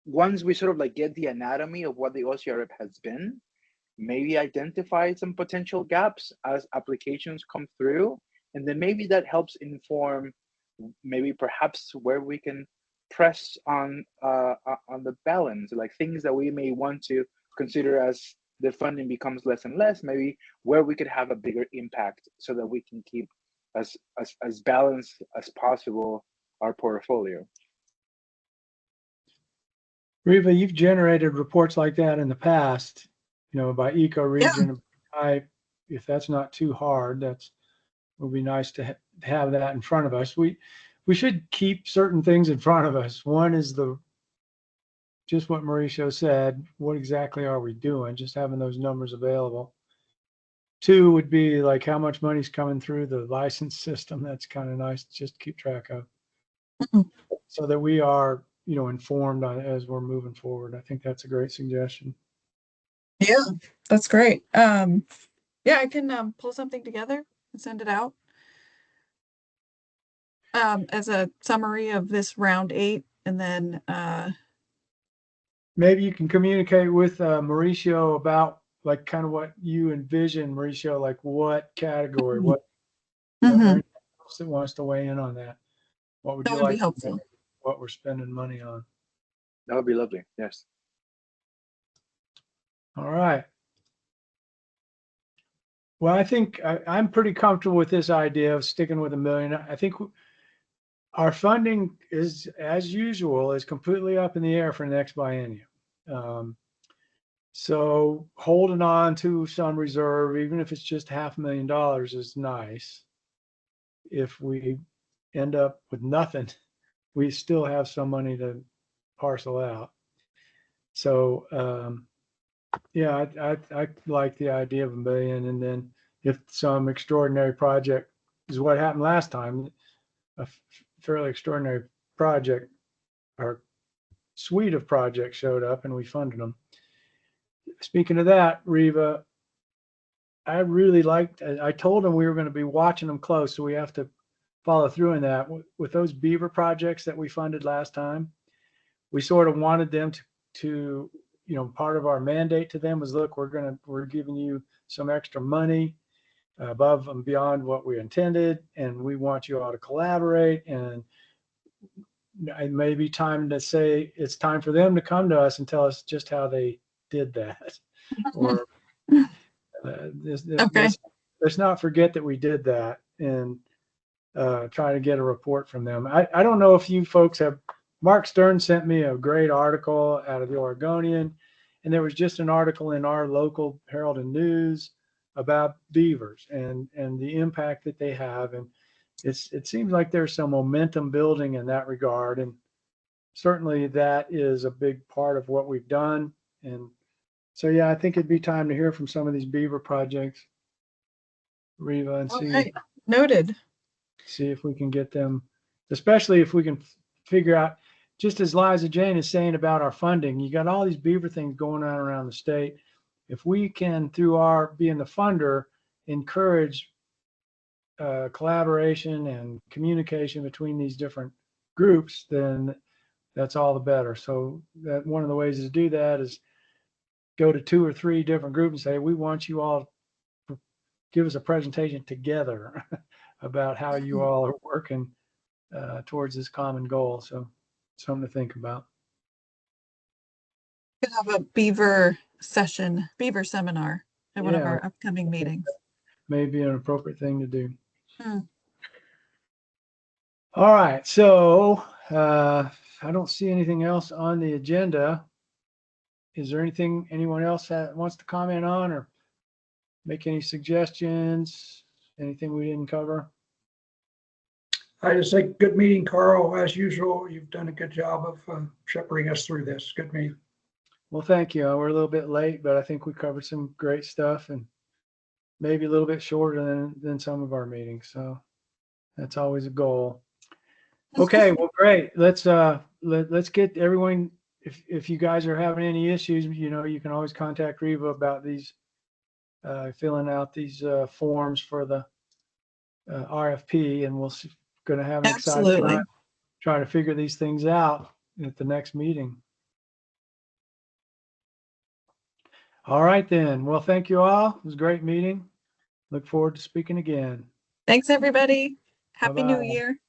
once we sort of like get the anatomy of what the OCRF has been, maybe identify some potential gaps as applications come through, and then maybe that helps inform maybe perhaps where we can press on the balance, like things that we may want to consider as the funding becomes less and less, maybe where we could have a bigger impact so that we can keep as balanced as possible our portfolio. Riva, you've generated reports like that in the past, by ecoregion type. If that's not too hard, would be nice to have that in front of us. We should keep certain things in front of us. One is just what Mauricio said. What exactly are we doing? Just having those numbers available. 2 would be like how much money's coming through the license system. That's kind of nice to just keep track of, so that we are, informed on as we're moving forward. I think that's a great suggestion. Yeah, that's great. Yeah, I can pull something together and send it out as a summary of this round 8, and then maybe you can communicate with Mauricio about like kind of what you envision, Mauricio, like what category, what Mhm. anyone else that wants to weigh in on that? What would That you would be like to helpful. know what we're spending money on? That would be lovely. Yes. All right. Well, I think I'm pretty comfortable with this idea of sticking with $1 million. I think our funding is, as usual, is completely up in the air for the next biennium. So holding on to some reserve, even if it's just $500,000, is nice. If we end up with nothing, we still have some money to parcel out. So yeah, I like the idea of $1 million, and then if some extraordinary project is what happened last time, a fairly extraordinary project or suite of projects showed up and we funded them. Speaking of that, Riva, I really liked, I told them we were going to be watching them close, so we have to follow through in that. With those beaver projects that we funded last time, we sort of wanted them to you know, part of our mandate to them was, look, we're giving you some extra money above and beyond what we intended, and we want you all to collaborate. And it may be time to say it's time for them to come to us and tell us just how they did that. Or let's not forget that we did that, and try to get a report from them. I don't know if you folks have, Mark Stern sent me a great article out of the Oregonian, and there was just an article in our local Herald and News about beavers and the impact that they have. And it seems like there's some momentum building in that regard. And certainly that is a big part of what we've done. And so, yeah, I think it'd be time to hear from some of these beaver projects, Riva, and All right. Noted. See if we can get them, especially if we can figure out, just as Liza Jane is saying about our funding, you got all these beaver things going on around the state. If we can, through our being the funder, encourage collaboration and communication between these different groups, then that's all the better. So that one of the ways to do that is go to 2 or 3 different groups and say, we want you all to give us a presentation together about how you all are working towards this common goal. So something to think about. We could have a beaver session, beaver seminar at one of our upcoming meetings. Maybe an appropriate thing to do. Hmm. All right. So I don't see anything else on the agenda. Is there anything anyone else wants to comment on or make any suggestions? Anything we didn't cover? I just think good meeting, Carl. As usual, you've done a good job of shepherding us through this. Good meeting. Well, thank you. We're a little bit late, but I think we covered some great stuff and maybe a little bit shorter than some of our meetings. So that's always a goal. Okay, well, great. Let's get everyone. If you guys are having any issues, you know, you can always contact Riva about these, filling out these forms for the RFP, and we'll going to have an exciting time trying to figure these things out at the next meeting. All right, then. Well, thank you all. It was a great meeting. Look forward to speaking again. Thanks, everybody. Happy New Bye-bye. Year.